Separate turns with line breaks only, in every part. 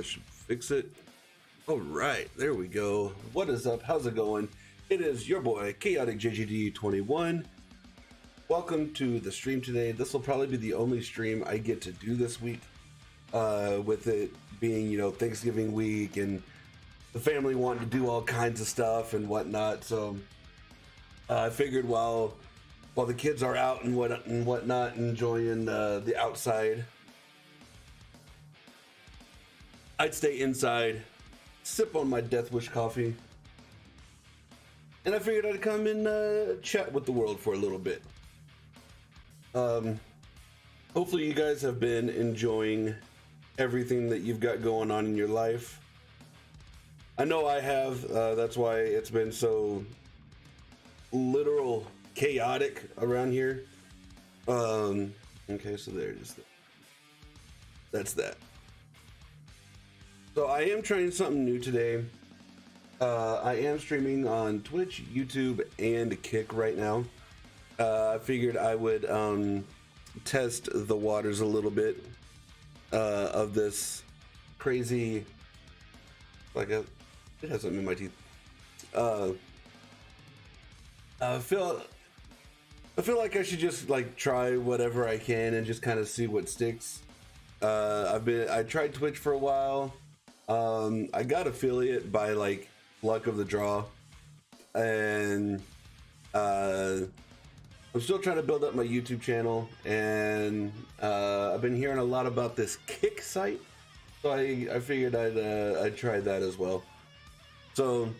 That should fix it. All right, there we go. What is up? How's it going? It is your boy, Chaotic JGD21. Welcome to the stream today. This will probably be the only stream I get to do this week, with it being, you know, Thanksgiving week and the family wanting to do all kinds of stuff and whatnot. So I figured while the kids are out and whatnot, enjoying the outside, I'd stay inside, sip on my Death Wish coffee, and I figured I'd come and chat with the world for a little bit. Hopefully you guys have been enjoying everything that you've got going on in your life. I know I have. That's why it's been so literal chaotic around here. Okay, so that's that. So I am trying something new today. I am streaming on Twitch, YouTube, and Kick right now. I figured I would test the waters a little bit of this crazy, it has something in my teeth. I feel like I should just try whatever I can and just kind of see what sticks. I tried Twitch for a while. I got affiliate by luck of the draw, and I'm still trying to build up my YouTube channel, and I've been hearing a lot about this Kick site, so I figured I'd try that as well. So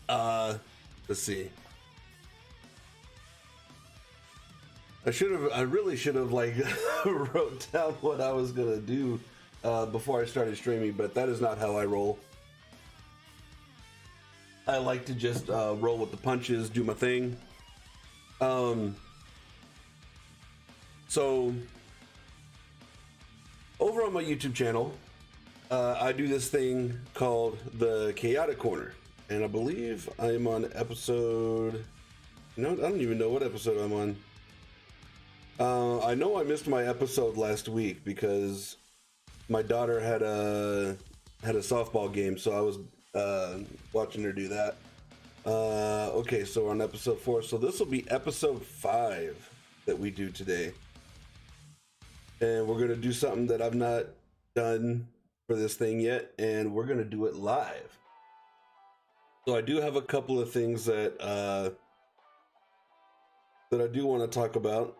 let's see. I really should have wrote down what I was gonna do before I started streaming, but that is not how I roll. I like to just roll with the punches, do my thing. So over on my YouTube channel, I do this thing called the Chaotic Corner, and I believe I'm on episode, I don't even know what episode I'm on. I know I missed my episode last week because my daughter had a softball game, so I was watching her do that. Okay, so we're on episode 4, so this will be episode 5 that we do today, and we're gonna do something that I've not done for this thing yet, and we're gonna do it live. So I do have a couple of things that I do want to talk about.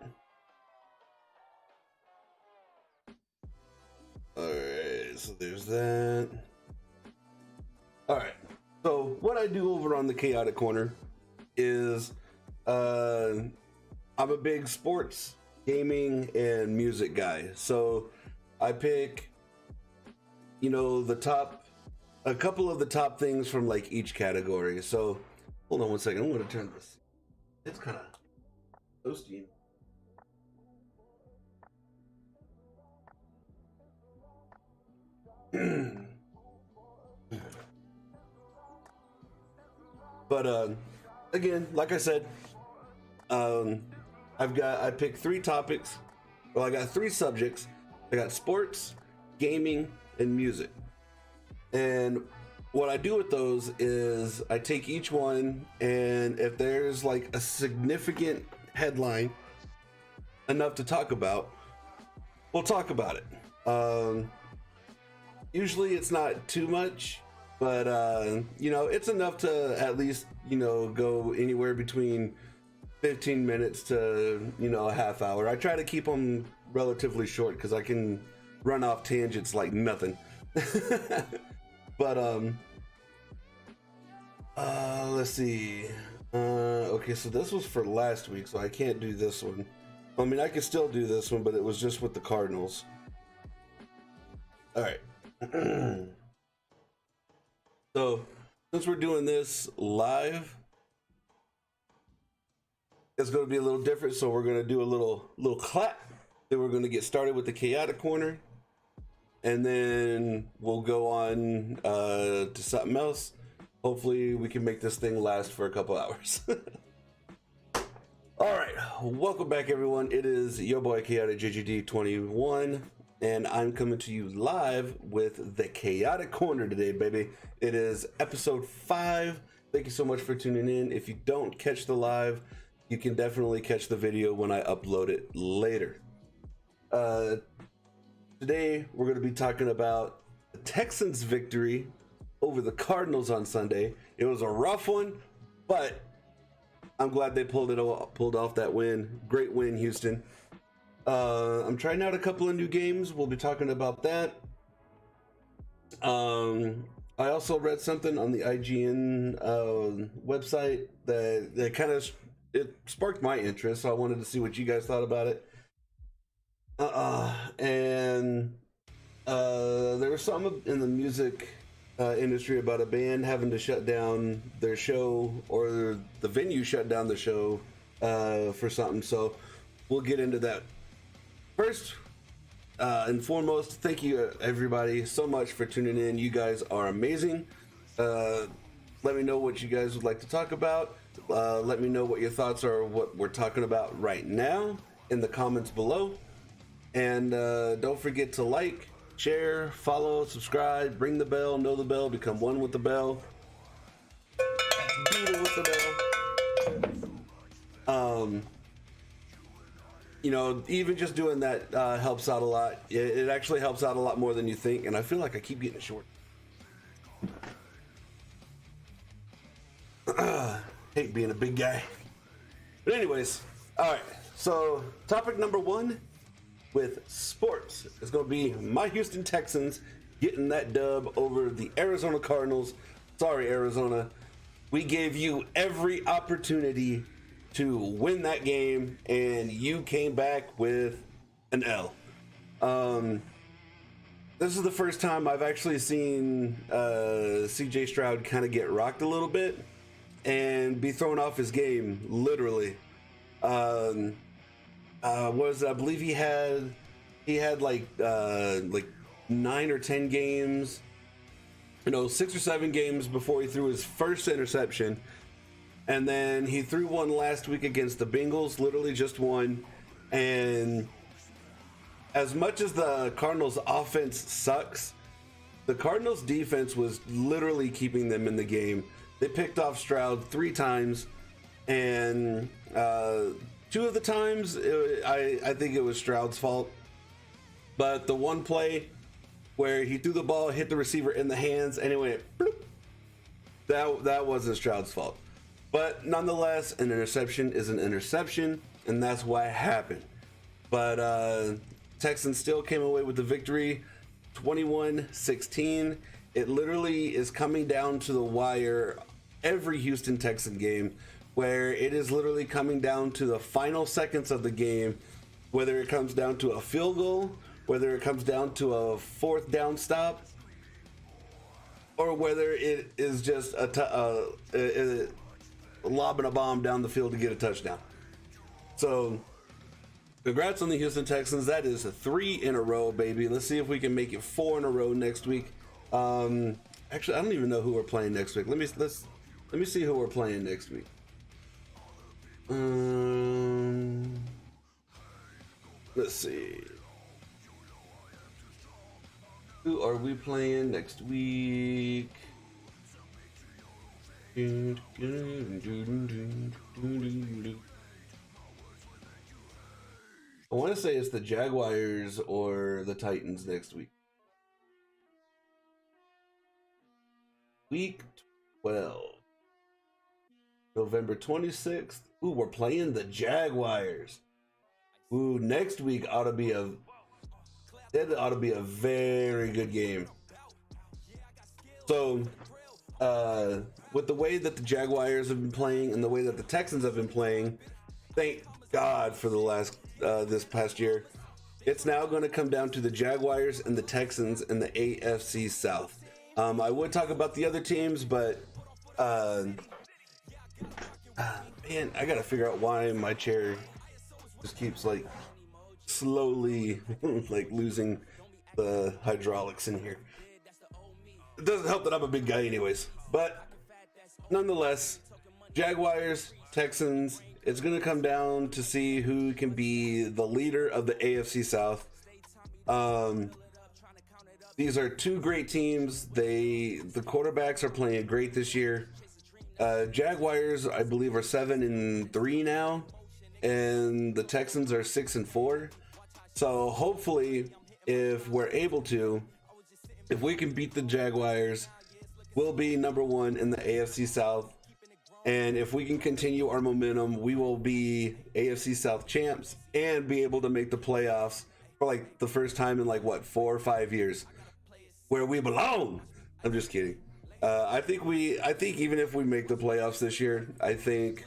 Alright, so there's that. Alright, so what I do over on the Chaotic Corner is I'm a big sports, gaming, and music guy. So I pick, a couple of the top things from each category. So hold on one second, I'm going to turn this. It's kind of toasty. But again, like I said, I picked 3 topics. Well, I got 3 subjects. I got sports, gaming, and music. And what I do with those is I take each one, and if there's a significant headline enough to talk about, we'll talk about it. Usually it's not too much, but it's enough to at least go anywhere between 15 minutes to a half hour. I try to keep them relatively short because I can run off tangents like nothing. But let's see. Okay, so this was for last week, so I can't do this one. I mean, I could still do this one, but it was just with the Cardinals. All right. So since we're doing this live, it's going to be a little different. So we're going to do a little clap. Then we're going to get started with the Chaotic Corner, and then we'll go on to something else. Hopefully we can make this thing last for a couple hours. All right, welcome back everyone. It is your boy Chaotic JGD21. and I'm coming to you live with the Chaotic Corner today, baby. It is episode 5. Thank you so much for tuning in. If you don't catch the live, you can definitely catch the video when I upload it later. Today, we're going to be talking about the Texans' victory over the Cardinals on Sunday. It was a rough one, but I'm glad they pulled off that win. Great win, Houston. I'm trying out a couple of new games. We'll be talking about that. I also read something on the IGN website that kind of sparked my interest, so I wanted to see what you guys thought about it. And there was some in the music industry about a band having to shut down their show, or the venue shut down the show for something. So we'll get into that. First and foremost, thank you everybody so much for tuning in. You guys are amazing. Let me know what you guys would like to talk about. Let me know what your thoughts are, what we're talking about right now in the comments below. And don't forget to like, share, follow, subscribe, ring the bell, know the bell, become one with the bell. Doodle with the bell. You know, even just doing that helps out a lot. It actually helps out a lot more than you think, and I feel like I keep getting short. Hate being a big guy. But anyways, all right. So topic number 1 with sports is going to be my Houston Texans getting that dub over the Arizona Cardinals. Sorry, Arizona. We gave you every opportunity to win that game, and you came back with an L. This is the first time I've actually seen CJ Stroud kind of get rocked a little bit and be thrown off his game, literally. Was I believe he had like 9 or 10 games, 6 or 7 games before he threw his first interception, and then he threw one last week against the Bengals, literally just one. And as much as the Cardinals offense sucks, the Cardinals defense was literally keeping them in the game. They picked off Stroud 3 times, and 2 of the times, I think it was Stroud's fault. But the one play where he threw the ball, hit the receiver in the hands, and it went bloop, that wasn't Stroud's fault. But nonetheless, an interception is an interception, and that's why it happened. But Texans still came away with the victory, 21-16. It literally is coming down to the wire every Houston Texan game, where it is literally coming down to the final seconds of the game, whether it comes down to a field goal, whether it comes down to a 4th down stop, or whether it is just lobbing a bomb down the field to get a touchdown. So congrats on the Houston Texans. That is 3 in a row, baby. Let's see if we can make it 4 in a row next week. Actually, I don't even know who we're playing next week. Let me see who we're playing next week. Let's see. Who are we playing next week? I want to say it's the Jaguars or the Titans next week. Week 12. November 26th. Ooh, we're playing the Jaguars. Ooh, next week ought to be a very good game. So, with the way that the Jaguars have been playing and the way that the Texans have been playing, thank God for the last this past year, it's now going to come down to the Jaguars and the Texans in the AFC South. I would talk about the other teams, but man, I gotta figure out why my chair just keeps like slowly like losing the hydraulics in here. It doesn't help that I'm a big guy anyways, but nonetheless, Jaguars, Texans, it's going to come down to see who can be the leader of the AFC South. These are two great teams. The quarterbacks are playing great this year. Jaguars, I believe, are 7-3 now, and the Texans are 6-4. So hopefully, if we're able to, if we can beat the Jaguars, we'll be number one in the AFC South. And if we can continue our momentum, we will be AFC South champs and be able to make the playoffs for like the first time in like what, 4 or 5 years, where we belong. I'm just kidding. I think even if we make the playoffs this year, I think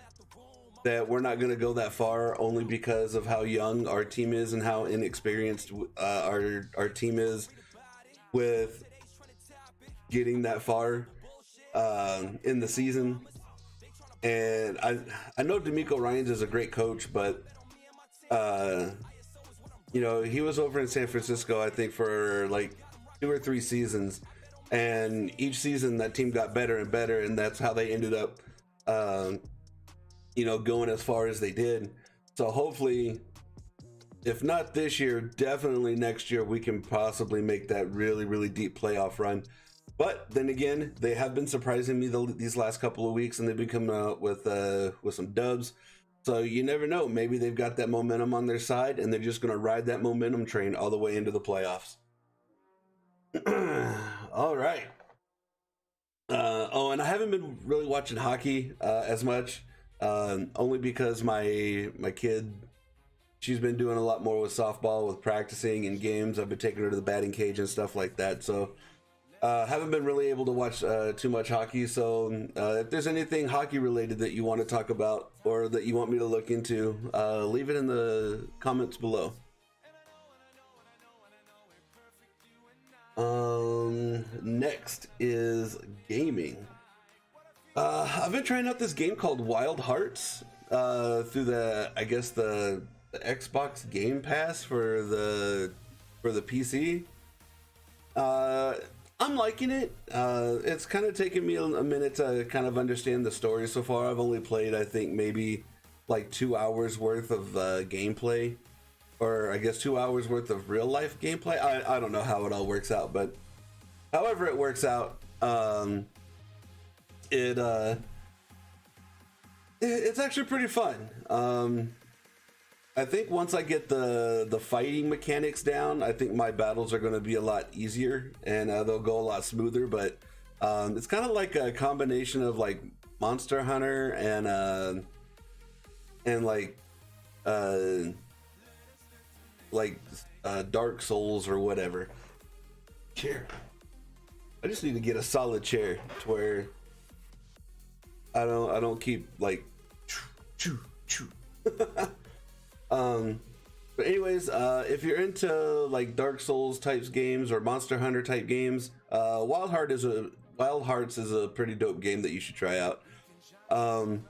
that we're not going to go that far, only because of how young our team is and how inexperienced our team is with getting that far in the season. And I know D'Amico Ryans is a great coach, but you know, he was over in San Francisco, I think, for like 2 or 3 seasons, and each season that team got better and better, and that's how they ended up you know, going as far as they did. So hopefully, if not this year, definitely next year, we can possibly make that really, really deep playoff run. But then again, they have been surprising me these last couple of weeks, and they've been coming out with some dubs. So you never know. Maybe they've got that momentum on their side, and they're just going to ride that momentum train all the way into the playoffs. All right. Oh, and I haven't been really watching hockey as much, only because my kid, she's been doing a lot more with softball, with practicing and games. I've been taking her to the batting cage and stuff like that. So haven't been really able to watch too much hockey. So if there's anything hockey related that you want to talk about or that you want me to look into, leave it in the comments below. Next is gaming. I've been trying out this game called Wild Hearts through the Xbox Game Pass for the PC. I'm liking it. It's kind of taken me a minute to kind of understand the story so far. I've only played, I think, maybe like 2 hours worth of gameplay, or I guess 2 hours worth of real life gameplay. I don't know how it all works out, but however it works out, it's actually pretty fun. I think once I get the fighting mechanics down, I think my battles are going to be a lot easier, and they'll go a lot smoother. But it's kind of like a combination of like Monster Hunter and Dark Souls or whatever. Chair. I just need to get a solid chair to where I don't keep like choo. But anyways, if you're into like Dark Souls types games or Monster Hunter type games, Wild Hearts is a pretty dope game that you should try out. I've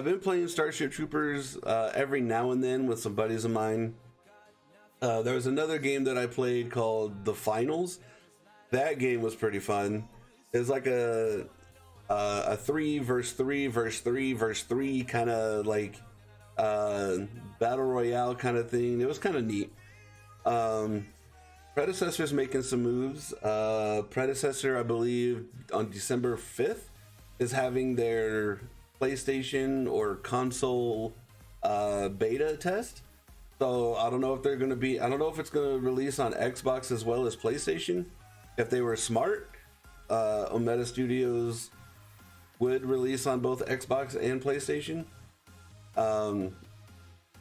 been playing Starship Troopers every now and then with some buddies of mine. There was another game that I played called The Finals. That game was pretty fun. It was like a 3 versus 3 versus 3 versus 3 kind of like battle royale kind of thing. It was kind of neat. Predecessor's making some moves. Predecessor, I believe, on December 5th is having their PlayStation or console beta test. So I don't know if it's going to release on Xbox as well as PlayStation. If they were smart, Omega Studios would release on both Xbox and PlayStation.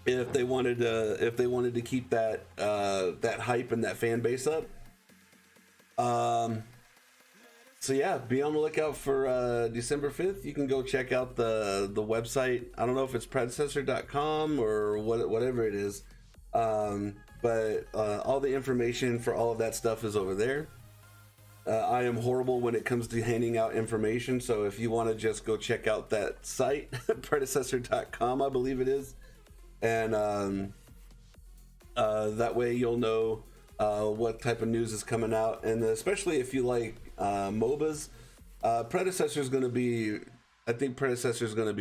If they wanted to keep that hype and that fan base up. So yeah, be on the lookout for December 5th. You can go check out the website. I don't know if it's predecessor.com or whatever it is. But all the information for all of that stuff is over there. I am horrible when it comes to handing out information, so if you want to just go check out that site, predecessor.com, I believe it is, and that way you'll know what type of news is coming out, and especially if you like MOBAs, Predecessor is going to be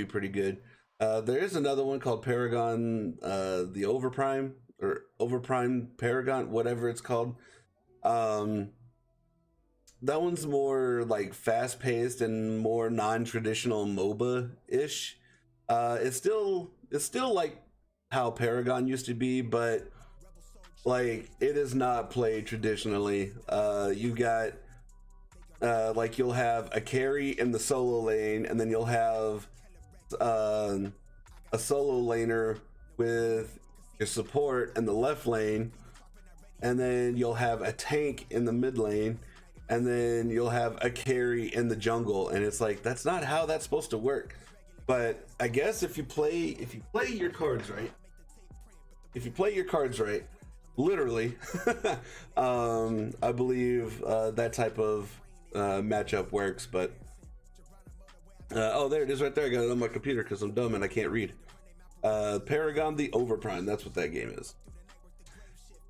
pretty good. There is another one called Paragon, the Overprime. or Overprime Paragon, whatever it's called. That one's more like fast paced and more non-traditional MOBA-ish. It's still like how Paragon used to be, but like it is not played traditionally. You got like you'll have a carry in the solo lane, and then you'll have a solo laner with your support in the left lane, and then you'll have a tank in the mid lane, and then you'll have a carry in the jungle. And it's like, that's not how that's supposed to work. But I guess if you play your cards right, literally, I believe that type of matchup works. But oh, there it is right there. I got it on my computer because I'm dumb and I can't read. Paragon the Overprime, that's what that game is.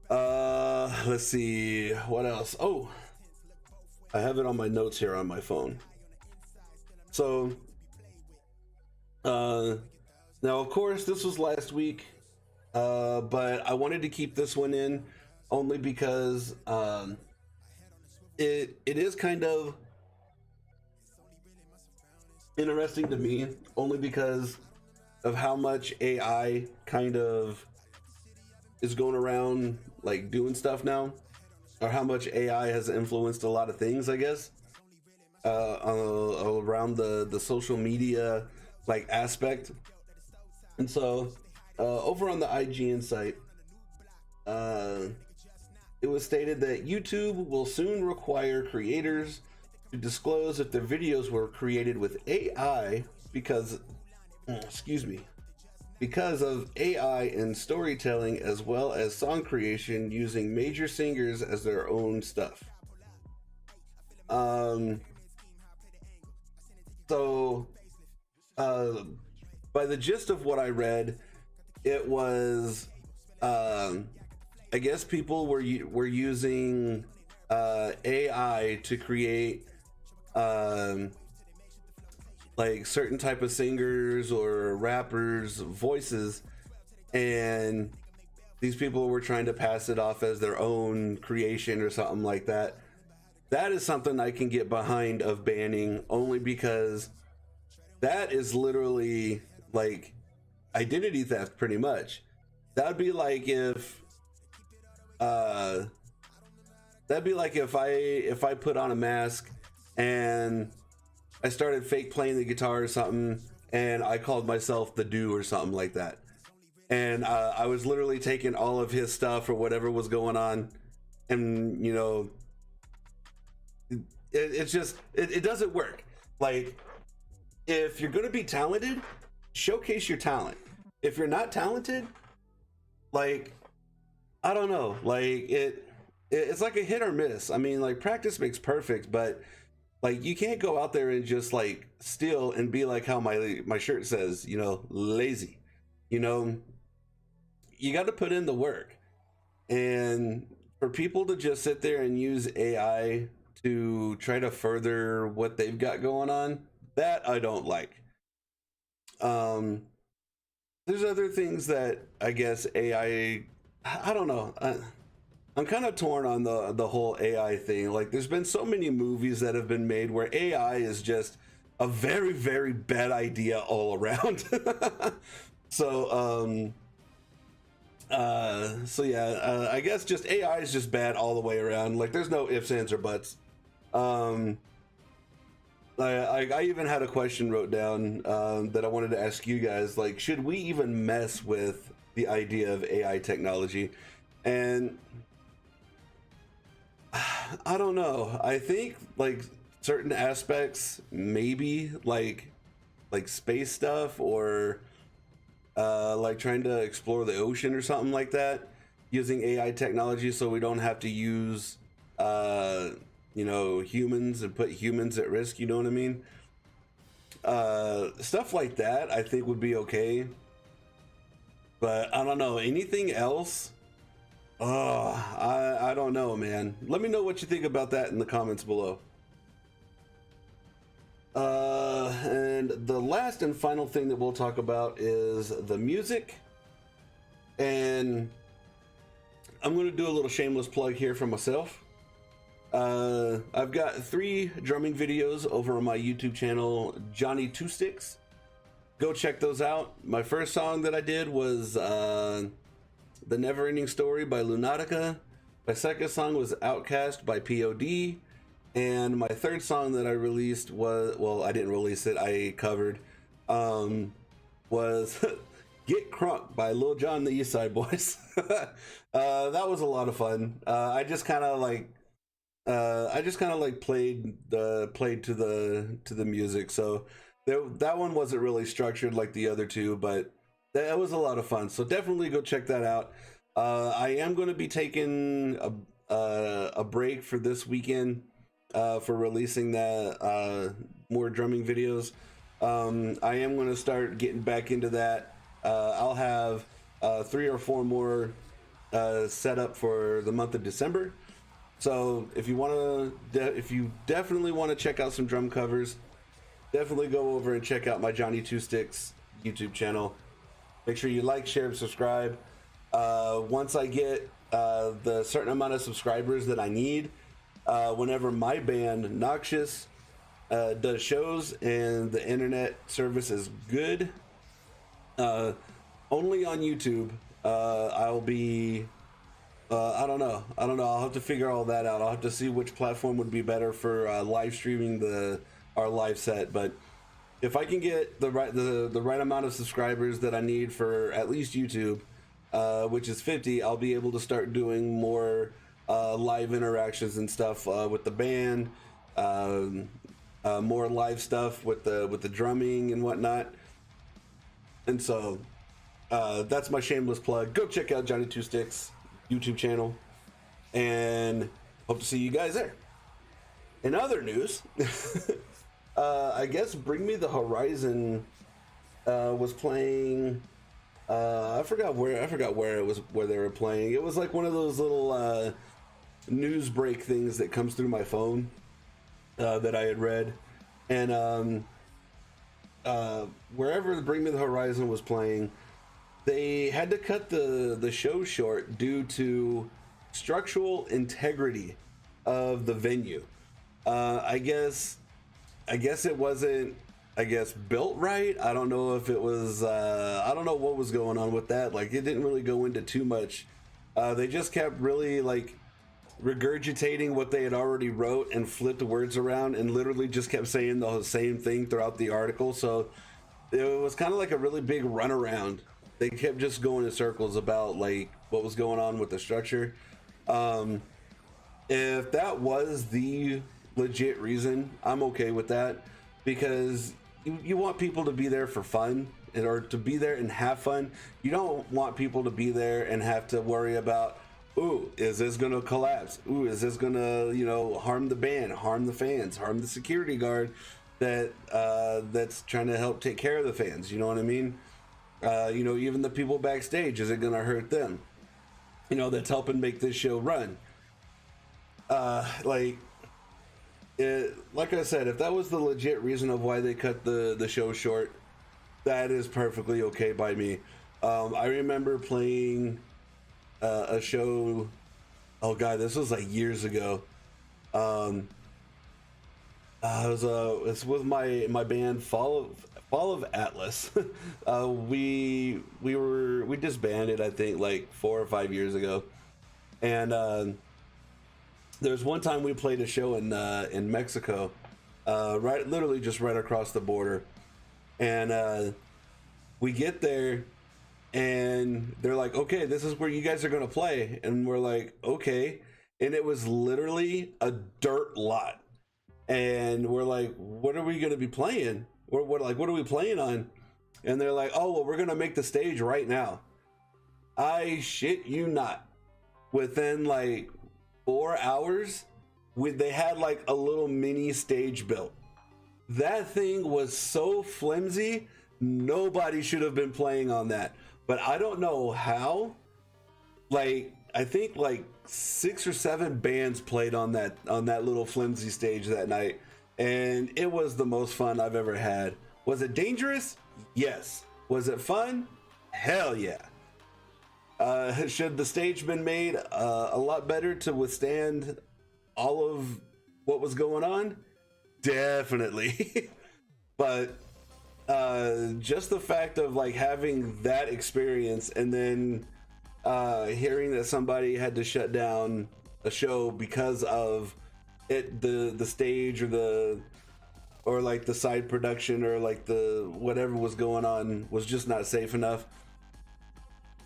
Let's see what else. Oh, I have it on my notes here on my phone. So now of course this was last week, but I wanted to keep this one in only because it is kind of interesting to me, only because of how much AI kind of is going around like doing stuff now, or how much AI has influenced a lot of things, I guess, around the social media like aspect. And so over on the IGN site, it was stated that YouTube will soon require creators to disclose if their videos were created with AI because of AI in storytelling, as well as song creation using major singers as their own stuff. So by the gist of what I read, it was I guess people were using AI to create like certain type of singers or rappers' voices, and these people were trying to pass it off as their own creation or something like that. That is something I can get behind of banning, only because that is literally like identity theft pretty much. That'd be like if I put on a mask and I started fake playing the guitar or something, and I called myself the Do or something like that. And I was literally taking all of his stuff or whatever was going on, and you know, it's just it doesn't work. Like, if you're gonna be talented, showcase your talent. If you're not talented, like, I don't know, like it's like a hit or miss. I mean, like, practice makes perfect, but like, you can't go out there and just like steal and be like how my shirt says, you know, lazy. You know, you got to put in the work. And for people to just sit there and use AI to try to further what they've got going on, that I don't like. There's other things that I guess AI, I don't know. I'm kind of torn on the whole AI thing. Like, there's been so many movies that have been made where AI is just a very, very bad idea all around. So yeah, I guess just AI is just bad all the way around. Like, there's no ifs, ands, or buts. I even had a question wrote down that I wanted to ask you guys. Like, should we even mess with the idea of AI technology? And I don't know. I think like certain aspects, maybe like space stuff, or like trying to explore the ocean or something like that, using AI technology so we don't have to use you know, humans and put humans at risk, you know what I mean? Stuff like that I think would be okay. But I don't know, anything else? Oh, I don't know, man. Let me know what you think about that in the comments below. And the last and final thing that we'll talk about is the music. And I'm gonna do a little shameless plug here for myself. I've got 3 drumming videos over on my YouTube channel, Johnny Two Sticks. Go check those out. My first song that I did was The Never Ending Story by Lunatica. My second song was Outcast by POD. And my third song that I released was, well, I didn't release it, I covered, was Get Crunk by Lil Jon and the East Side Boys. That was a lot of fun. I just kind of like played to the music. So that one wasn't really structured like the other two, but that was a lot of fun. So definitely go check that out. I am going to be taking a break for this weekend for releasing that more drumming videos. I am going to start getting back into that. I'll have 3 or 4 more set up for the month of December. So if you definitely want to check out some drum covers, definitely go over and check out my Johnny Two Sticks YouTube channel. Make sure you like, share, and subscribe. Once I get the certain amount of subscribers that I need, whenever my band Noxious does shows and the internet service is good, only on YouTube, I'll be I don't know, I'll have to figure all that out. I'll have to see which platform would be better for live streaming our live set. But if I can get the right amount of subscribers that I need for at least YouTube, which is 50, I'll be able to start doing more live interactions and stuff with the band, more live stuff with the drumming and whatnot. And so that's my shameless plug. Go check out Johnny Two Sticks YouTube channel, and hope to see you guys there. In other news, I guess Bring Me the Horizon was playing. I forgot where it was, where they were playing. It was like one of those little news break things that comes through my phone that I had read, and wherever the Bring Me the Horizon was playing, they had to cut the show short due to structural integrity of the venue. I guess it wasn't, built right. I don't know if it was, I don't know what was going on with that. Like, it didn't really go into too much. They just kept really like regurgitating what they had already wrote and flipped the words around and literally just kept saying the same thing throughout the article. So it was kind of like a really big runaround. They kept just going in circles about like what was going on with the structure. If that was the legit reason, I'm okay with that, because you want people to be there for fun, or to be there and have fun. You don't want people to be there and have to worry about, ooh, is this gonna collapse? Ooh, is this gonna, harm the band, harm the fans, harm the security guard that's trying to help take care of the fans? You know what I mean? Even the people backstage, is it gonna hurt them? That's helping make this show run. Like I said, if that was the legit reason of why they cut the show short, that is perfectly okay by me. I remember playing a show, oh god, this was like years ago. It's with my band Fall of Atlas. We disbanded, I think, like 4 or 5 years ago, and there's one time we played a show in Mexico, literally just right across the border, and we get there, and they're like, okay, this is where you guys are gonna play, and we're like, okay, and it was literally a dirt lot, and we're like, what are we gonna be playing? What are we playing on? And they're like, oh, well, we're gonna make the stage right now. I shit you not. Within like 4 hours, they had like a little mini stage built. That thing was so flimsy, nobody should have been playing on that. But I don't know how. Like, I think like 6 or 7 bands played on that little flimsy stage that night, and it was the most fun I've ever had. Was it dangerous? Yes. Was it fun? Hell yeah. Should the stage been made a lot better to withstand all of what was going on? Definitely. But just the fact of like having that experience and then hearing that somebody had to shut down a show because of it, the stage or like the side production or like the whatever was going on was just not safe enough.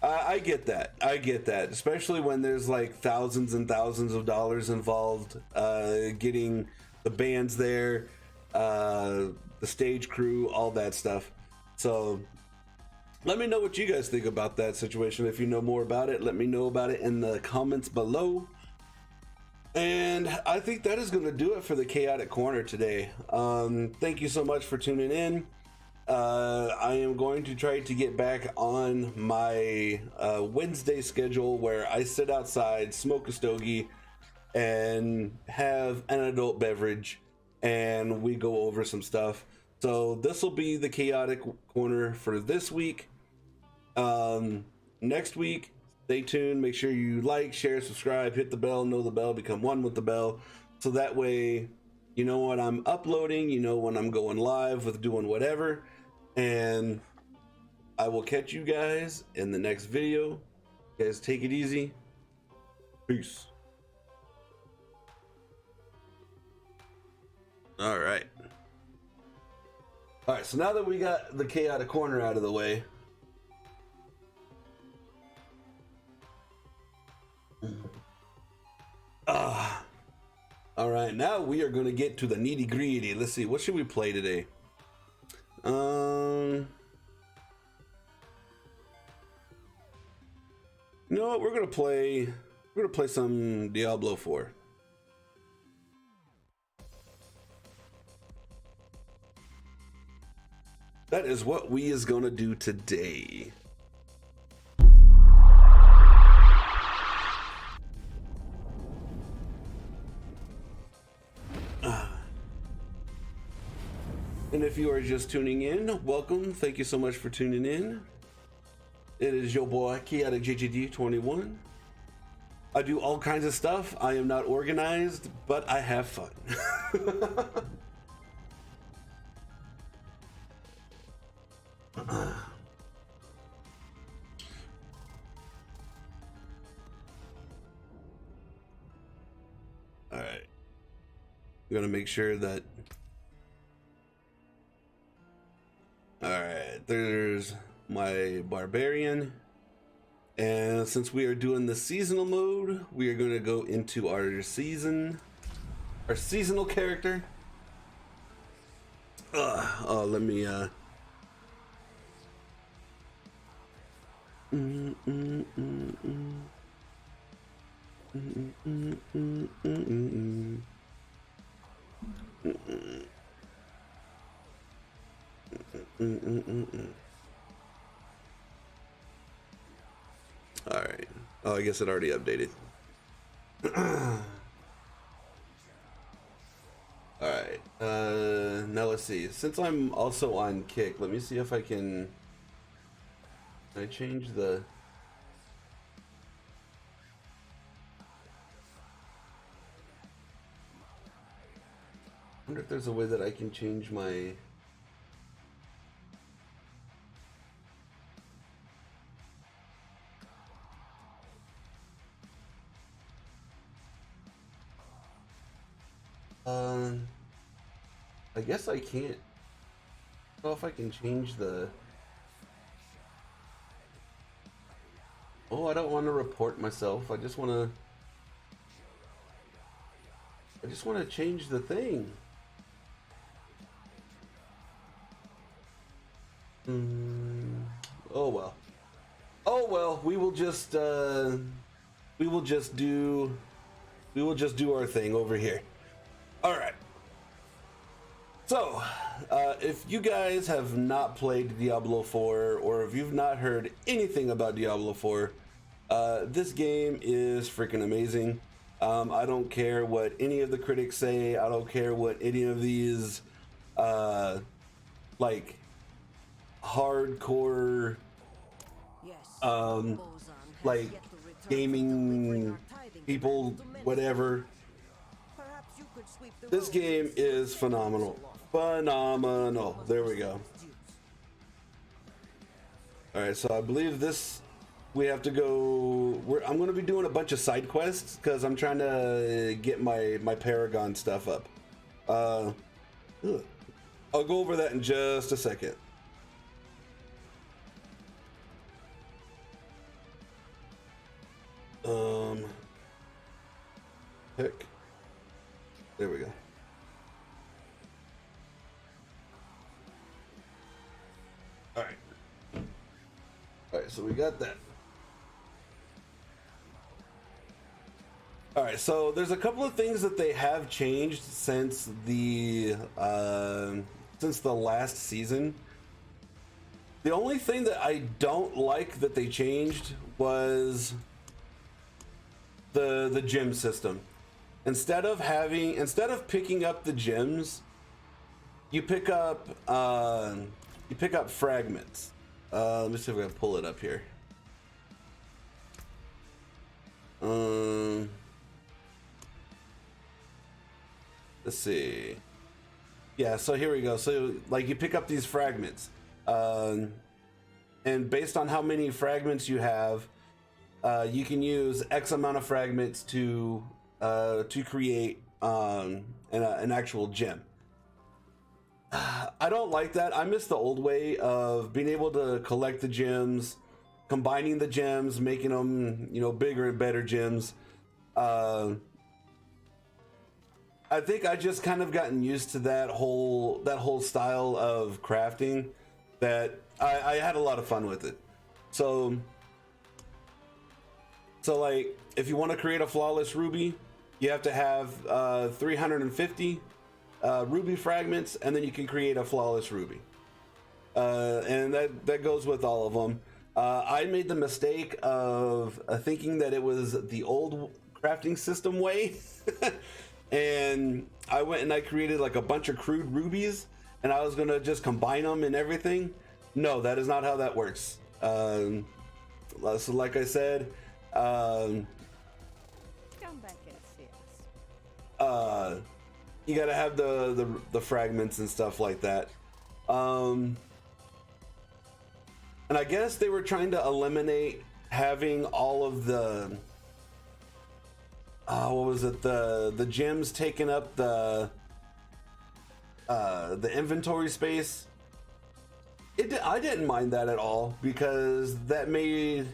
I get that. I get that, especially when there's like thousands and thousands of dollars involved, getting the bands there, the stage crew, all that stuff. So let me know what you guys think about that situation. If you know more about it, let me know about it in the comments below. And I think that is going to do it for the Chaotic Corner today. Thank you so much for tuning in. I am going to try to get back on my Wednesday schedule where I sit outside, smoke a stogie, and have an adult beverage, and we go over some stuff. So this will be the Chaotic Corner for this week. Next week, stay tuned. Make sure you like, share, subscribe, hit the bell, know the bell, become one with the bell. So that way, you know when I'm uploading, you know when I'm going live with doing whatever. And I will catch you guys in the next video. You guys take it easy. Peace. All right. All right, so now that we got the Chaotic Corner out of the way, all right, now we are going to get to the nitty gritty. Let's see, what should we play today? You know what? We're gonna play some Diablo 4. That is what we is gonna do today. And if you are just tuning in, welcome. Thank you so much for tuning in. It is your boy, Chaotic JGD 21. I do all kinds of stuff. I am not organized, but I have fun. All right. I'm gonna make sure that. All right, there's my barbarian, and since we are doing the seasonal mode, we are going to go into our seasonal character. Let me All right. Oh, I guess it already updated. All right. Now let's see. Since I'm also on Kick, let me see if I can change the. I wonder if there's a way that I can change my. I guess I can't. I don't know if I can change the. Oh, I don't want to report myself. I just want to change the thing. Oh well. Oh well. We will just do our thing over here. All right. So, if you guys have not played Diablo 4, or if you've not heard anything about Diablo 4, this game is freaking amazing. I don't care what any of the critics say. I don't care what any of these, like, hardcore, like gaming people, whatever. This game is phenomenal. Phenomenal. There we go. All right, so I believe this, we have to go, I'm going to be doing a bunch of side quests because I'm trying to get my Paragon stuff up. I'll go over that in just a second. Pick. There we go. All right. All right, so we got that. All right, so there's a couple of things that they have changed since the last season. The only thing that I don't like that they changed was the gym system. Instead of picking up the gems, you pick up fragments. Let me see if I can pull it up here. Let's see. Yeah, so here we go. So like you pick up these fragments, and based on how many fragments you have, you can use X amount of fragments to create an actual gem. I don't like that. I miss the old way of being able to collect the gems, combining the gems, making them, you know, bigger and better gems. I think I just kind of gotten used to that whole style of crafting that I had a lot of fun with it. So like if you want to create a flawless ruby, you have to have 350 ruby fragments, and then you can create a flawless ruby. And that goes with all of them. I made the mistake of thinking that it was the old crafting system way. And I went and I created like a bunch of crude rubies, and I was gonna just combine them and everything. No, that is not how that works. So like I said, you gotta have the fragments and stuff like that. And I guess they were trying to eliminate having all of the what was it, the gems taking up the inventory space. I didn't mind that at all, because that made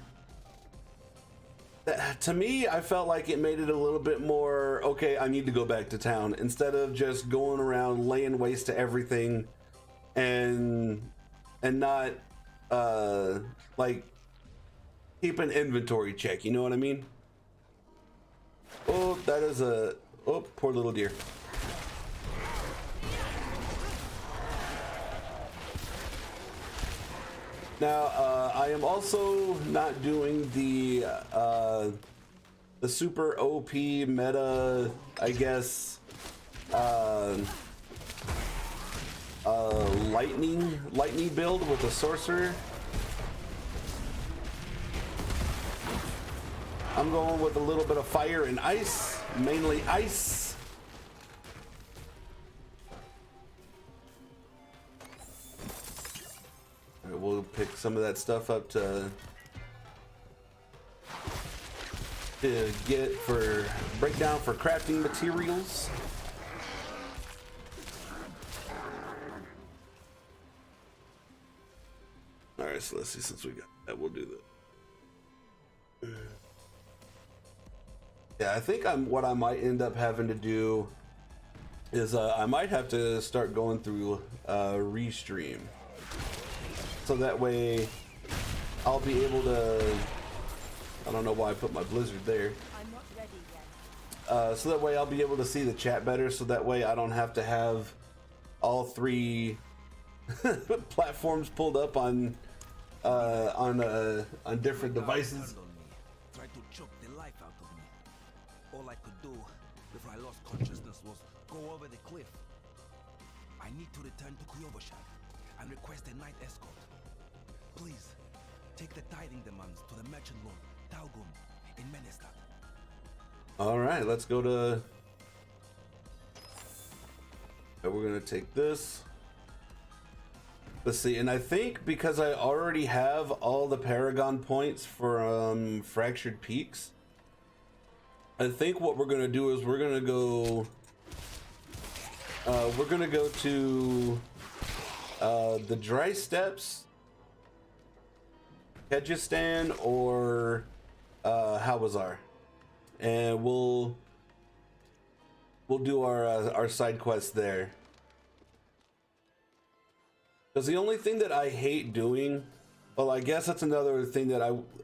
to me, I felt like it made it a little bit more okay. I need to go back to town, instead of just going around laying waste to everything and not like keep an inventory check. You know what I mean? Oh, that is poor little deer. Now, I am also not doing the super OP meta, I guess, lightning build with a sorcerer. I'm going with a little bit of fire and ice, mainly ice. All right, we'll pick some of that stuff up to get for breakdown for crafting materials. All right, so let's see, since we got that, we'll do that. Yeah, I think what I might end up having to do is I might have to start going through Restream, so that way I'll be able to. I don't know why I put my Blizzard there.
I'm not ready yet.
So that way I'll be able to see the chat better. So that way I don't have to have all three platforms pulled up on different devices.
Tried to choke the life out of me. All I could do before I lost consciousness was go over the cliff. I need to return to Kyovashad and request a night escort. Please, take the tithing demands to the merchant lord, Taugum, in Menestad.
All right, let's go to. And we're gonna take this. Let's see, and I think because I already have all the Paragon points for Fractured Peaks, I think what we're gonna do is we're gonna go to the Dry Steppes, Kyrgyzstan, or Hawazar, and we'll do our side quest there. Because the only thing that I hate doing, well, I guess that's another thing that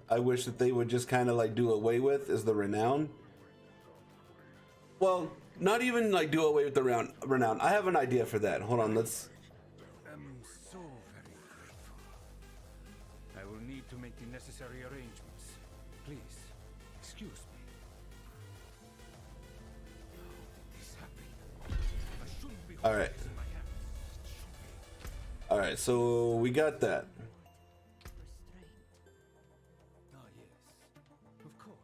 I wish that they would just kind of like do away with, is the renown. Well, not even like do away with the renown. I have an idea for that. Hold on, let's.
I'm so very grateful. I will need to make the necessary arrangements. Please, excuse me. How did this happen? I shouldn't be
All right.
holding my hands.
All right, so we got that.
Ah, yes. Of course.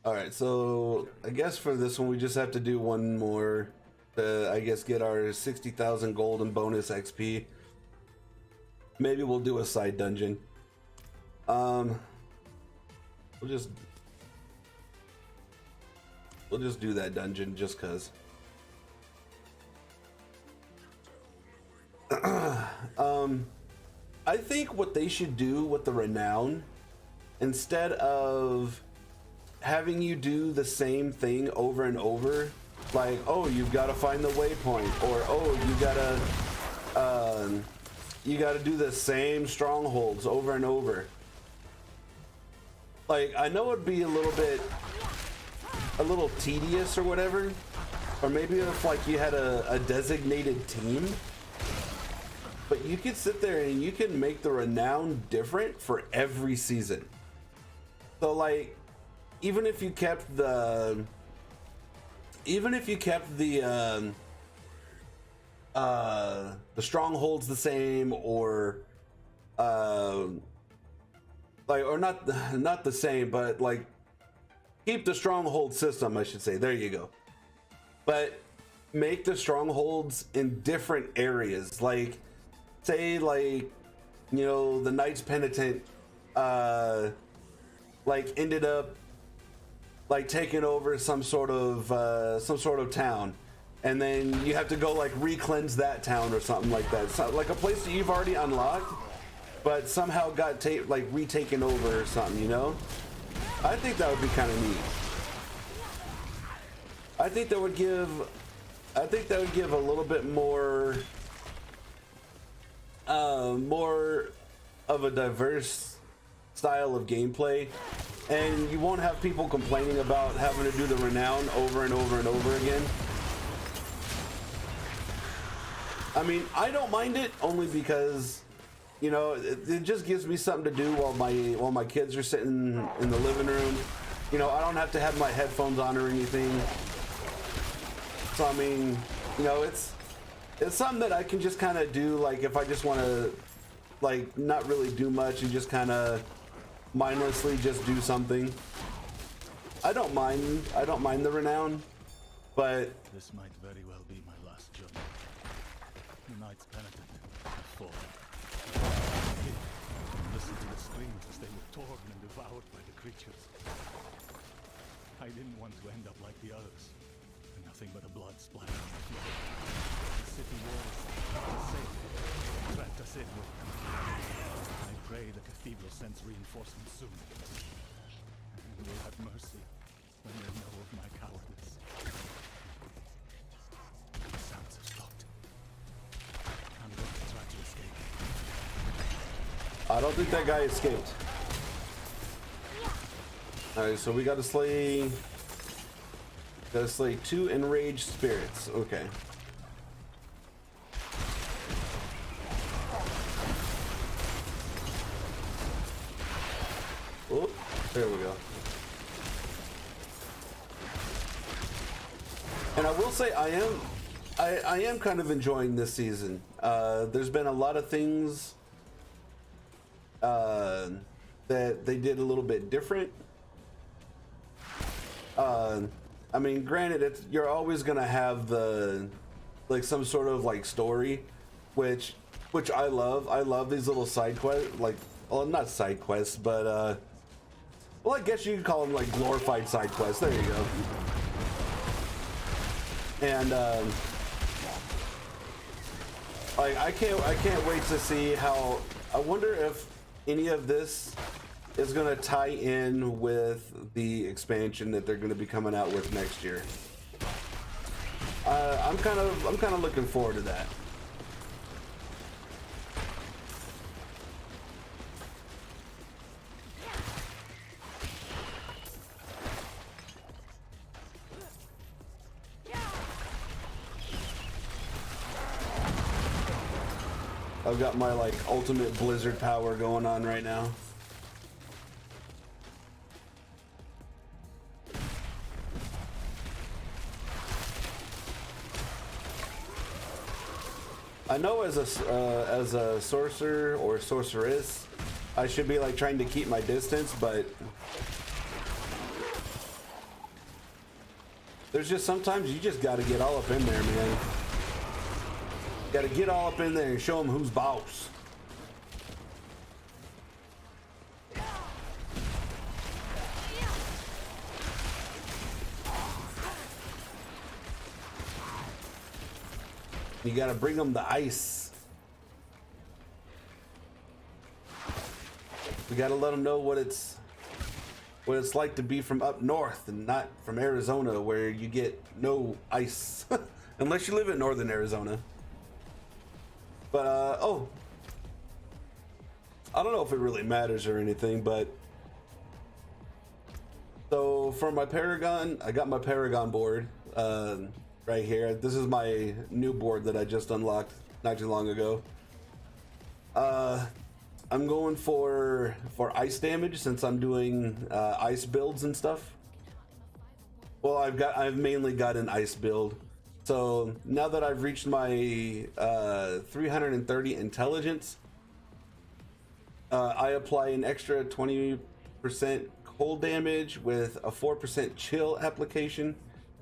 All right, so I guess for this one we just have to do one more to, I guess, get our 60,000 gold and bonus XP. Maybe we'll do a side dungeon. We'll just do that dungeon just cuz. I think what they should do with the renown, instead of having you do the same thing over and over, like, oh, you've got to find the waypoint, or oh, you got to do the same strongholds over and over. Like, I know it'd be a little tedious or whatever, or maybe if like you had a designated team. But you could sit there and you can make the renown different for every season. So like, even if you kept the strongholds the same, or not the same, but like keep the stronghold system, I should say. There you go. But make the strongholds in different areas, like. Say, like, you know, the Knights Penitent like ended up like taking over some sort of town, and then you have to go like re-cleanse that town or something like that. So, like a place that you've already unlocked but somehow got retaken over or something, you know? I think that would be kind of neat. I think that would give a little bit more of a diverse style of gameplay, and you won't have people complaining about having to do the renown over and over and over again. I mean, I don't mind it, only because, you know, it just gives me something to do while my kids are sitting in the living room. You know, I don't have to have my headphones on or anything. So I mean, you know, it's something that I can just kind of do, like if I just want to, like, not really do much and just kind of mindlessly just do something. I don't mind the renown, but
this might very well be my last journey. The Knights Penitent have fallen. Listen to the screams as they were torn and devoured by the creatures. I didn't want to end up like the others. Nothing but a blood splatter on the floor. The city walls are safe, trapped us in with them. I pray the cathedral sends reinforcements soon. And will have mercy when they know of my cowardice. The sounds have stopped. I'm going to try to escape.
I don't think that guy escaped. Alright, so we gotta slay 2 enraged spirits. Okay. Oh, there we go. And I will say I am kind of enjoying this season. There's been a lot of things that they did a little bit different. I mean, granted, you're always gonna have the like some sort of like story, which I love. I love these little side quests, like, well, not side quests, but well, I guess you could call them like glorified side quests. There you go. And like I can't wait to see how. I wonder if any of this is going to tie in with the expansion that they're going to be coming out with next year. I'm kind of looking forward to that. I've got my like ultimate blizzard power going on right now. I know as a sorcerer or sorceress, I should be like trying to keep my distance, but there's just sometimes you just got to get all up in there, man. Got to get all up in there and show them who's boss. You got to bring them the ice. We got to let them know what it's like to be from up north and not from Arizona, where you get no ice unless you live in northern Arizona. But oh, I don't know if it really matters or anything, but so for my Paragon, I got my Paragon board right here. This is my new board that I just unlocked not too long ago. I'm going for ice damage since I'm doing ice builds and stuff. Well, I've mainly got an ice build. So now that I've reached my 330 intelligence, I apply an extra 20% cold damage with a 4% chill application.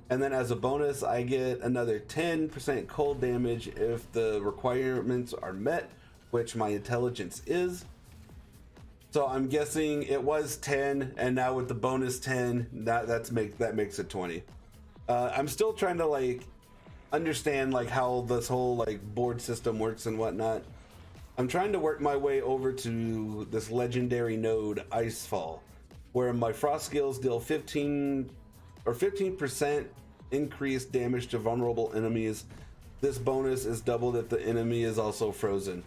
And then as a bonus, I get another 10% cold damage if the requirements are met, which my intelligence is. So I'm guessing it was 10, and now with the bonus 10, that makes it 20. I'm still trying to like understand like how this whole like board system works and whatnot. I'm trying to work my way over to this legendary node Icefall, where my frost skills deal 15% increased damage to vulnerable enemies. This bonus is doubled if the enemy is also frozen.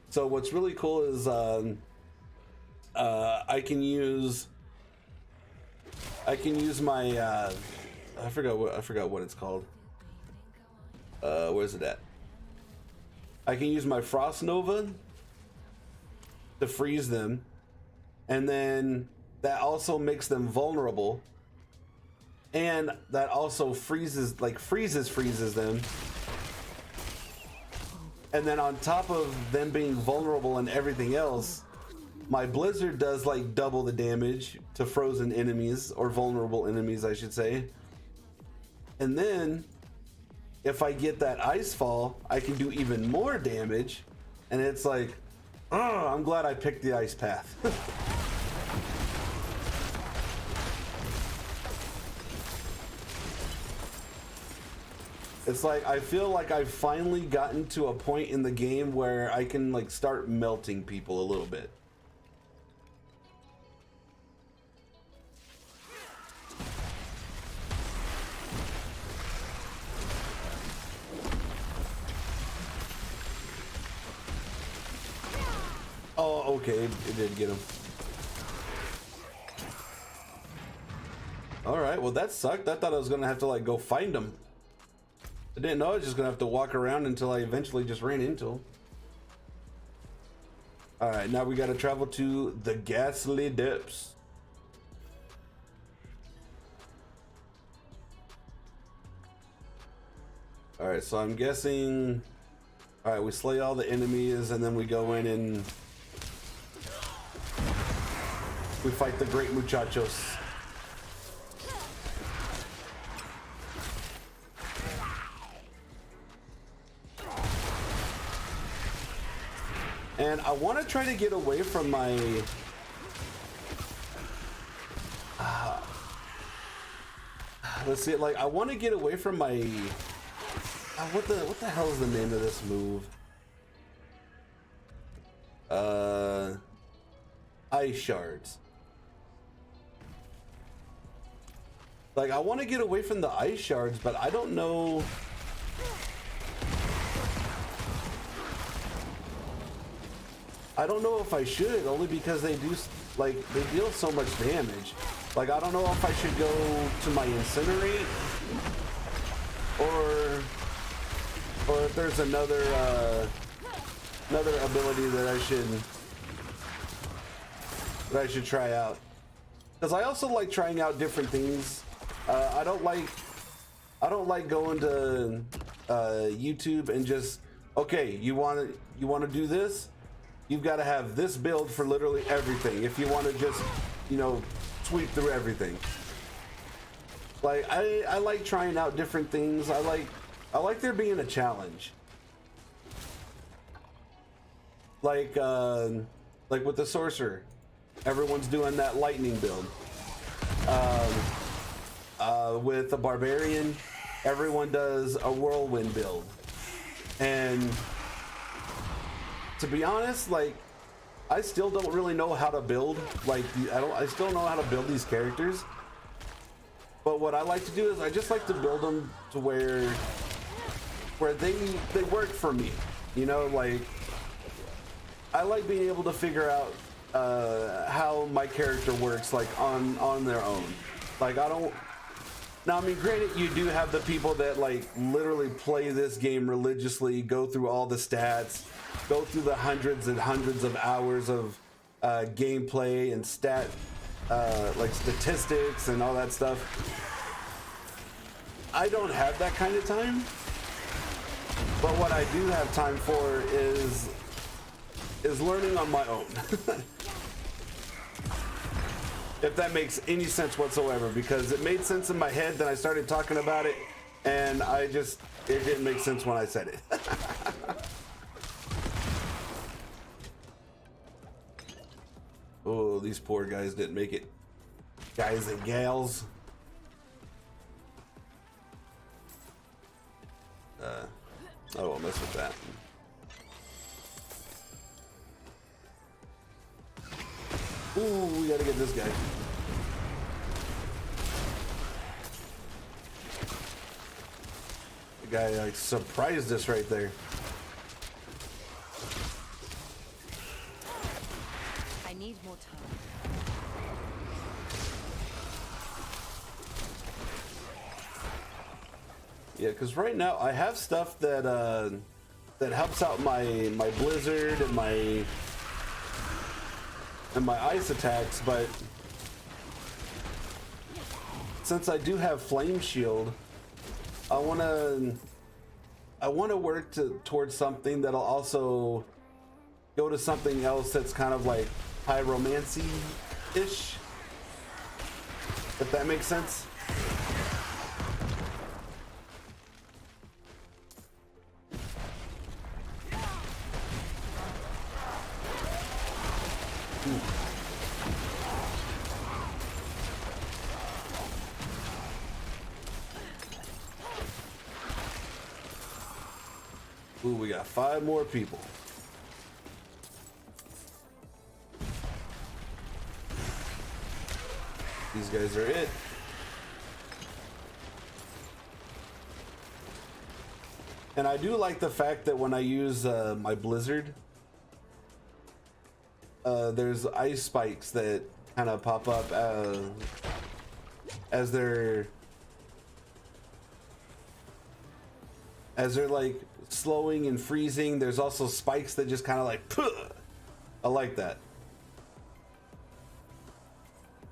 So what's really cool is I can use my I forgot what it's called. Where's it at? I can use my Frost Nova to freeze them, and then that also makes them vulnerable, and that also freezes them. And then on top of them being vulnerable and everything else, my Blizzard does like double the damage to frozen enemies, or vulnerable enemies I should say. And then if I get that Icefall, I can do even more damage, and it's like, oh, I'm glad I picked the ice path. It's like I feel like I've finally gotten to a point in the game where I can like start melting people a little bit. Oh, okay, it did get him. All right, well that sucked. I thought I was gonna have to like go find him. I didn't know I was just gonna have to walk around until I eventually just ran into him. All right, now we gotta travel to the Ghastly Depths. All right, so I'm guessing. All right, we slay all the enemies and then we go in and we fight the great muchachos. And I want to try to get away from my let's see, like I want to get away from my what the hell is the name of this move? Ice shards. Like I want to get away from the ice shards, but I don't know. I don't know if I should, only because they do, like, they deal so much damage. Like, I don't know if I should go to my incinerate, or if there's another ability that I should try out. Because I also like trying out different things. I don't like going to YouTube and just, okay, you want to do this? You've got to have this build for literally everything. If you want to just, you know, sweep through everything. Like I like trying out different things. I like there being a challenge. Like with the sorcerer, everyone's doing that lightning build. With the barbarian, everyone does a whirlwind build. And to be honest, like, I still don't really know how to build. Like, I still know how to build these characters. But what I like to do is I just like to build them to where they work for me. You know, like, I like being able to figure out how my character works, like, on their own. Like, I don't. Now, I mean, granted, you do have the people that, like, literally play this game religiously, go through all the stats, go through the hundreds and hundreds of hours of gameplay and like statistics and all that stuff. I don't have that kind of time. But what I do have time for is learning on my own. If that makes any sense whatsoever, because it made sense in my head, then I started talking about it, and it didn't make sense when I said it. Oh, these poor guys didn't make it. Guys and gals. I won't mess with that. Ooh, we gotta get this guy. The guy like surprised us right there.
I need more time.
Yeah, because right now I have stuff that helps out my blizzard and my ice attacks, but since I do have flame shield, I wanna work towards something that'll also go to something else that's kind of like pyromancy-ish, if that makes sense. Ooh, we got 5 more people. These guys are it. And I do like the fact that when I use my blizzard, there's ice spikes that kind of pop up as they're like slowing and freezing. There's also spikes that just kind of like, puh! I like that.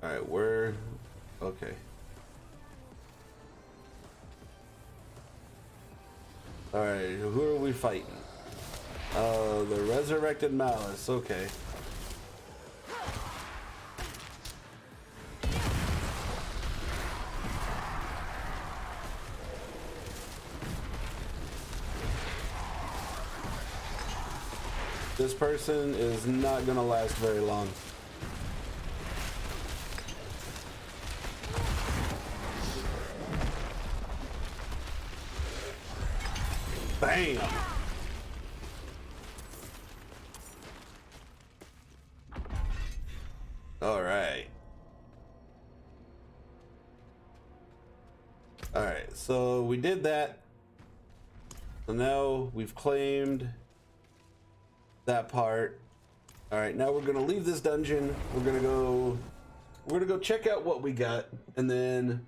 All right, we're okay. All right, who are we fighting? The resurrected malice. Okay. this person is not gonna last very long. Bam! All right. All right, so we did that. So now we've claimed that part. All right, now we're gonna leave this dungeon. We're gonna go check out what we got, and then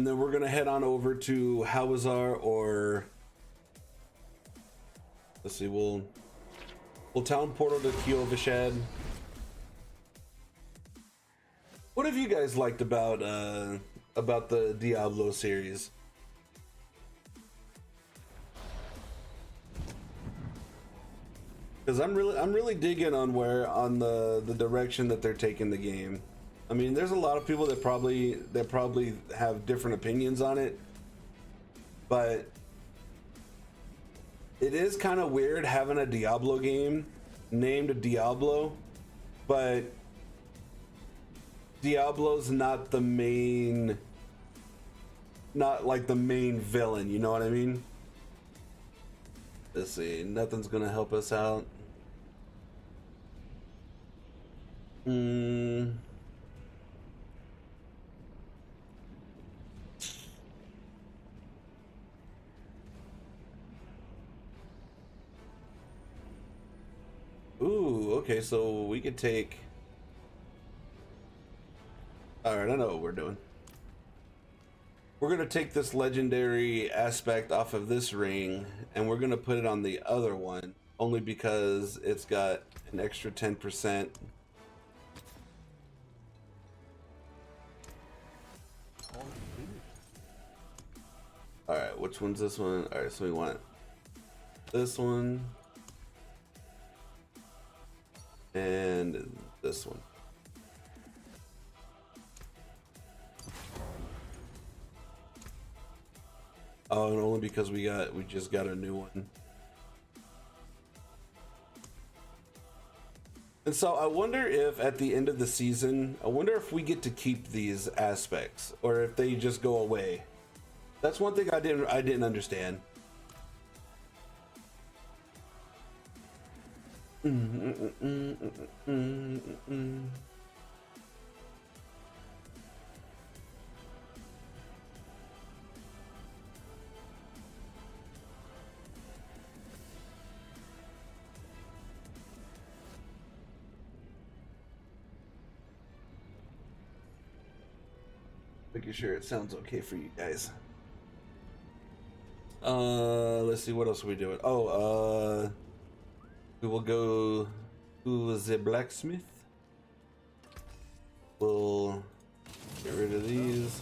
we're gonna head on over to Hawazar, or let's see, we'll town portal to Kiovishad. What have you guys liked about the Diablo series? Because I'm really digging on the direction that they're taking the game. I mean, there's a lot of people that probably have different opinions on it, but it is kind of weird having a Diablo game named Diablo, but Diablo's not the main, not like the main villain, you know what I mean? Let's see, nothing's gonna help us out. Ooh, okay, so we could take... Alright, I know what we're doing. We're gonna take this legendary aspect off of this ring, and we're gonna put it on the other one, only because it's got an extra 10%. Alright, which one's this one? Alright, so we want this one. And this one. Oh, and only because we just got a new one. And so I wonder if at the end of the season, I wonder if we get to keep these aspects or if they just go away. That's one thing I didn't understand. Making sure it sounds okay for you guys. Let's see, what else are we doing? Oh, we will go to the blacksmith. We'll get rid of these.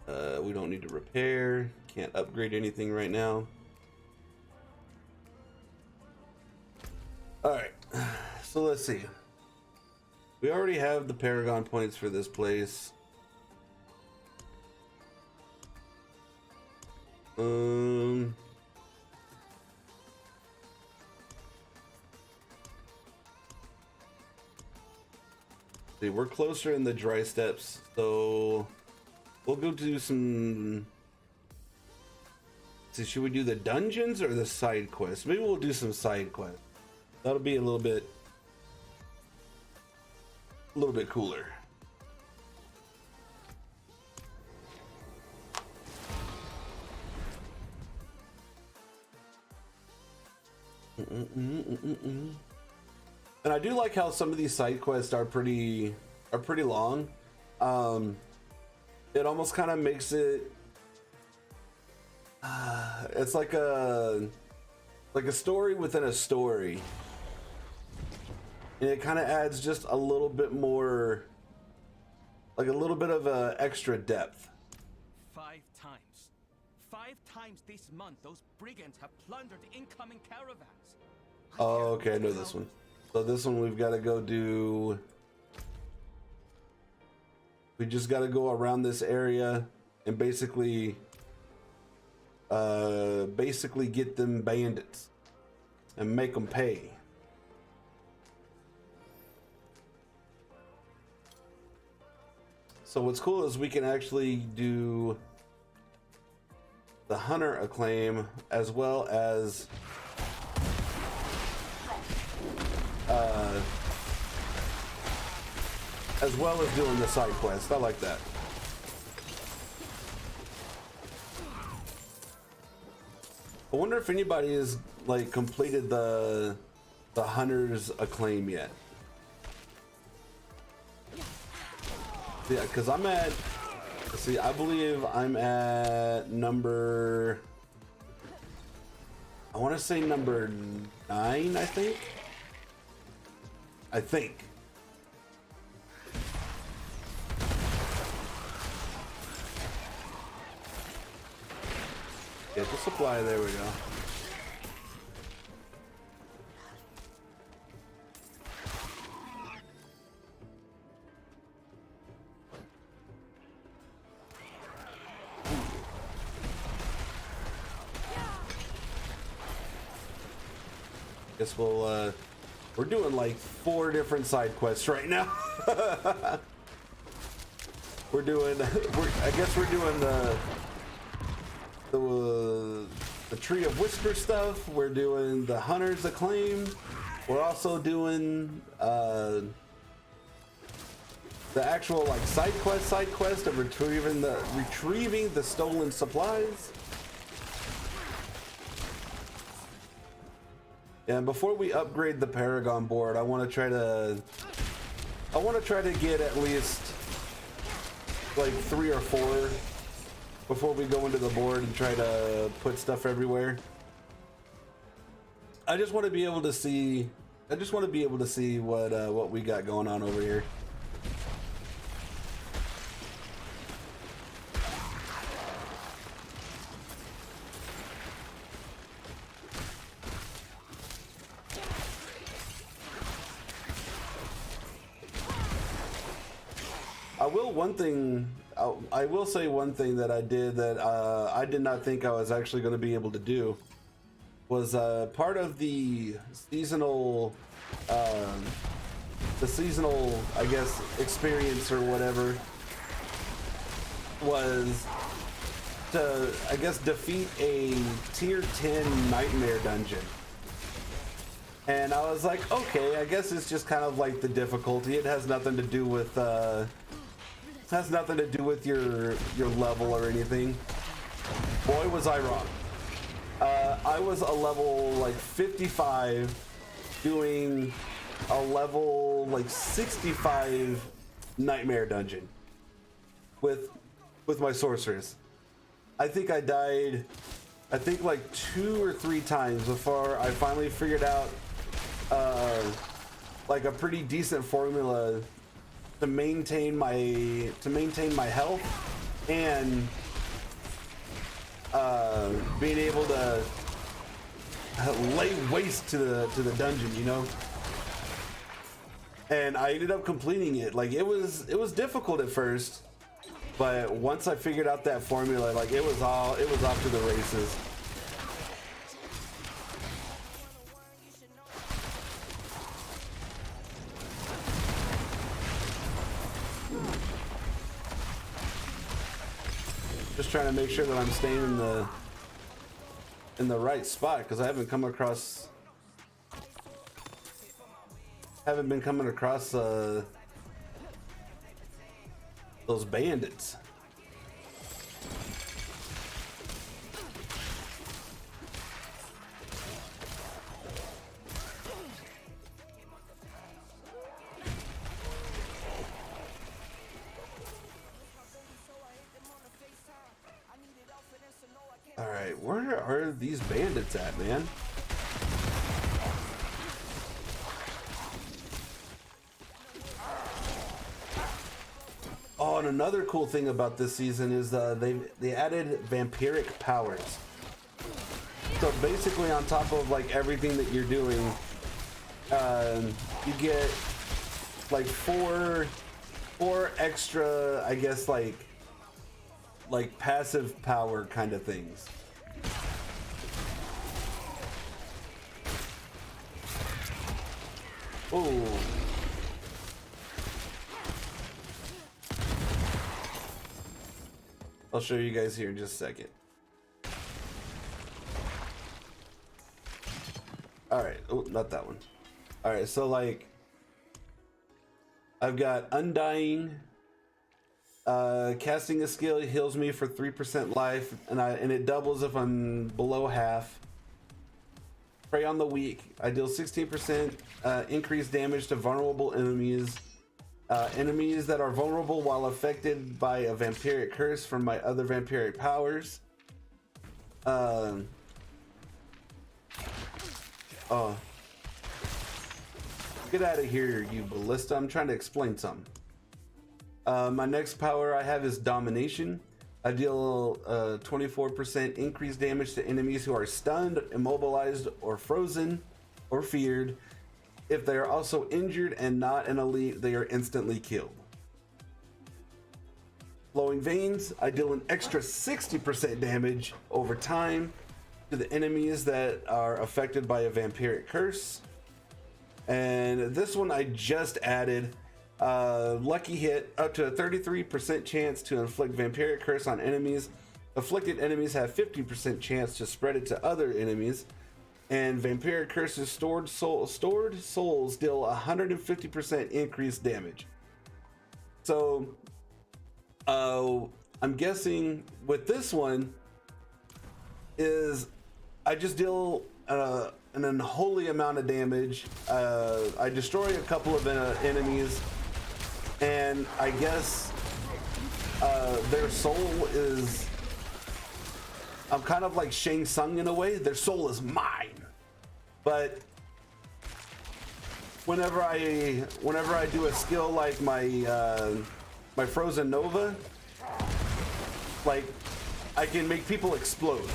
We don't need to repair. Can't upgrade anything right now. Alright, so let's see. We already have the Paragon points for this place. See, we're closer in the dry steppes, so we'll go do some. See, should we do the dungeons or the side quests? Maybe we'll do some side quests. That'll be a little bit cooler. And I do like how some of these side quests are pretty long. It almost kind of makes it it's like a story within a story, and it kind of adds just a little bit more, like a little bit of extra depth.
5 times this month, those brigands have plundered incoming caravans.
Oh, okay, I know this one. So this one we've got to go do We just got to go around this area and basically get them bandits and make them pay. So what's cool is we can actually do the hunter acclaim as well as doing the side quest. I like that. I wonder if anybody has like completed the hunter's acclaim yet. Yeah, because I'm at, let's see, I believe I'm at number, I want to say number 9, I think. Get the supply, there we go. Guess we're doing like 4 different side quests right now. I guess we're doing the Tree of Whisper stuff. We're doing the Hunter's Acclaim. We're also doing the actual like side quest of retrieving the stolen supplies. And before we upgrade the Paragon board, I want to try to get at least like 3 or 4 before we go into the board and try to put stuff everywhere. I just want to be able to see what we got going on over here. I will say one thing that I did that I did not think I was actually going to be able to do was part of the seasonal, I guess, experience or whatever was to, I guess, defeat a tier 10 nightmare dungeon. And I was like, okay, I guess it's just kind of like the difficulty. It has nothing to do with your level or anything. Boy, was I wrong. I was a level like 55 doing a level like 65 nightmare dungeon with my sorceress. I think I died like 2 or 3 times before I finally figured out like a pretty decent formula to maintain my health and being able to lay waste to the dungeon, you know. And I ended up completing it. Like it was difficult at first, but once I figured out that formula, like it was off to the races. Just trying to make sure that I'm staying in the right spot, because I haven't been coming across those bandits. All right, where are these bandits at, man? Oh, and another cool thing about this season is they added vampiric powers. So basically, on top of like everything that you're doing, you get like four 4 extra, I guess, like passive power kind of things. Oh. I'll show you guys here in just a second. All right. Oh, not that one. All right. So like, I've got Undying. Casting a skill heals me for 3% life, and it doubles if I'm below half. Prey on the weak. I deal 16% increased damage to vulnerable enemies. Enemies that are vulnerable while affected by a vampiric curse from my other vampiric powers. Oh. Get out of here, you ballista. I'm trying to explain something. My next power I have is Domination. I deal 24% increased damage to enemies who are stunned, immobilized, or frozen, or feared. If they are also injured and not an elite, they are instantly killed. Flowing Veins, I deal an extra 60% damage over time to the enemies that are affected by a vampiric curse. And this one I just added. Lucky Hit, up to a 33% chance to inflict vampiric curse on enemies. Afflicted enemies have 50% chance to spread it to other enemies. And vampiric curses stored souls deal 150% increased damage. So I'm guessing with this one is I just deal an unholy amount of damage. I destroy a couple of enemies, and I guess their soul is, I'm kind of like Shang Tsung in a way. Their soul is mine. But whenever I do a skill like my my Frozen Nova, like I can make people explode.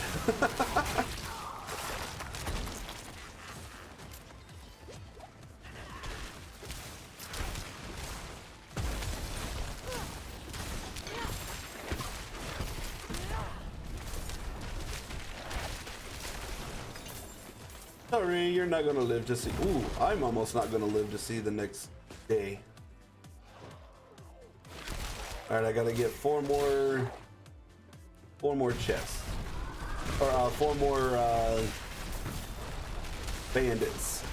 Sorry, you're not gonna live to see. Ooh, I'm almost not gonna live to see the next day. All right, I gotta get four more chests, or 4 more bandits.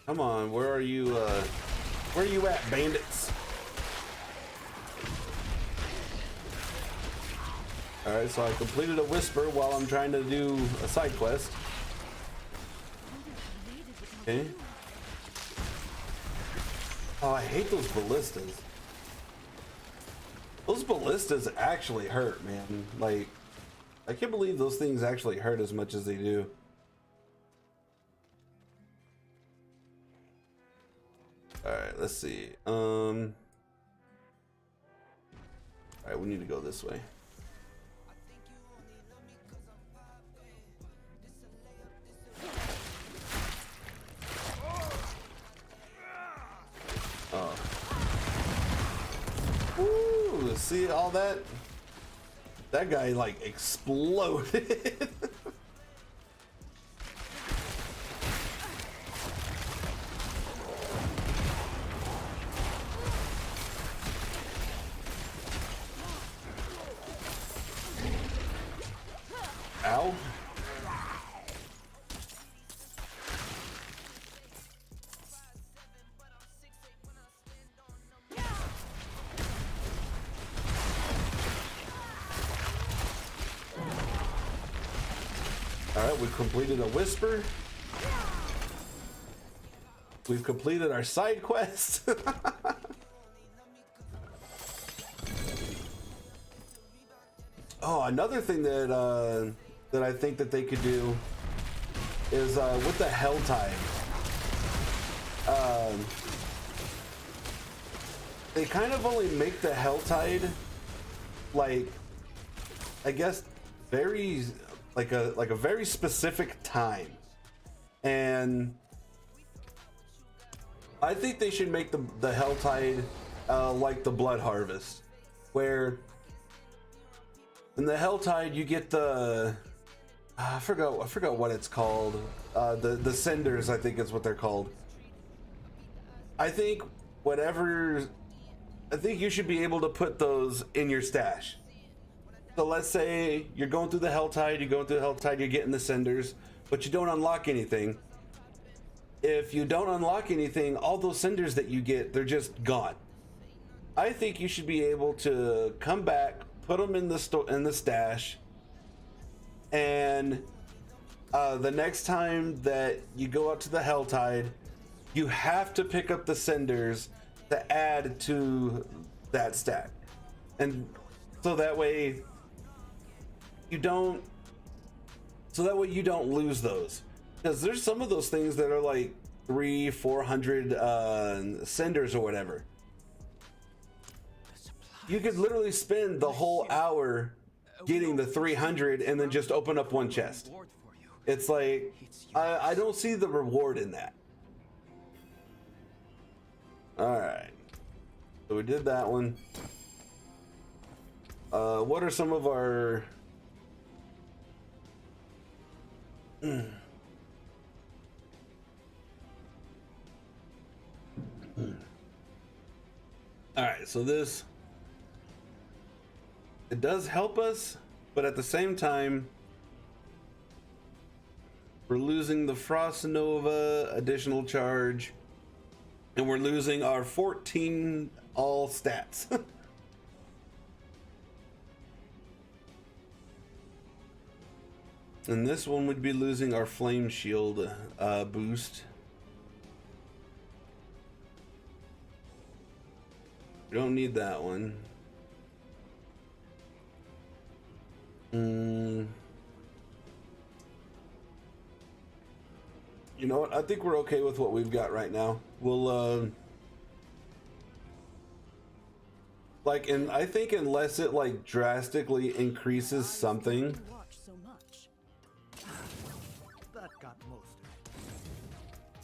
Come on, where are you at, bandits? Alright, so I completed a whisper while I'm trying to do a side quest. Okay. Oh, I hate those ballistas. Those ballistas actually hurt, man. Like, I can't believe those things actually hurt as much as they do. All right, let's see. All right, we need to go this way. Oh. Ooh, see all that? That guy like exploded. Ow. Alright, we've completed a whisper. We've completed our side quest. Oh, another thing that that I think that they could do is with the Hell Tide. They kind of only make the Hell Tide like, I guess, very like a very specific time, and I think they should make the Hell Tide like the Blood Harvest, where in the Hell Tide you get the I forgot what it's called, the cinders, I think is what they're called. I think you should be able to put those in your stash. So let's say you're going through the Hell Tide, you're getting the cinders, but you don't unlock anything. If you don't unlock anything, all those cinders that you get, they're just gone. I think you should be able to come back, put them in the stash, and the next time that you go out to the Hell Tide, you have to pick up the cinders to add to that stack, and so that way you don't lose those, because there's some of those things that are like 300-400 cinders or whatever. You could literally spend the whole hour getting the 300 and then just open up one chest. It's like, I don't see the reward in that. Alright, so we did that one. What are some of our Alright, so this, it does help us, but at the same time we're losing the Frost Nova additional charge, and we're losing our 14 all stats. And this one would be losing our Flame Shield boost. We don't need that one. You know what? I think we're okay with what we've got right now. We'll like, and I think unless it like drastically increases something.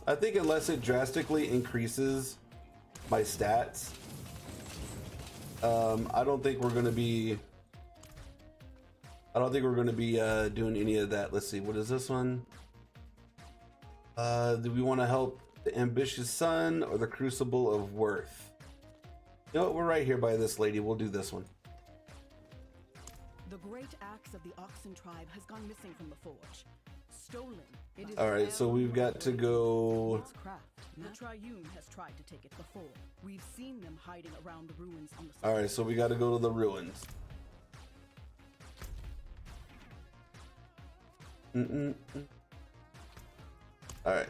I think unless it drastically increases my stats, I don't think we're gonna be doing any of that. Let's see, what is this one? Do we want to help the Ambitious Sun or the Crucible of Worth? You know what, we're right here by this lady. We'll do this one.
The great axe of the Oxen tribe has gone missing from the forge. Stolen. It is
Alright, so we've got to go.
its craft. The tryin has tried to take it before. We've seen them hiding around the ruins on the
Alright, so we got to go to the ruins. Alright.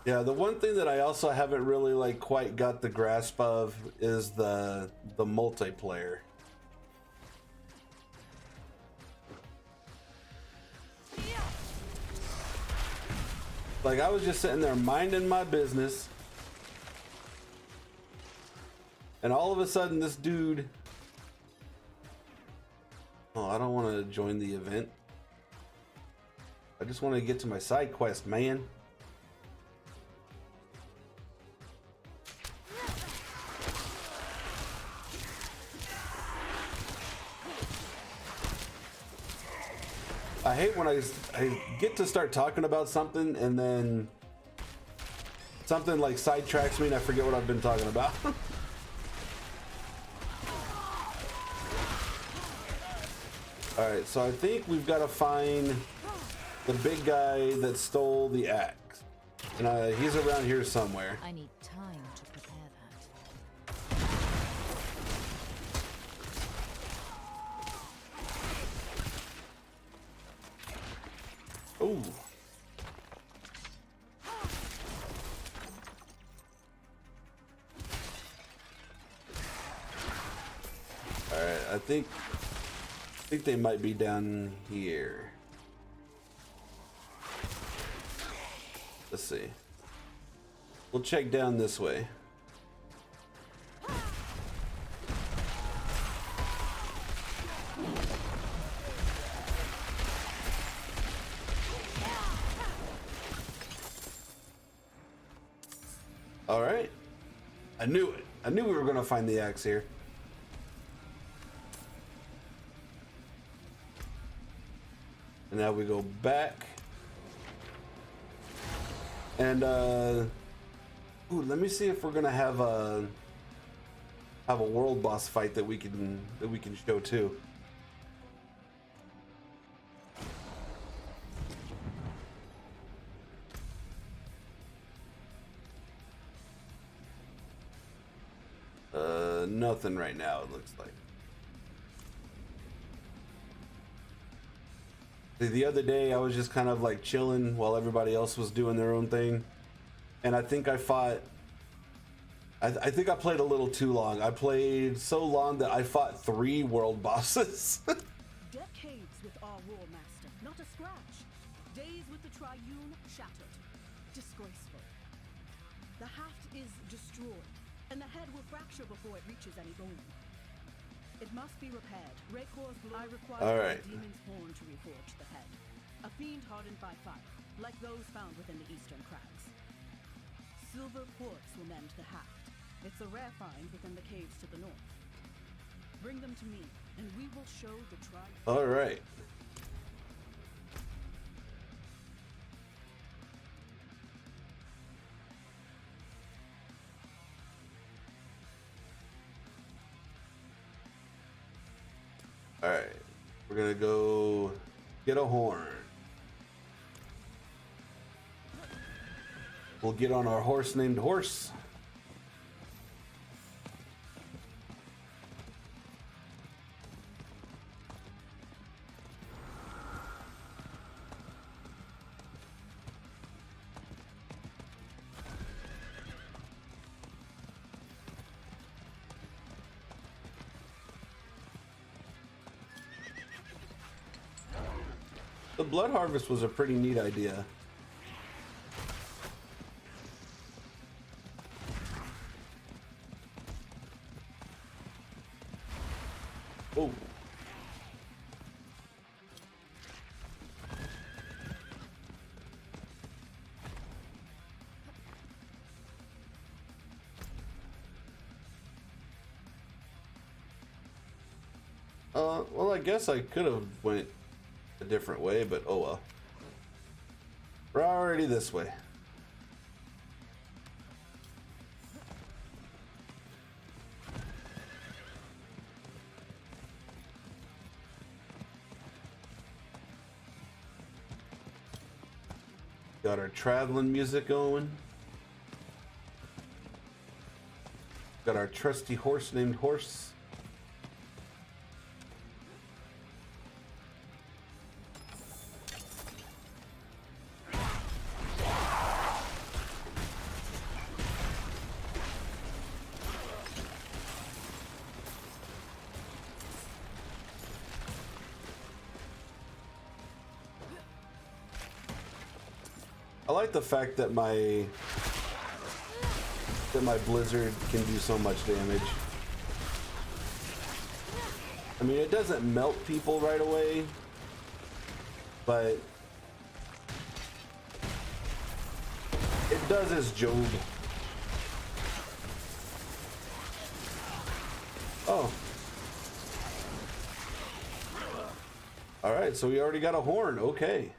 Yeah, the one thing that I also haven't really like quite got the grasp of is the multiplayer. Like, I was just sitting there minding my business, and all of a sudden this dude, oh, I don't want to join the event. I just want to get to my side quest, man. I hate when I get to start talking about something and then something like sidetracks me and I forget what I've been talking about. All right, so I think we've got to find the big guy that stole the axe, and he's around here somewhere.
I need time to prepare that.
Ooh. All right, I think they might be down here. Let's see. We'll check down this way. All right. I knew it. I knew we were going to find the axe here. And now we go back. And ooh, let me see if we're gonna have a world boss fight that we can show too. Nothing right now, it looks like. The other day I was just kind of like chilling while everybody else was doing their own thing, and I think I fought I think I played a little too long. I played so long that I fought 3 world bosses.
Decades with our war master, not a scratch. Days with the tryin shattered. Disgraceful. The haft is destroyed, and the head will fracture before it reaches any bone. It must be repaired. Raycor's blood requires
All right.
a demon's horn to reforge the head. A fiend hardened by fire, like those found within the eastern crags. Silver quartz will mend the haft. It's a rare find within the caves to the north. Bring them to me, and we will show the tribe.
All right. All right. We're gonna go get a horn. We'll get on our horse named Horse. The blood harvest was a pretty neat idea. Oh. Well, I guess I could have went a different way, but oh well. We're already this way. Got our traveling music going. Got our trusty horse named Horse. I like the fact that my blizzard can do so much damage. I mean, it doesn't melt people right away, but it does its job. Oh. All right, so we already got a horn. Okay.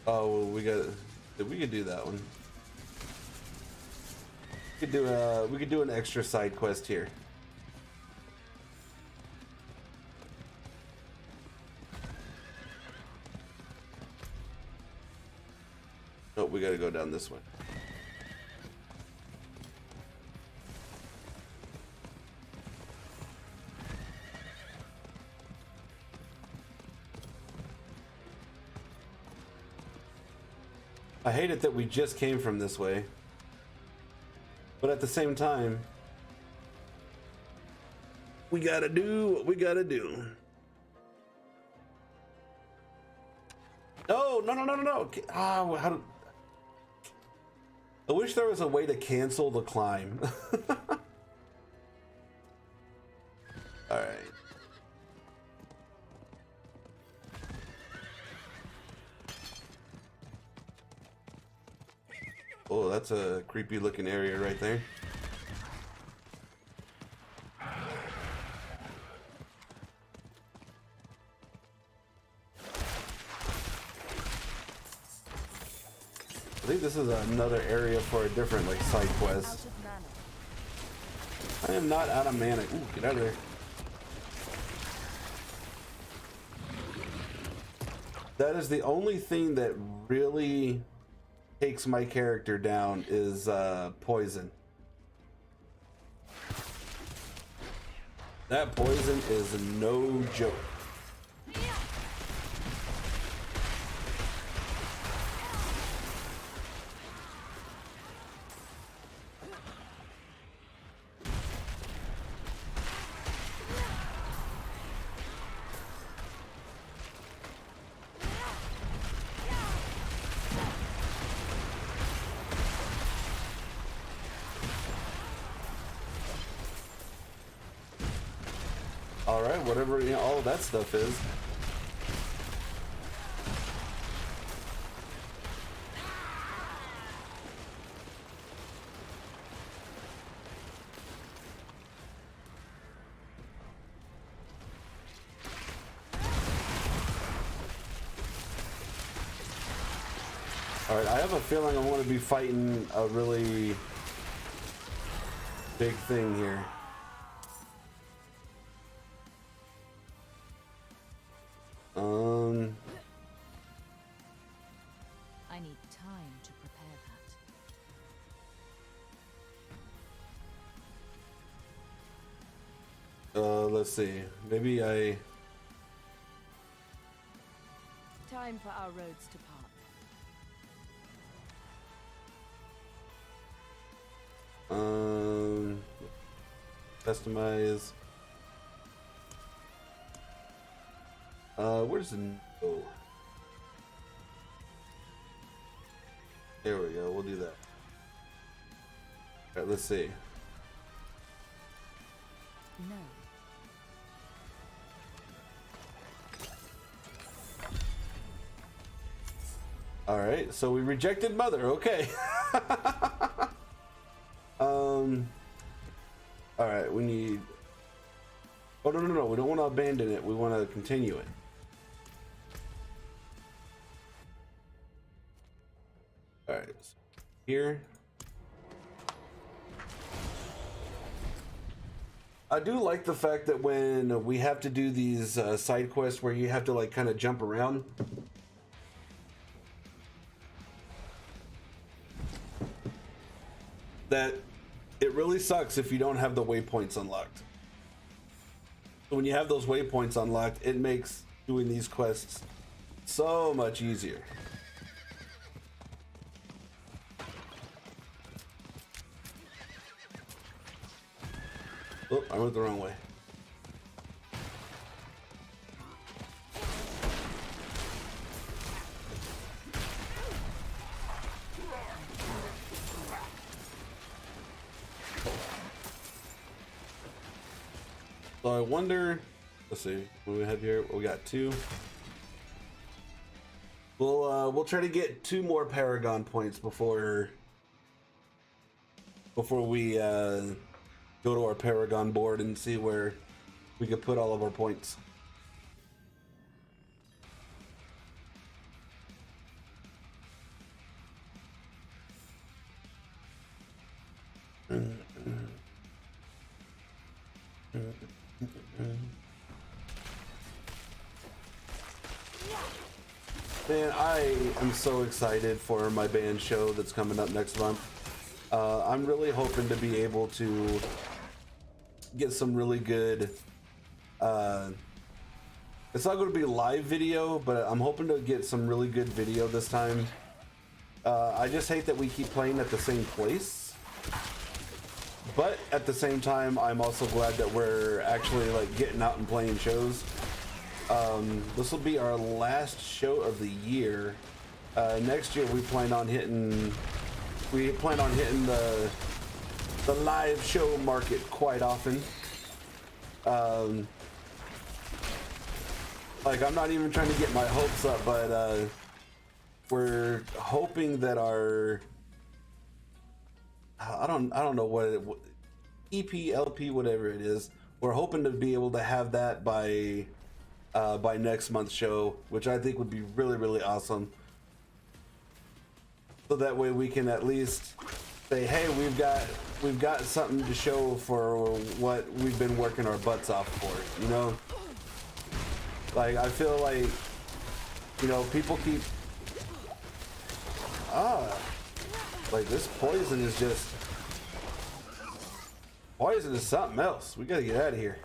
Oh, well, we could do that one. we could do an extra side quest here. Oh, we gotta go down this way. I hate it that we just came from this way. But at the same time, we gotta do what we gotta do. Oh, no, no, no, no, no. Ah, how do... I wish there was a way to cancel the climb. All right. Oh, that's a creepy looking area right there. I think this is another area for a different like side quest. I am not out of mana. Ooh, get out of there. That is the only thing that really takes my character down is poison. That poison is no joke. All right, whatever all of that stuff is. All right, I have a feeling I'm going to be fighting a really big thing here.
I need time to prepare that.
Let's see. Maybe I...
Time for our roads to part.
Customize. Where's the... Oh. There we go. We'll do that. All right, let's see.
No.
All right, so we rejected mother. Okay. All right, we need... Oh, no, no, no. We don't want to abandon it. We want to continue it. All right, so here. I do like the fact that when we have to do these side quests where you have to like kind of jump around, that it really sucks if you don't have the waypoints unlocked. So when you have those waypoints unlocked, it makes doing these quests so much easier. Oh, I went the wrong way. So I wonder, let's see, what do we have here? We got two. We'll try to get 2 more Paragon points before we go to our Paragon board and see where we could put all of our points. Man, I am so excited for my band show that's coming up next month. I'm really hoping to be able to get some really good, it's not going to be live video, but I'm hoping to get some really good video this time. I just hate that we keep playing at the same place, but at the same time, I'm also glad that we're actually like getting out and playing shows. This will be our last show of the year. Next year we plan on hitting the live show market quite often. Like, I'm not even trying to get my hopes up, but we're hoping that our I don't know what EP, LP, whatever it is. We're hoping to be able to have that by next month's show, which I think would be really, really awesome. So that way we can at least say, hey, we've got something to show for what we've been working our butts off for, you know? Like, I feel like, you know, people keep like, this poison is just poison is something else. We gotta get out of here.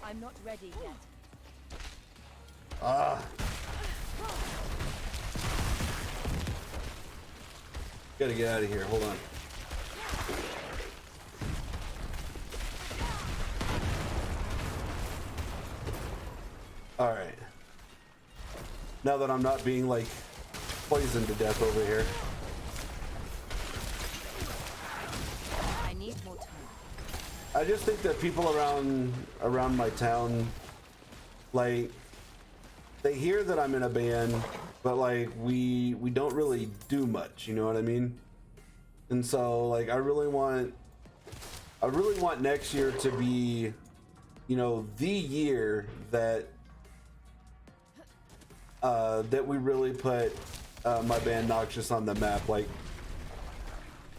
I'm not ready yet.
Gotta get out of here. Hold on. All right. Now that I'm not being like poisoned to death over here.
I need more time.
I just think that people around my town, like, they hear that I'm in a band, but like we don't really do much, you know what I mean? And so like I really want next year to be, you know, the year that that we really put my band Noxious on the map. Like,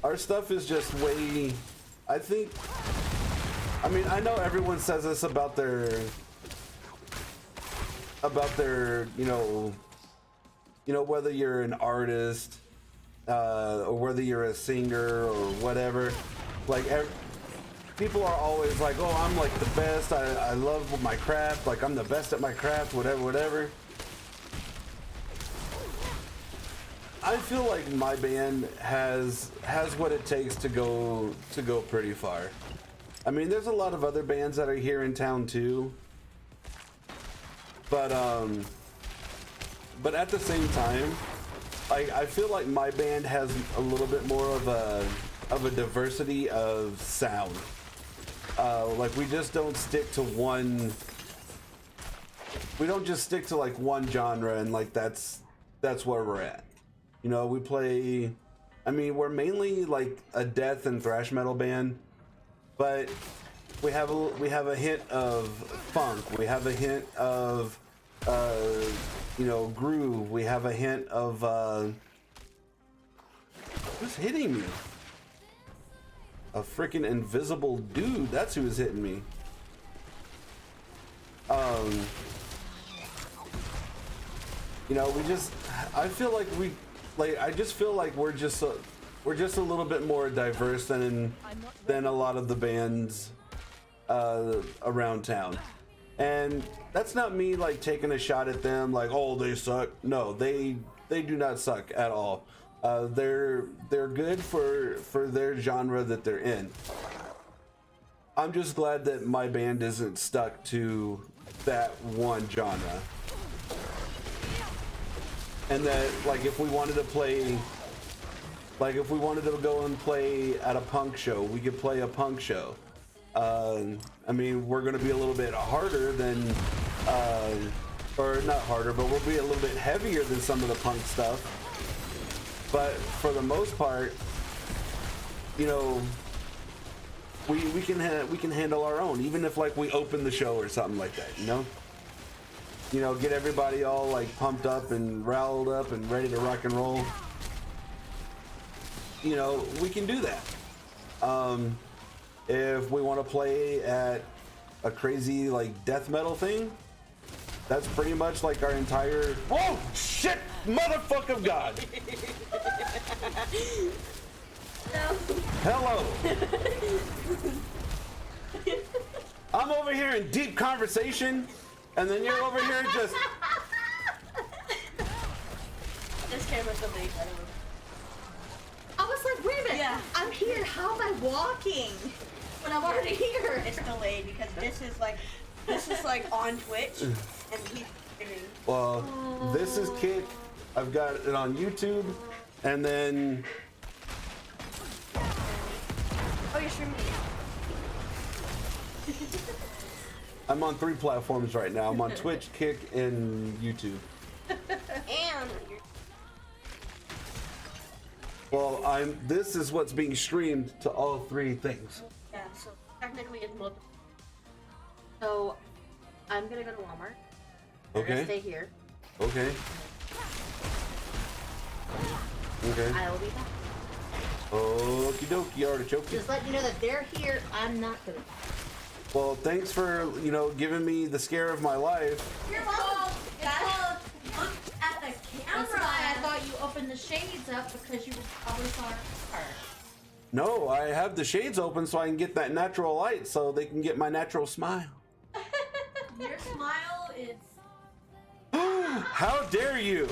our stuff is just way, I mean, I know everyone says this about their, you know, whether you're an artist, or whether you're a singer or whatever, like, people are always like, oh, I'm like the best, I love my craft, like I'm the best at my craft, whatever. I feel like my band has what it takes to go pretty far. I mean, there's a lot of other bands that are here in town too, but at the same time, I feel like my band has a little bit more of a diversity of sound. Like, we just don't stick to one. We don't just stick to like one genre and like that's where we're at. You know, we play. I mean, we're mainly like a death and thrash metal band, but we have a hint of funk. We have a hint of you know, groove. We have a hint of who's hitting me? A freaking invisible dude. That's who is hitting me. You know, I feel like I just feel like we're just a little bit more diverse than a lot of the bands around town. And that's not me like taking a shot at them like, oh, they suck. No, they do not suck at all. They're good for their genre that they're in. I'm just glad that my band isn't stuck to that one genre. And that, like, if we wanted to go and play at a punk show, we could play a punk show. I mean, we're going to be a little bit harder than, or not harder, but we'll be a little bit heavier than some of the punk stuff. But for the most part, you know, we can handle our own, even if like we open the show or something like that, you know? You know, get everybody all like pumped up and riled up and ready to rock and roll. you know, we can do that. If we want to play at a crazy like death metal thing, that's pretty much like our entire. Oh shit, motherfucker of God! Hello. I'm over here in deep conversation, and then you're over here just.
This camera's delayed, by the way. I was like, wait a minute. Yeah. I'm here. How am I walking when I'm already here? It's delayed because this is like on Twitch, and he's streaming.
Well, this is Kick. I've got it on YouTube, and then.
Oh, you're streaming.
I'm on 3 platforms right now. I'm on Twitch, Kick, and YouTube.
And you're...
Well, this is what's being streamed to all 3 things.
Yeah, so technically it's multiple. So I'm gonna go to Walmart. You're
Okay.
gonna stay here.
Okay. Okay.
I will be back.
Okie dokie, artichoke.
Just let you know that they're here. I'm not gonna.
Well, thanks for, you know, giving me the scare of my life.
You're welcome. Look at the camera. That's why I thought you opened the shades up because you probably saw her.
No, I have the shades open so I can get that natural light so they can get my natural smile.
Your smile is.
How dare you?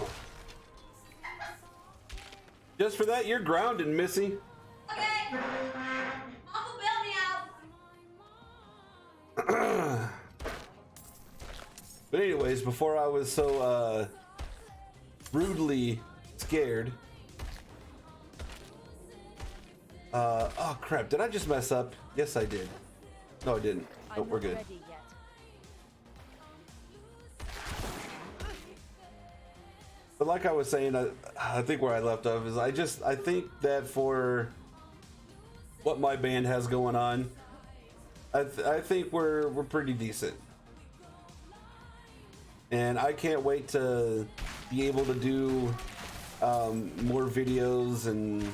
Just for that, you're grounded, Missy.
Okay. Mama bail me out.
But anyways, before I was so rudely scared. Oh crap, did I just mess up? Yes, I did. No, I didn't. Nope, we're good.
Ready yet.
But like I was saying, I think where I left off is I think that for what my band has going on, I think we're pretty decent. And I can't wait to be able to do more videos, and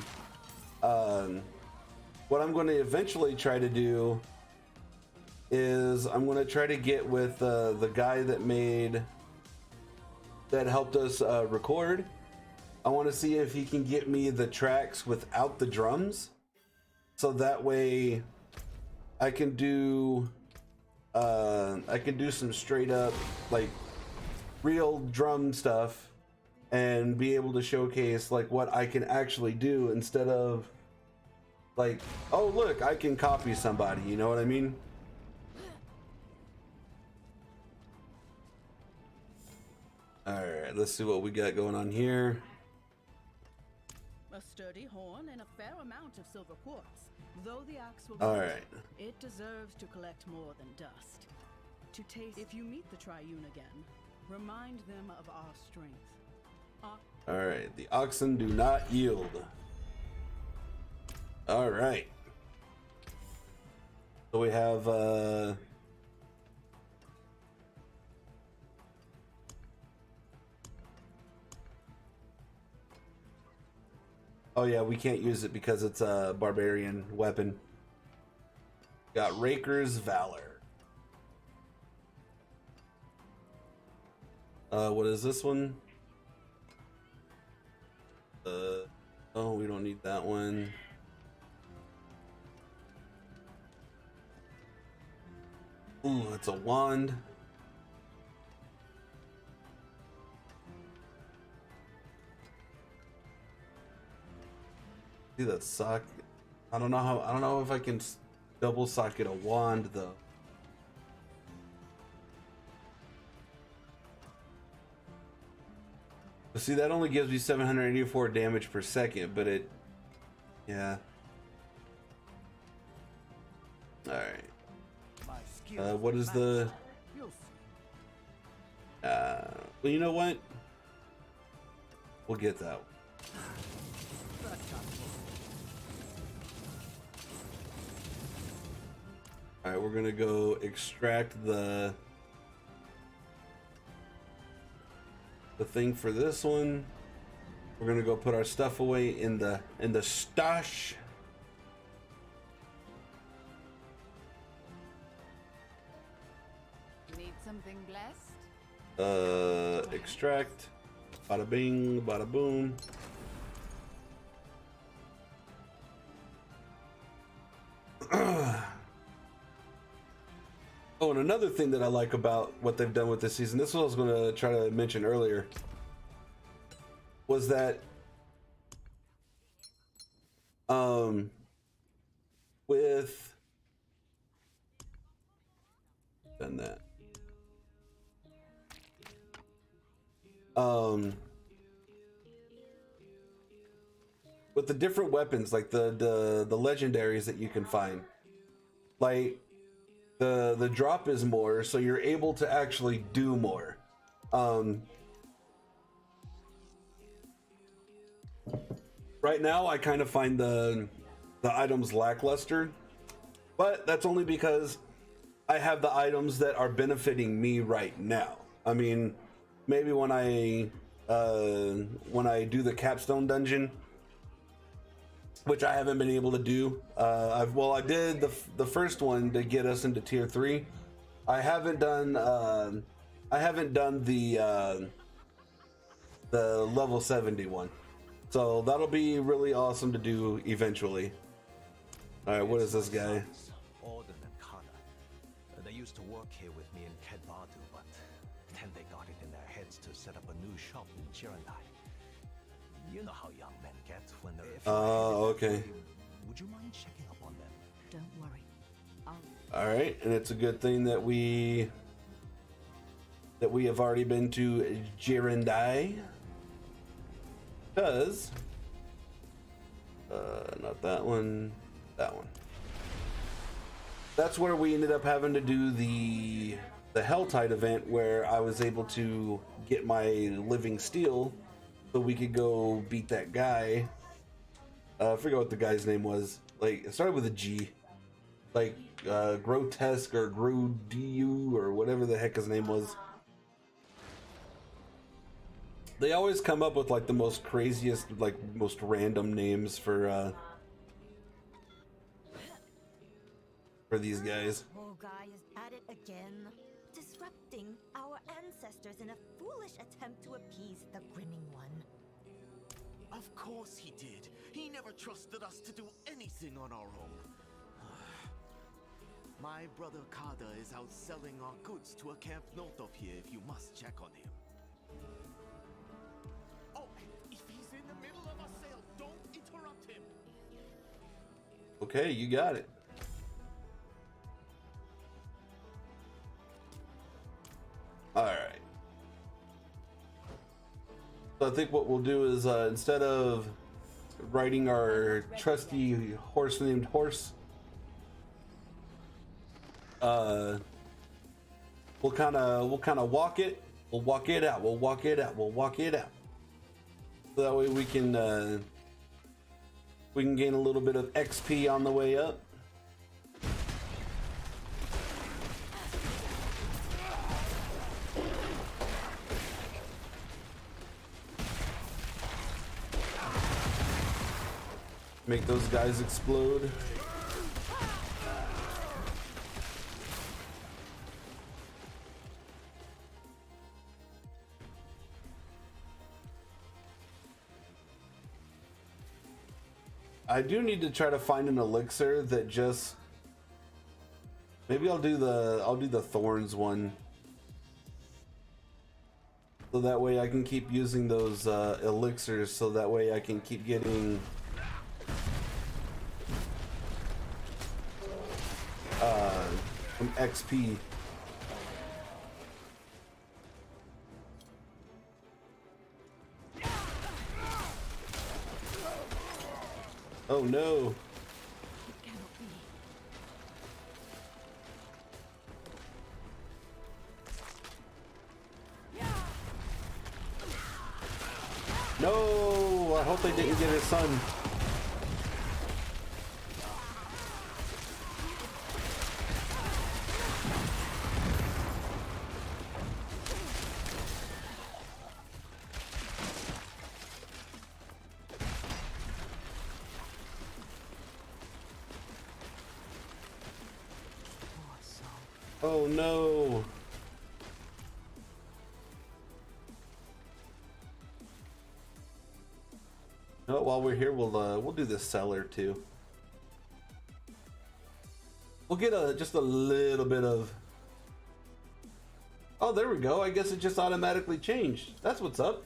what I'm going to eventually try to do is I'm going to try to get with the guy that helped us record. I want to see if he can get me the tracks without the drums, so that way I can do some straight up like real drum stuff and be able to showcase like what I can actually do instead of like, oh look, I can copy somebody, you know what I mean? Alright, let's see what we got going on here.
A sturdy horn and a fair amount of silver quartz. Though the axe will
All right.
it deserves to collect more than dust. To taste, if you meet the tryin again, remind them of our strength.
Alright, the oxen do not yield. Alright. So we have oh yeah, we can't use it because it's a barbarian weapon. Got Raker's Valor. What is this one? Oh, we don't need that one. Ooh, it's a wand. See that socket? I don't know if I can double socket a wand though. But see, that only gives me 784 damage per second, but it, yeah. All right. What is the? Well, you know what? We'll get that one. All right, we're gonna go extract the thing for this one. We're gonna go put our stuff away in the stash.
Need something blessed?
Extract. Bada bing, bada boom. Oh, and another thing that I like about what they've done with this season, this is what I was going to try to mention earlier, was that with done that. With the different weapons, like the legendaries that you can find, like the drop is more, so you're able to actually do more. Right now I kind of find the items lackluster, but that's only because I have the items that are benefiting me right now. I mean, maybe when I do the capstone dungeon, which I haven't been able to do. I did the first one to get us into tier 3. I haven't done the level 70 one. So that'll be really awesome to do eventually. All right, what is this guy?
Auden and Kana. They used to work here with me in Kedbadu, but then they got it in their heads to set up a new shop in Jirandai. You know how young men get when they're...
Okay.
Would you mind checking up on them?
Don't worry.
All right, and it's a good thing that we have already been to Jirandai, because not that one, that one. That's where we ended up having to do the Helltide event, where I was able to get my living steel so we could go beat that guy. I forget what the guy's name was. Like, it started with a G. Like, Grotesque or Grodu or whatever the heck his name was. They always come up with, like, the most craziest, like, most random names for these guys.
Poor guy is at it again, disrupting our ancestors in a foolish attempt to appease the Grimming One.
Of course he did. He never trusted us to do anything on our own. My brother Kada is out selling our goods to a camp north of here if you must check on him. Oh, if he's in the middle of a sale, don't interrupt him.
Okay, you got it. All right. So I think what we'll do is instead of riding our trusty horse named Horse, we'll kind of walk it. We'll walk it out. We'll walk it out. We'll walk it out. So that way we can gain a little bit of XP on the way up. Make those guys explode. I do need to try to find an elixir that just... Maybe I'll do the Thorns one. So that way I can keep using those elixirs, so that way I can keep getting some XP. Oh no.
It cannot be.
No, I hope they didn't get his son. Oh no. Oh, while we're here, we'll do the cellar too. We'll get just a little bit of. Oh, there we go. I guess it just automatically changed. That's what's up.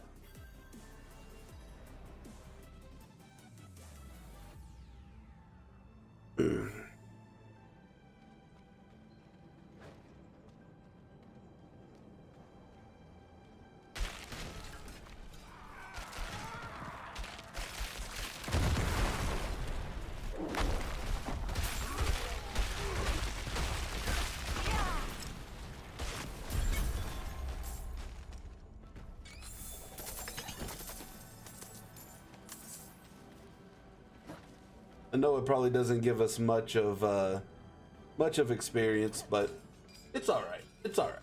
I know it probably doesn't give us much of experience, but it's all right. It's all right.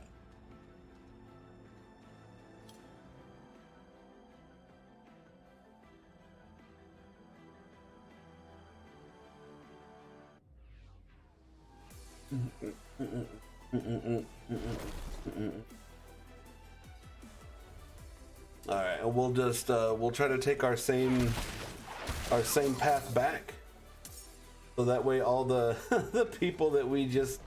All right, and we'll just we'll try to take our same path back. So that way all the the people that we just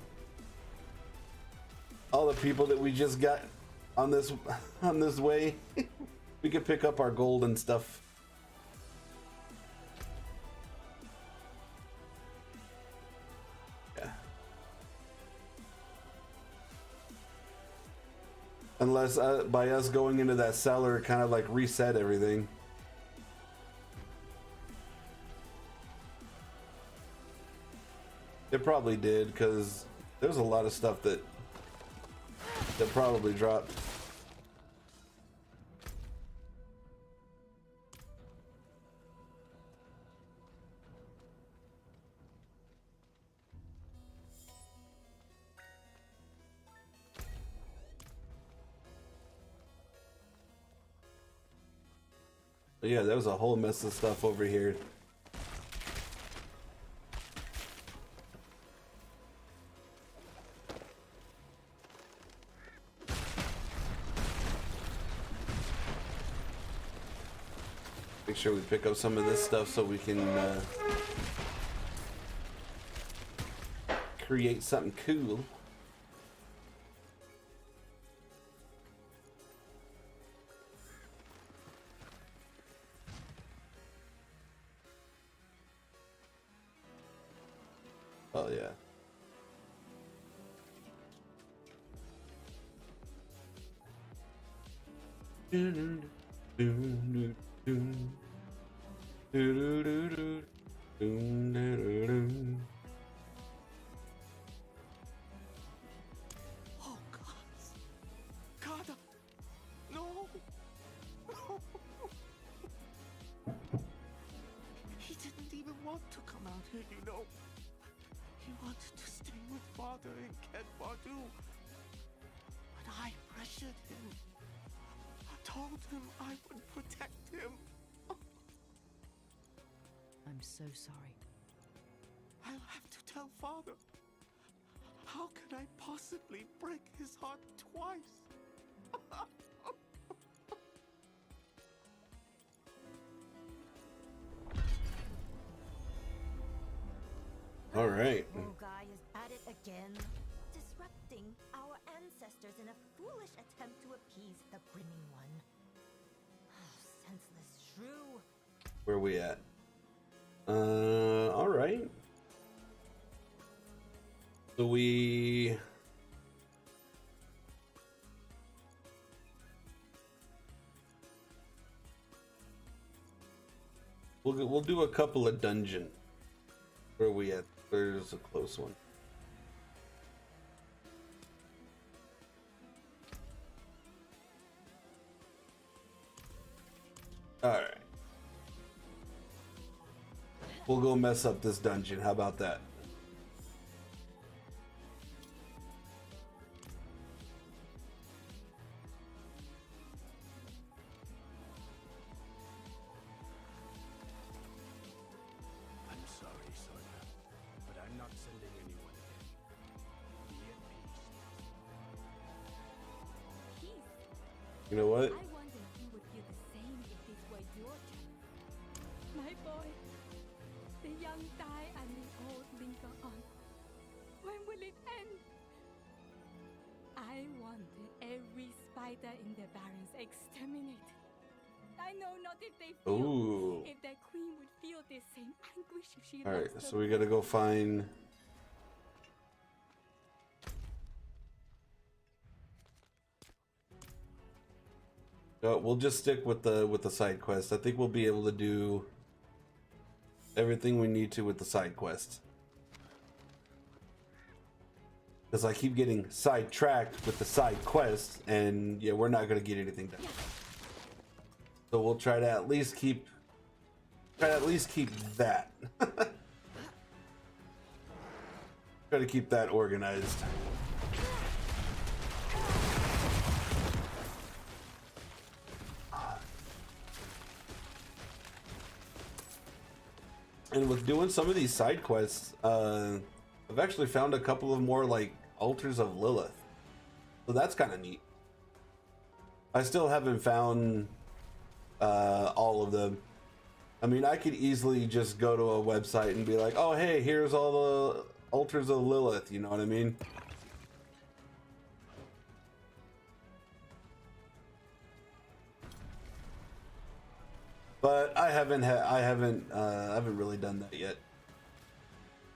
got on this way, we could pick up our gold and stuff. Yeah. Unless by us going into that cellar, it kind of like reset everything. It probably did, because there's a lot of stuff that probably dropped. But yeah, there was a whole mess of stuff over here. Make sure we pick up some of this stuff so we can create something cool. Oh yeah.
Oh, God. Kada! No! He didn't even want to come out here, you know. He wanted to stay with Father and Ket Bardu. But I pressured him. I told him I would protect him.
I'm so sorry.
I'll have to tell Father. How could I possibly break his heart twice?
All right.
Guy is at it again, disrupting our ancestors in a foolish attempt to appease the brimming one. Senseless shrew.
Where we at? All right. So we'll do a couple of dungeon. Where are we at? There's a close one. All right. We'll go mess up this dungeon. How about that?
I'm sorry, Sonia, but I'm not sending anyone in. Be at peace.
You know what?
I wonder if you would feel the same if this were your turn. My boy, the young die and the old linger on. When will it end? I want every spider in the barrens exterminated. I know not if they feel,
Ooh.
if their queen would feel the same anguish if she
All right,
lost
so
her
we gotta go find. We'll just stick with the side quest. I think we'll be able to do everything we need to with the side quest. Because I keep getting sidetracked with the side quests, and yeah, we're not gonna get anything done. So we'll try to at least keep that. Try to keep that organized. And with doing some of these side quests, I've actually found a couple of more like altars of Lilith. So that's kind of neat. I still haven't found all of them. I mean, I could easily just go to a website and be like, oh, hey, here's all the altars of Lilith. You know what I mean? But I haven't really done that yet.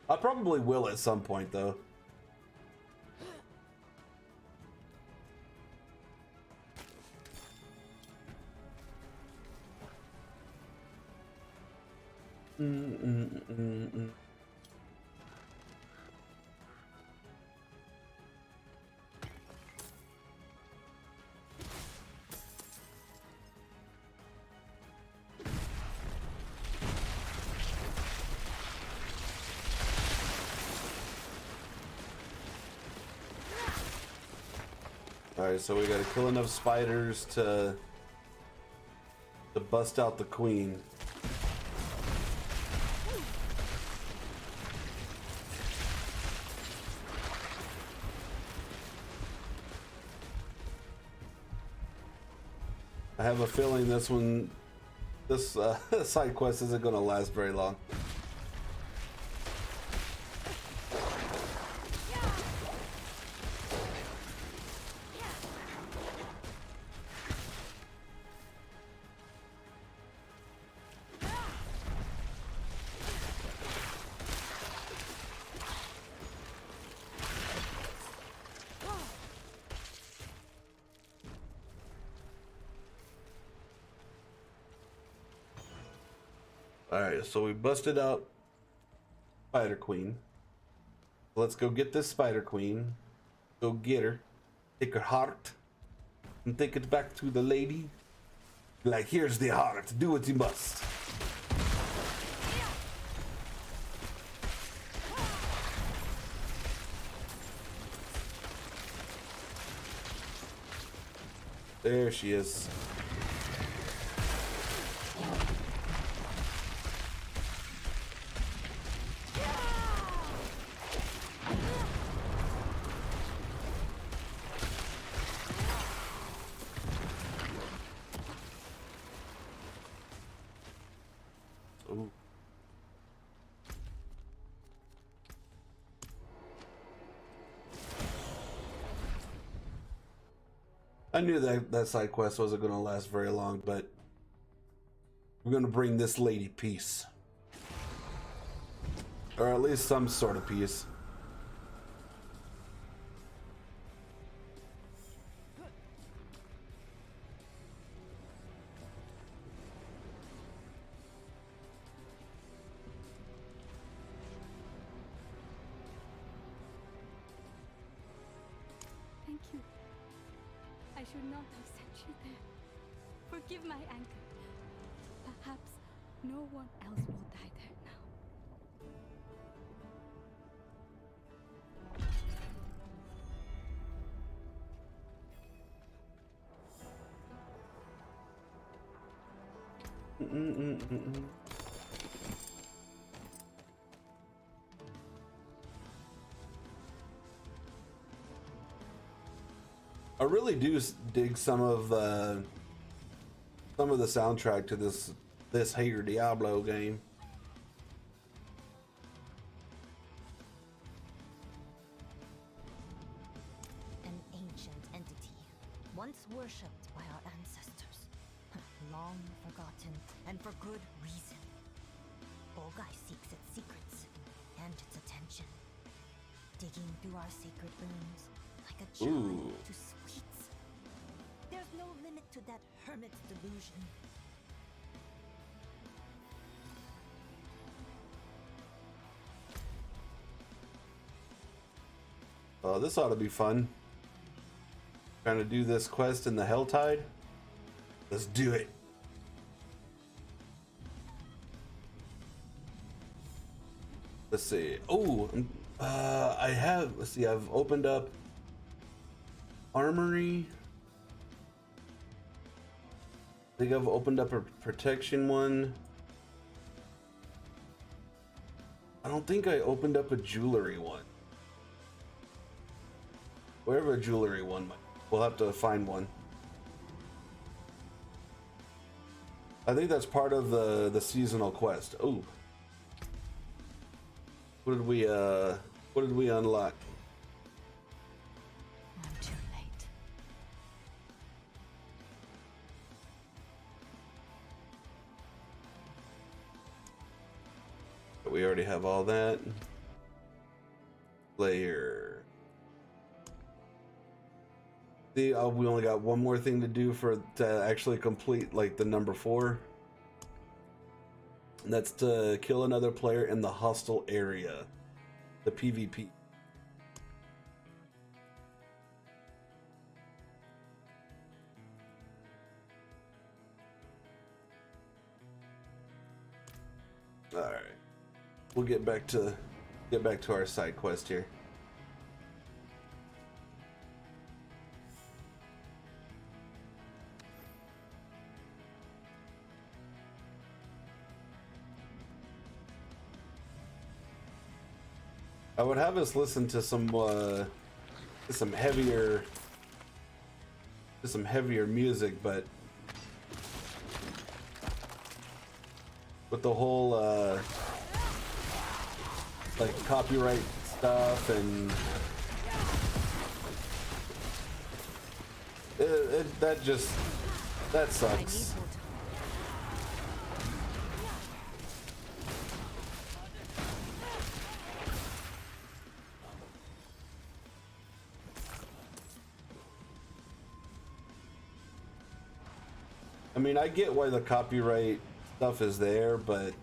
I probably will at some point, though. Alright, so we gotta kill enough spiders to bust out the queen. I have a feeling this side quest isn't gonna last very long. Alright, so we busted out Spider Queen. Let's go get this Spider Queen. Go get her. Take her heart. And take it back to the lady. Like, here's the heart. Do what you must. There she is. Ooh. I knew that side quest wasn't going to last very long, but we're going to bring this lady peace. Or at least some sort of peace.
Thank you. I should not have sent you there. Forgive my anger. Perhaps no one else will die there now.
I really do dig some of the soundtrack to this here Diablo game.
An ancient entity, once worshipped by our ancestors, long forgotten, and for good reason. Bogai seeks its secrets and its attention, digging through our sacred urns like a child to sweets. There's no limit to that hermit's delusion.
Oh, this ought to be fun. Trying to do this quest in the Helltide. Let's do it. Let's see. Oh, let's see, I've opened up Armory. I think I've opened up a protection one. I don't think I opened up a jewelry one. Wherever a jewelry one might. We'll have to find one. I think that's part of the seasonal quest. Oh. What did we unlock?
I'm too late.
We already have all that. Player. See, we only got one more thing to do to actually complete like the number 4. And that's to kill another player in the hostile area. The PvP. Alright. We'll get back to our side quest here. I would have us listen to some heavier music, but with the whole like copyright stuff and that sucks. I mean, I get why the copyright stuff is there, but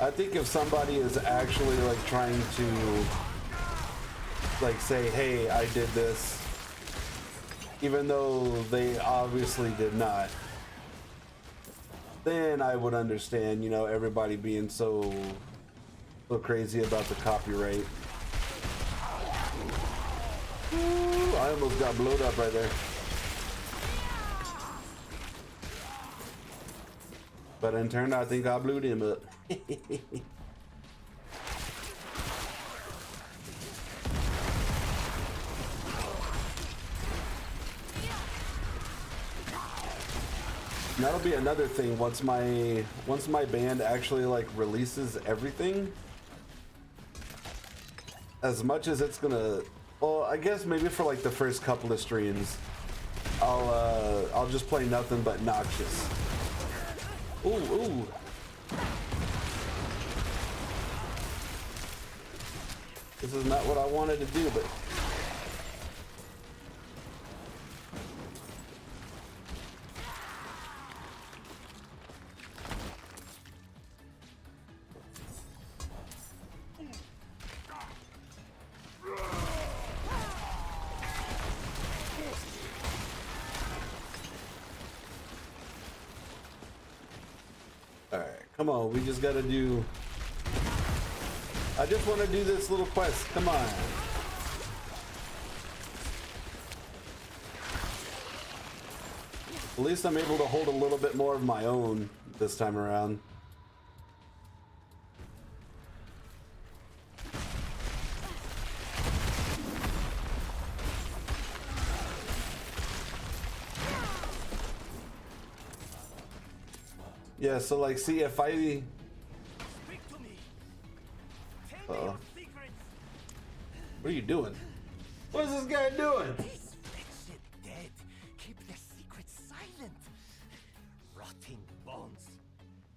I think if somebody is actually like trying to like say, hey, I did this, even though they obviously did not, then I would understand, you know, everybody being so crazy about the copyright. Ooh, I almost got blowed up right there. But in turn, I think I blew him up. That'll be another thing once my band actually like releases everything. As much as it's gonna, well, I guess maybe for like the first couple of streams, I'll just play nothing but Noxious. Ooh, ooh. This is not what I wanted to do, but come on, we just gotta do... I just want to do this little quest, come on. At least I'm able to hold a little bit more of my own this time around. Yeah, so like, see if I.
Speak to me. Tell me your secrets.
What are you doing? What is this guy doing?
These wretched dead keep their secrets silent. Rotting bones.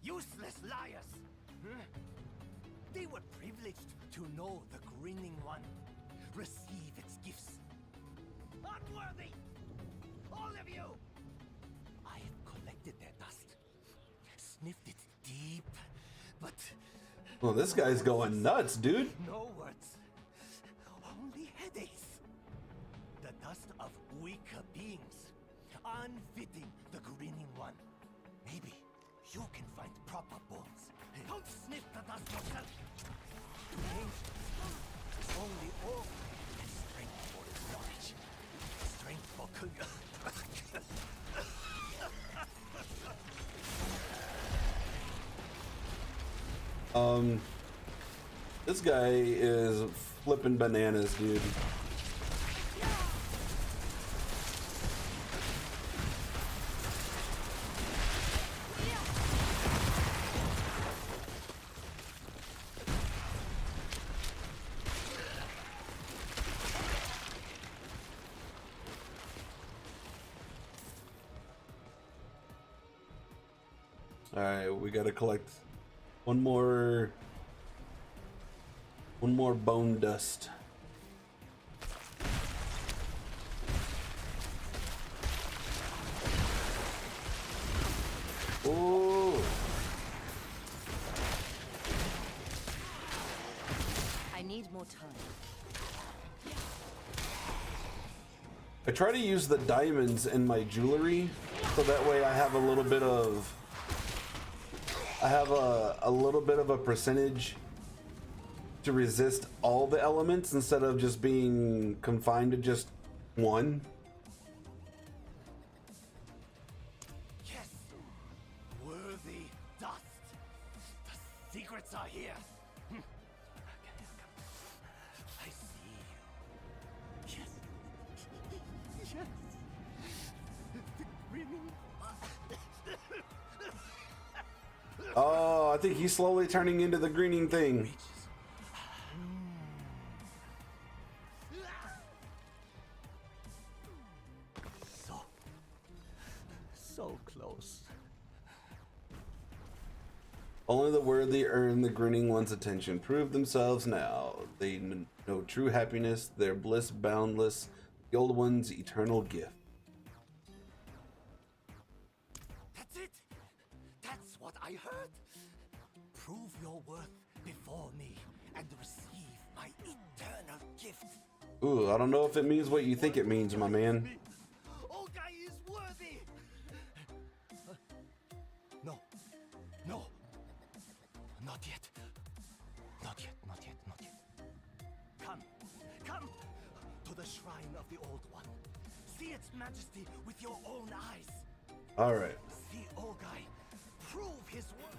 Useless liars. They were privileged to know the grinning one. Receive its gifts. Unworthy! All of you! I have collected their dust. Sniffed it deep, but
Well, this guy's going nuts, dude.
no words. Only headaches. The dust of weaker beings. Unfitting the grinning one. Maybe you can find proper bones. Don't sniff the dust yourself. To ancients, only all has strength for its knowledge. Strength for
This guy is flipping bananas, dude. All right, we gotta collect one more bone dust. Oh,
I need more time.
I try to use the diamonds in my jewelry so that way I have a little bit of a little bit of a percentage to resist all the elements instead of just being confined to just one.
Yes, worthy dust. The secrets are here. I see you. Yes. Yes. The grinning.
Oh, I think he's slowly turning into the greening thing.
So close.
Only the worthy earn the grinning one's attention. Prove themselves now. They know true happiness, their bliss boundless, the old one's eternal gift.
That's it. That's what I heard. Prove your worth before me and receive my eternal gift.
Ooh, I don't know if it means what you think it means, my man.
Olga is worthy. No. No. Not yet. Not yet, not yet, not yet. Come. Come to the shrine of the Old One. See its majesty with your own eyes.
All right.
See Olgai prove his worth.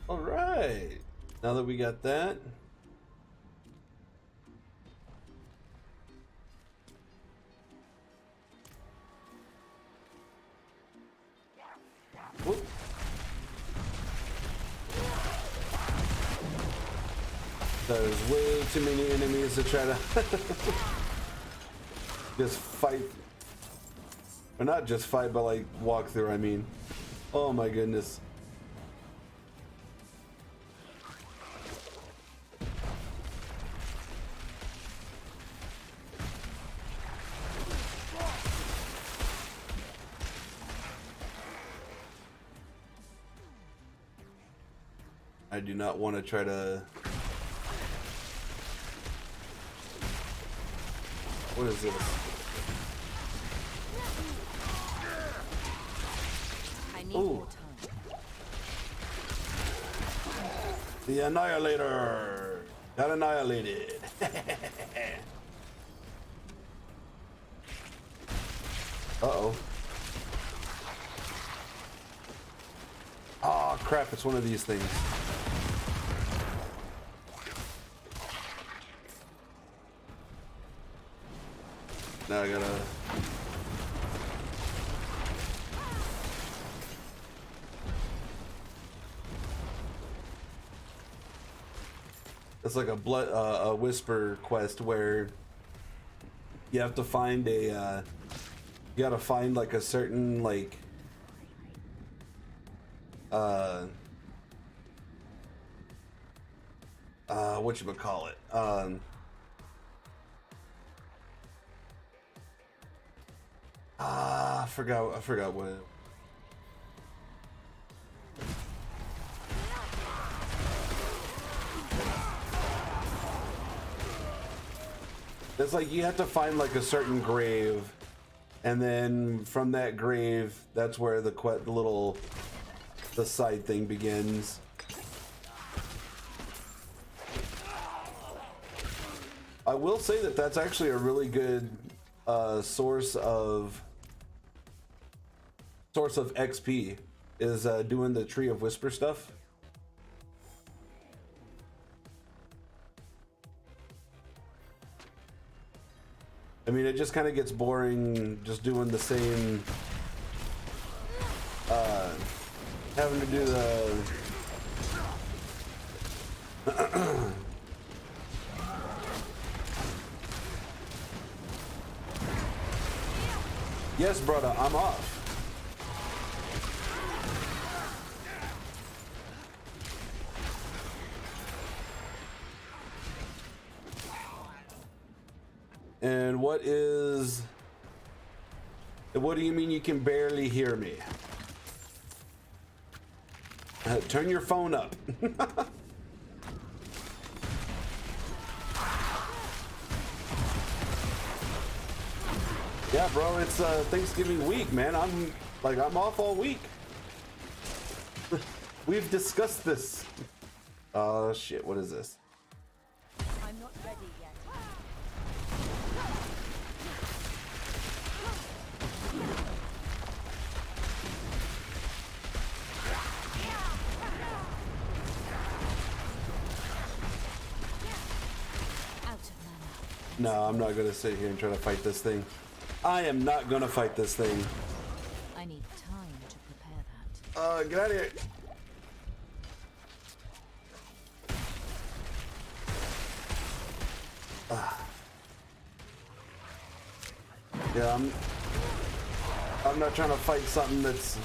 All right. Now that we got that. Whoop. There's way too many enemies to try to just fight. Or not just fight, but like walk through, I mean. Oh my goodness. I do not want to try to... What is this?
I need
Ooh.
more time.
The Annihilator! Got annihilated. Uh-oh. Oh crap, it's one of these things. Now I gotta. It's like a whisper quest where you have to find a. You gotta find like a certain like. Whatchamacallit? I forgot what. It's like you have to find like a certain grave, and then from that grave, that's where the side thing begins. I will say that that's actually a really good source of XP is doing the Tree of Whisper stuff. I mean, it just kind of gets boring just doing the same, having to do the yes, brother, I'm off. And what do you mean you can barely hear me? Turn your phone up. Yeah, bro, it's Thanksgiving week, man. I'm off all week. We've discussed this. Oh shit, what is this?
I'm not ready yet.
No, I'm not gonna sit here and try to fight this thing. I am not gonna fight this thing.
I need time to prepare that.
Get out of here. Yeah, I'm not trying to fight something that's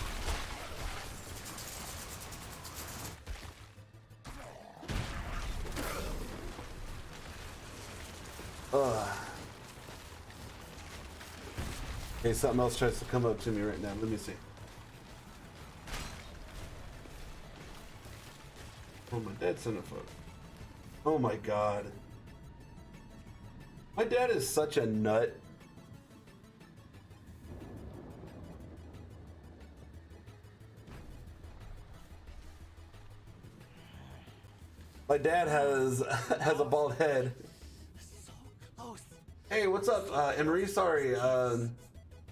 okay, something else tries to come up to me right now. Let me see. Oh, my dad sent a photo. Oh my god. My dad is such a nut. My dad has a bald head. Hey, what's up, Emery? Sorry,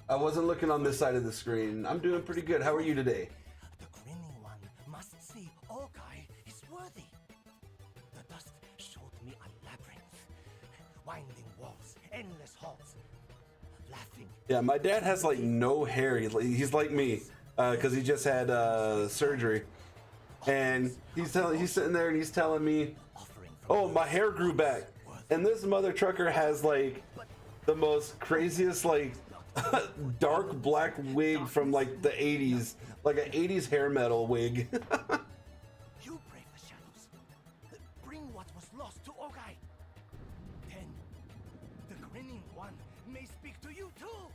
I wasn't looking on this side of the screen. I'm doing pretty good. How are you today?
The grinning one must see Ogai is worthy. The dust showed me a labyrinth, winding walls, endless halls, laughing.
Yeah, my dad has like no hair. He's like me, because he just had surgery, and he's sitting there and he's telling me, "Oh, my hair grew back." And this mother trucker has like the most craziest like dark black wig from like the 80s, like an 80s hair metal wig.
You brave the shadows. Bring what was lost to Ogai. Then the grinning one may speak to you too.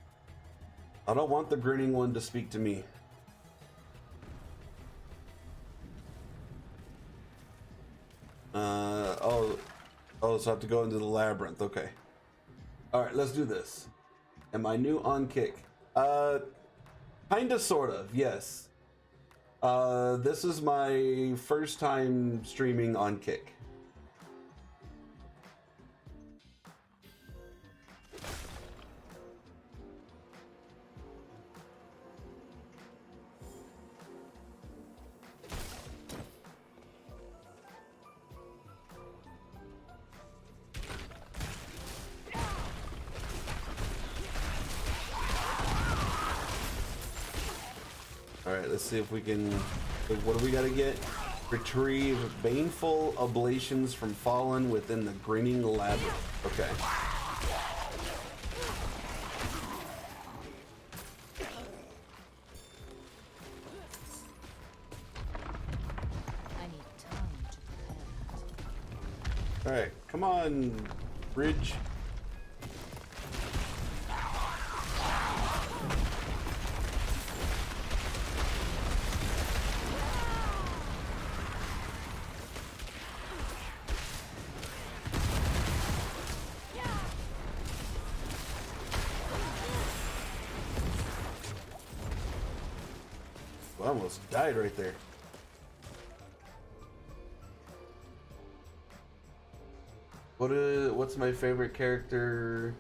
I don't want the grinning one to speak to me. Oh, so I have to go into the labyrinth. Okay. All right, let's do this. Am I new on Kick? Kinda, sorta, yes. This is my first time streaming on Kick. right, let's see if we can. What do we gotta get? Retrieve baneful oblations from fallen within the grinning labyrinth. Okay.
I need time to prepare that.
All right, come on, bridge. I almost died right there. What's my favorite character?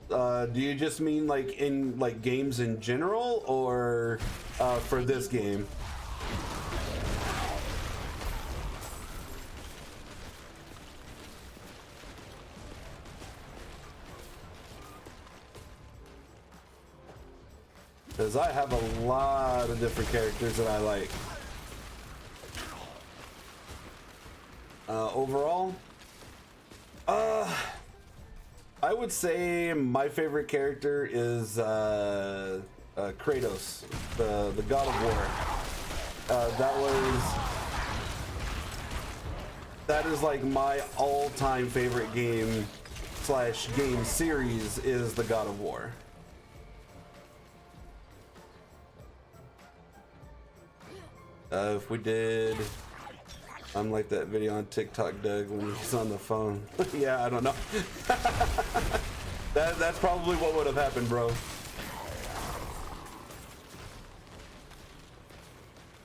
Do you just mean like in like games in general, or for this game? Because I have a lot of different characters that I like. Overall, I would say my favorite character is Kratos, the God of War. That is like my all-time favorite game / game series is the God of War. If we did, I'm like that video on TikTok, Doug, when he's on the phone. Yeah, I don't know. That's probably what would have happened, bro.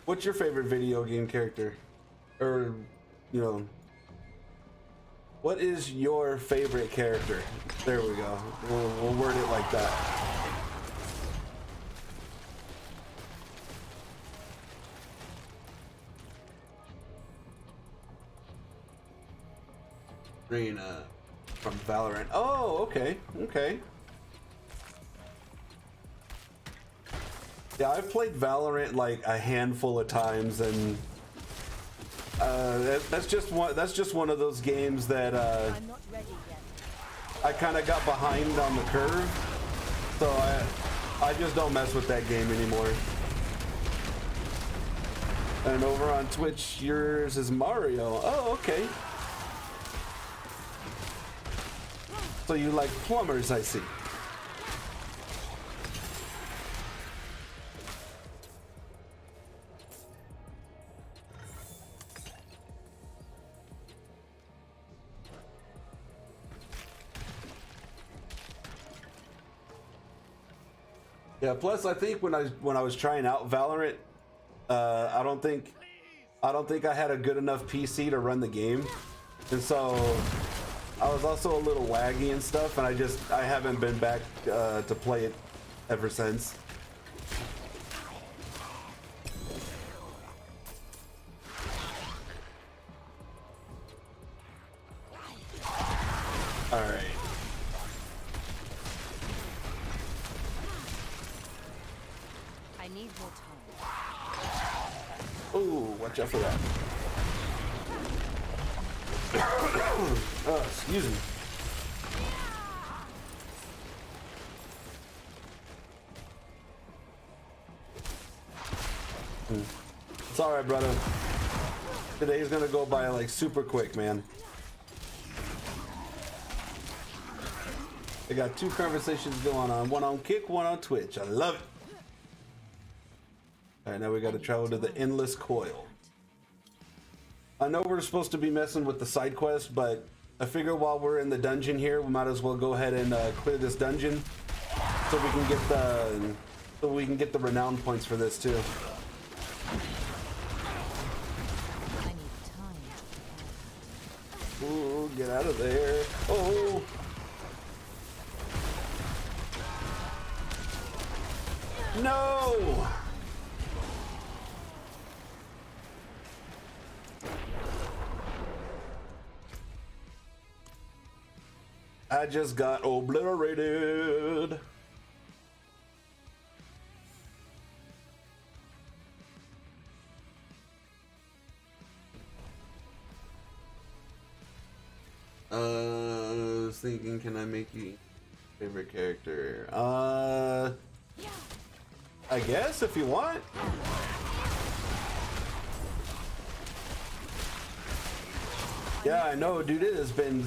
What's your favorite video game character? Or, you know, what is your favorite character? There we go. We'll word it like that. From Valorant. Oh, okay, okay. Yeah, I've played Valorant like a handful of times, and that's just one of those games that
I'm not ready yet.
I kind of got behind on the curve, so I just don't mess with that game anymore. And over on Twitch, yours is Mario. Oh, okay. So you like plumbers, I see. Yeah, plus I think when I was trying out Valorant, I don't think I had a good enough PC to run the game. And so I was also a little laggy and stuff, and I haven't been back to play it ever since. All right.
I need more time.
Ooh, watch out for that. Excuse me. It's all right, brother. Today's gonna go by like super quick, man. I got 2 conversations going on, one on Kick, one on Twitch. I love it. All right, now we got to travel to the Endless Coil. I know we're supposed to be messing with the side quest, but I figure while we're in the dungeon here, we might as well go ahead and clear this dungeon so we can get the renown points for this too.
I need time to prepare that.
Ooh, get out of there! Oh. No! I just got obliterated. I was thinking, can I make you favorite character? I guess if you want. Yeah, I know, dude. It's been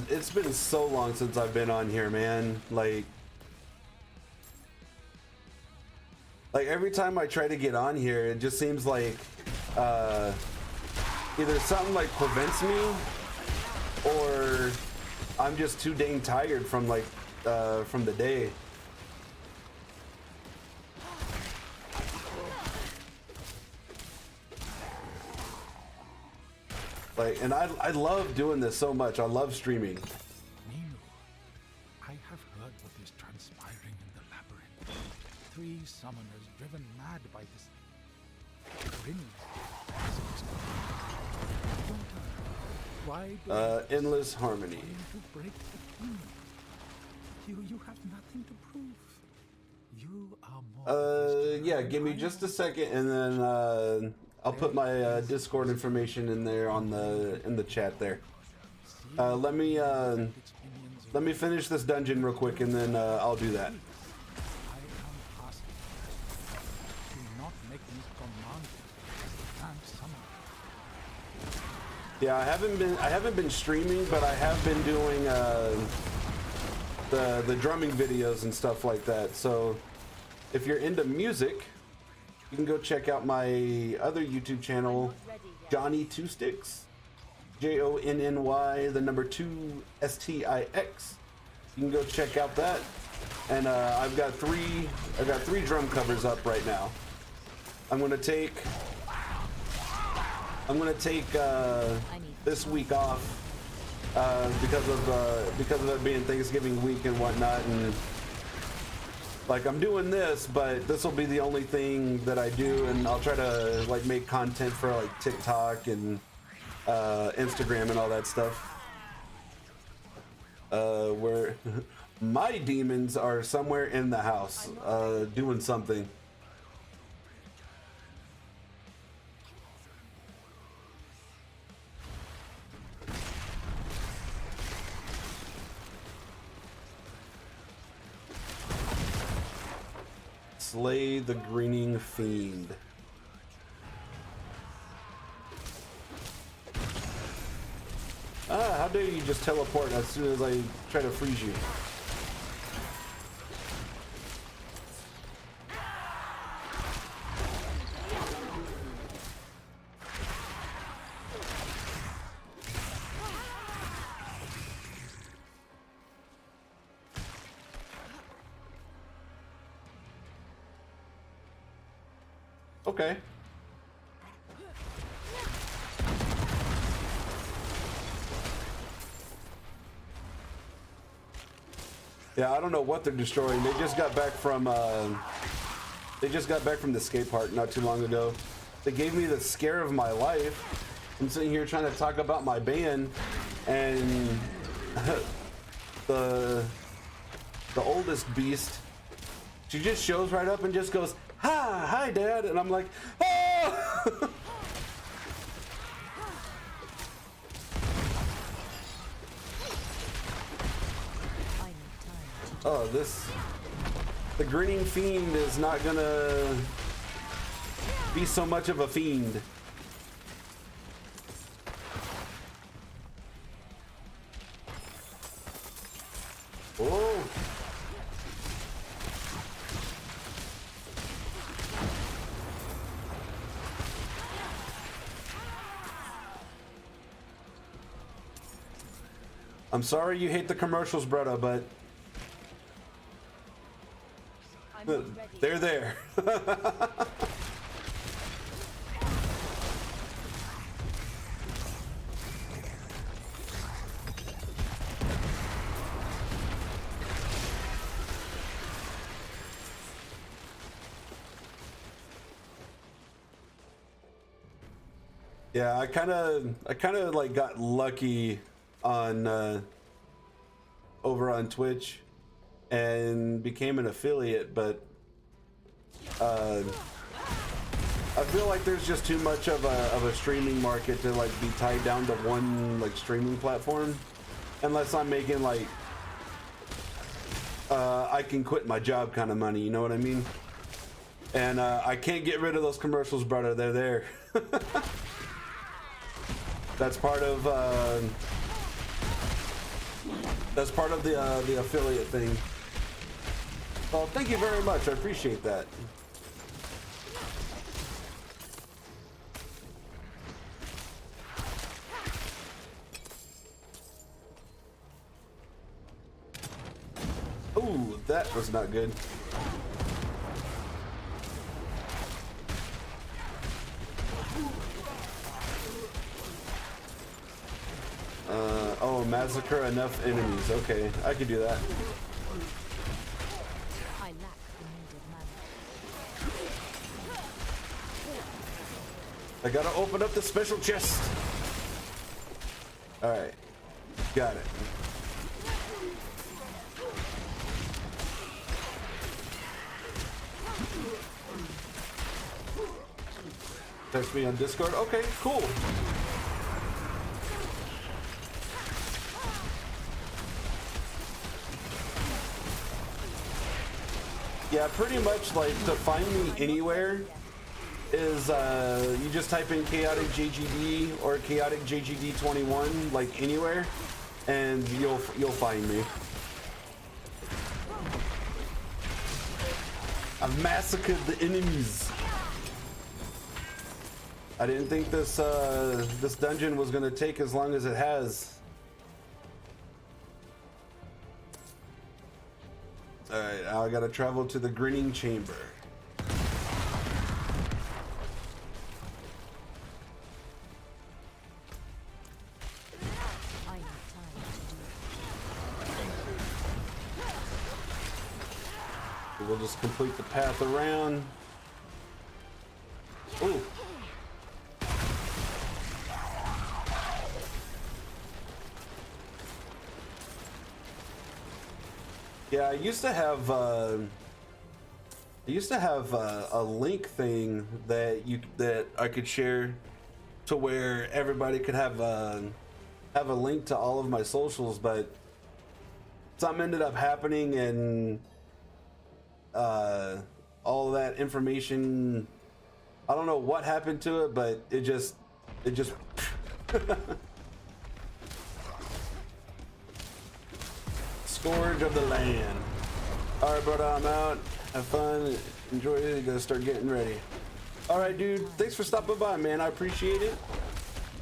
so long since I've been on here, man. Like every time I try to get on here, it just seems like either something like prevents me, or I'm just too dang tired from from the day. And I love doing this so much. I love streaming.
Nino, I have heard what is transpiring in the labyrinth. 3 summoners driven mad by this grinning. Why do
Endless Harmony.
to break the demon? You have nothing to prove. You are more.
Yeah, give me just a second, and then I'll put my Discord information in there in the chat there. Let me finish this dungeon real quick, and then I'll do that. Yeah, I haven't been streaming, but I have been doing the drumming videos and stuff like that. So if you're into music, you can go check out my other YouTube channel, Johnny Two Sticks, JONNY, the number 2 STIX. You can go check out that, and I've got three drum covers up right now. I'm gonna take this week off because of it being Thanksgiving week and whatnot, and I'm doing this, but this will be the only thing that I do, and I'll try to make content for TikTok and Instagram and all that stuff. Where my demons are somewhere in the house doing something. Slay the Grinning Fiend. How dare you just teleport as soon as I try to freeze you? Okay. Yeah, I don't know what they're destroying. They just got back from the skate park not too long ago. They gave me the scare of my life. I'm sitting here trying to talk about my band, and the oldest beast, she just shows right up and just goes, hi Dad, and I'm like, oh! Oh, the Grinning Fiend is not gonna be so much of a fiend. Oh. I'm sorry you hate the commercials, brother, but they're there. Yeah, I kind of like got lucky on over on Twitch and became an affiliate, but I feel like there's just too much of a streaming market to like be tied down to one like streaming platform. unless I'm making like I can quit my job kind of money, you know what I mean? And I can't get rid of those commercials, brother. They're there. That's part of the affiliate thing. Well, thank you very much. I appreciate that. Ooh, that was not good. Oh, massacre enough enemies. Okay, I could do that.
I lack the needed mana.
I gotta open up the special chest. All right, got it. Text me on Discord. Okay, cool. Yeah, pretty much like to find me anywhere is you just type in chaotic JGD or chaotic JGD 21 like anywhere, and you'll find me. I've massacred the enemies. I didn't think this this dungeon was gonna take as long as it has. All right, now I gotta travel to the grinning chamber.
I need time to do it.
We'll just complete the path around. Ooh. Yeah, I used to have a link thing that I could share to where everybody could have a link to all of my socials, but something ended up happening and all that information, I don't know what happened to it, but it just Scourge of the land. All right, brother, I'm out. Have fun. Enjoy it. You gotta start getting ready. All right, dude. Thanks for stopping by, man. I appreciate it.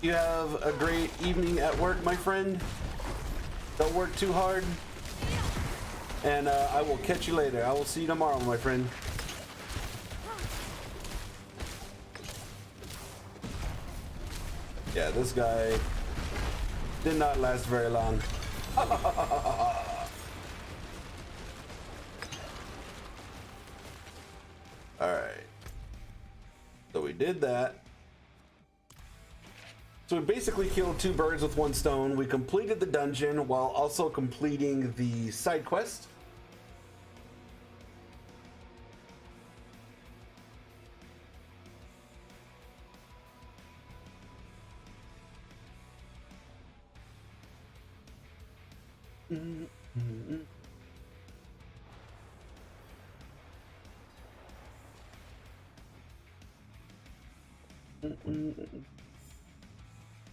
You have a great evening at work, my friend. Don't work too hard. And I will catch you later. I will see you tomorrow, my friend. Yeah, this guy did not last very long. Alright. So we did that. So we basically killed two birds with one stone. We completed the dungeon while also completing the side quest.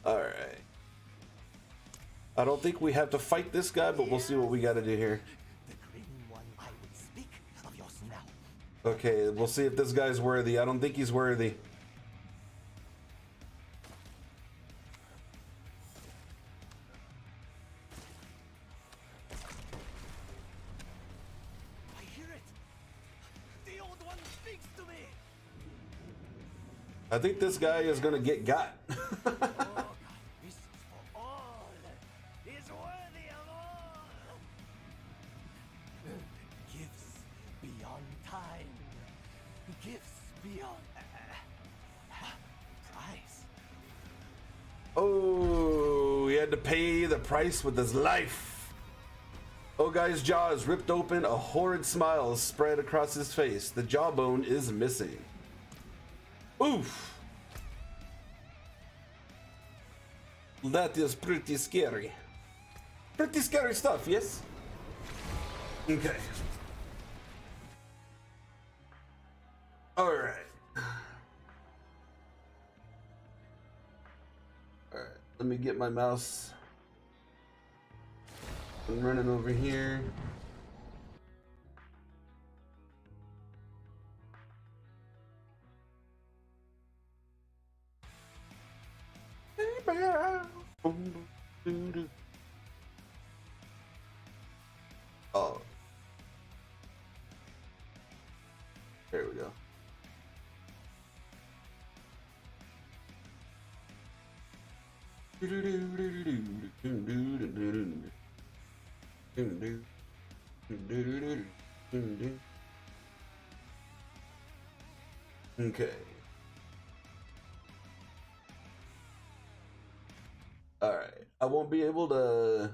All right. I don't think we have to fight this guy, but we'll see what we got to do here. Okay, we'll see if this guy's worthy. I don't think he's worthy.
I hear it. The old one speaks to me.
I think this guy is gonna get got. Oh, he had to pay the price with his life. Oh, guy's jaw is ripped open. A horrid smile spread across his face. The jawbone is missing. Oof. That is pretty scary. Pretty scary stuff, yes? Okay. Alright. Alright, let me get my mouse. I'm running over here. Oh. There we go. Okay. All right. I won't be able to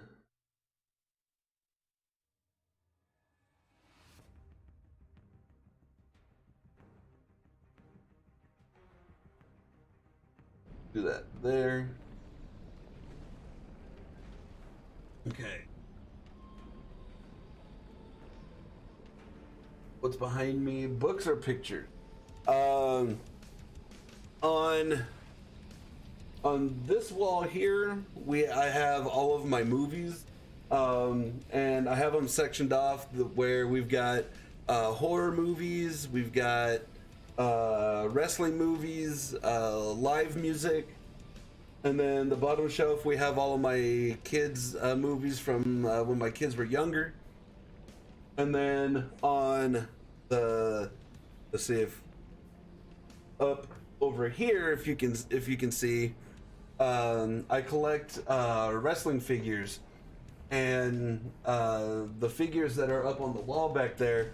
do that there. Okay. What's behind me? Books or pictures? On this wall here, I have all of my movies, and I have them sectioned off where we've got horror movies, we've got wrestling movies, live music, and then the bottom shelf we have all of my kids' movies from when my kids were younger. And then on let's see if up over here, if you can see, I collect wrestling figures, and the figures that are up on the wall back there,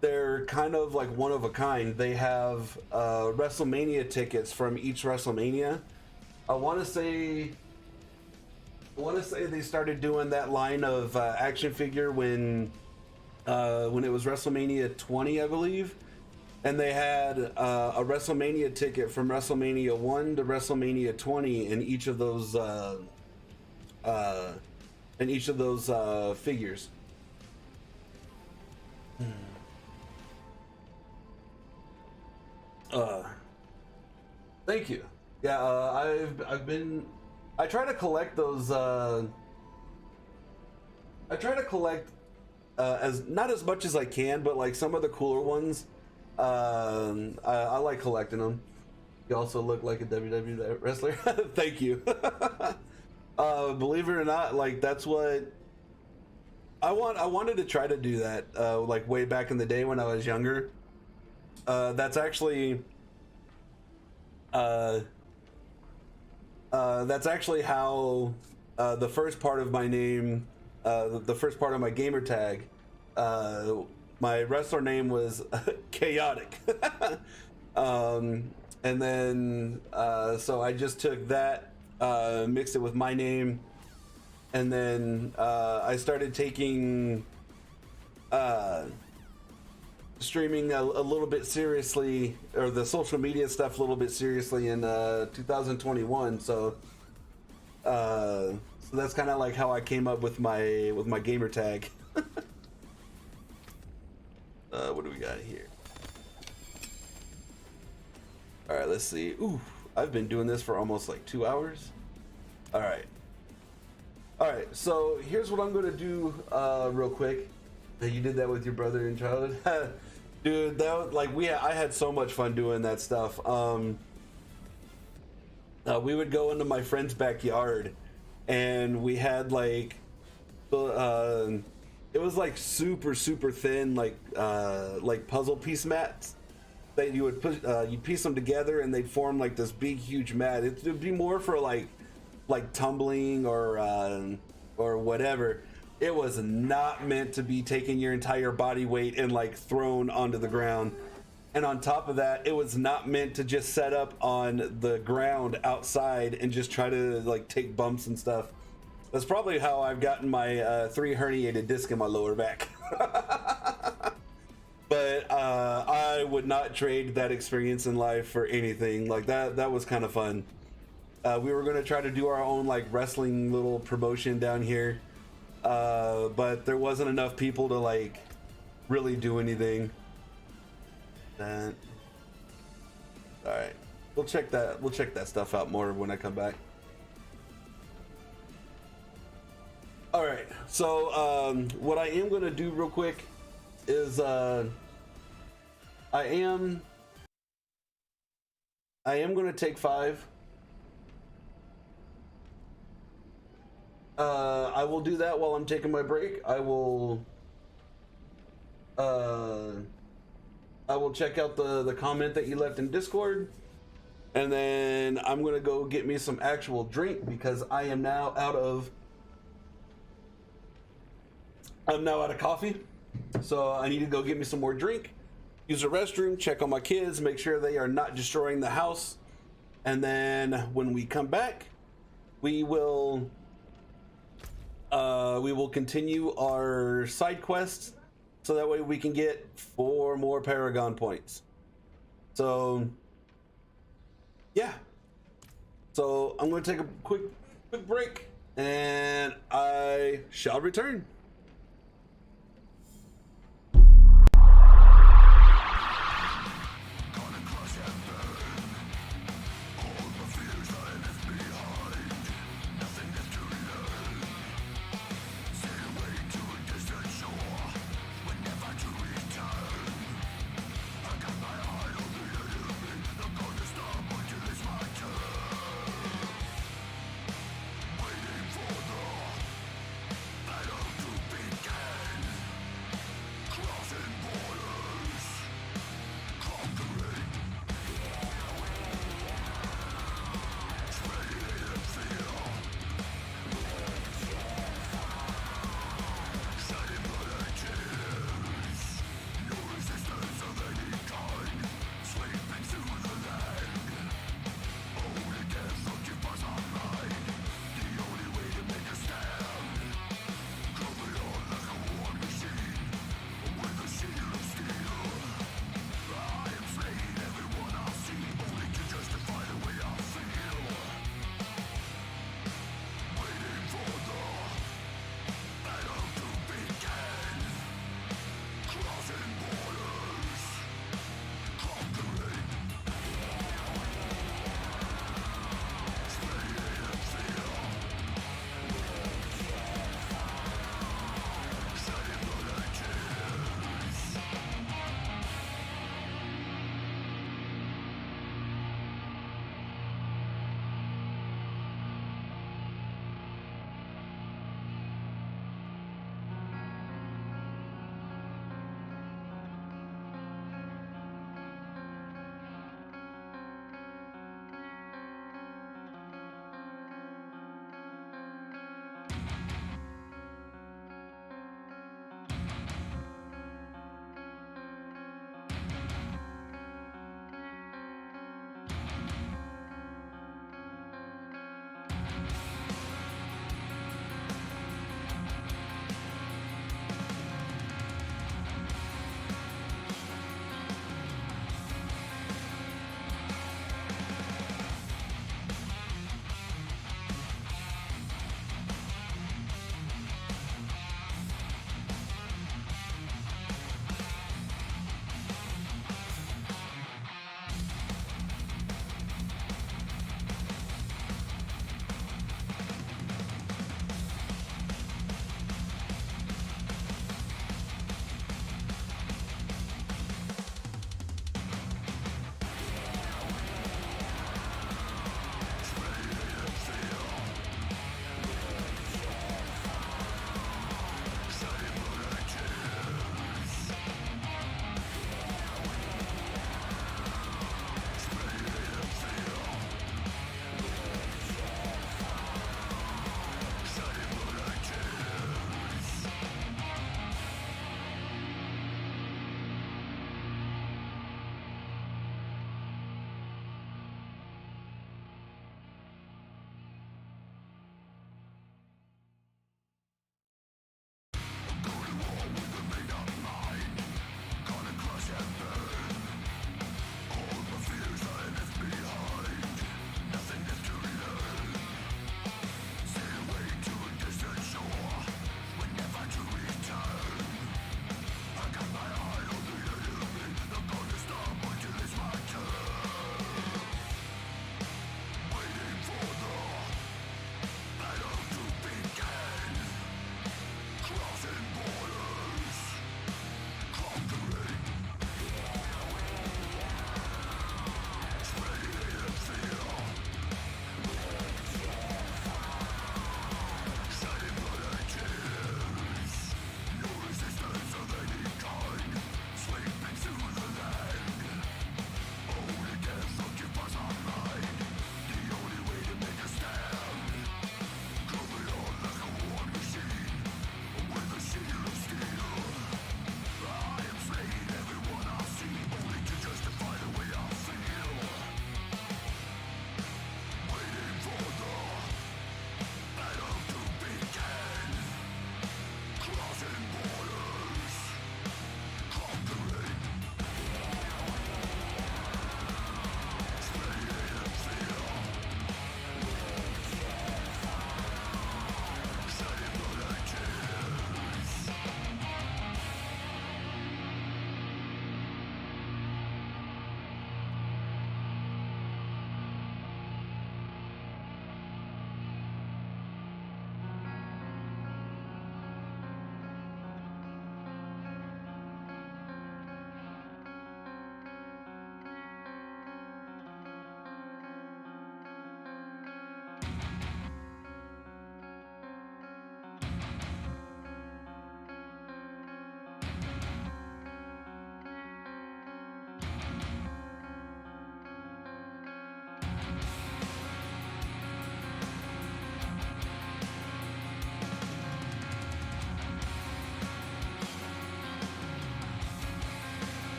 they're kind of like one of a kind. They have WrestleMania tickets from each WrestleMania. I want to say they started doing that line of action figure when it was WrestleMania 20, I believe. And they had a WrestleMania ticket from WrestleMania 1 to WrestleMania 20 in each of those figures. Thank you. Yeah, I try to collect those. I try to collect as not as much as I can, but like some of the cooler ones. I like collecting them. You also look like a WWE wrestler. Thank you. Believe it or not, like that's what I wanted to try to do that like way back in the day when I was younger. That's actually how the first part of my name, the first part of my gamer tag, my wrestler name was Chaotic. And then so I just took that, mixed it with my name, and then I started taking streaming a little bit seriously, or the social media stuff a little bit seriously in 2021. So that's kind of like how I came up with my gamer tag. What do we got here? All right, let's see. Ooh, I've been doing this for almost like 2 hours. All right, so here's what I'm gonna do real quick. You did that with your brother in childhood. Dude, that was, like, I had so much fun doing that stuff. We would go into my friend's backyard, and we had like it was like super thin, like puzzle piece mats that you would push, you piece them together and they'd form like this big huge mat. It would be more for like tumbling or whatever. It was not meant to be taking your entire body weight and like thrown onto the ground. And on top of that, it was not meant to just set up on the ground outside and just try to like take bumps and stuff. That's probably how I've gotten my 3 herniated disc in my lower back. But I would not trade that experience in life for anything. Like that was kind of fun. We were going to try to do our own like wrestling little promotion down here. but there wasn't enough people to like really do anything. Then, all right, we'll check that stuff out more when I come back. All right, so what I am gonna do real quick is I am gonna take 5. I will do that while I'm taking my break. I will check out the comment that you left in Discord, and then I'm gonna go get me some actual drink because I'm now out of coffee. So I need to go get me some more drink, use the restroom, check on my kids, make sure they are not destroying the house, and then when we come back, we will continue our side quests, so that way we can get 4 more Paragon points. So yeah, so I'm going to take a quick break, and I shall return.
Battle to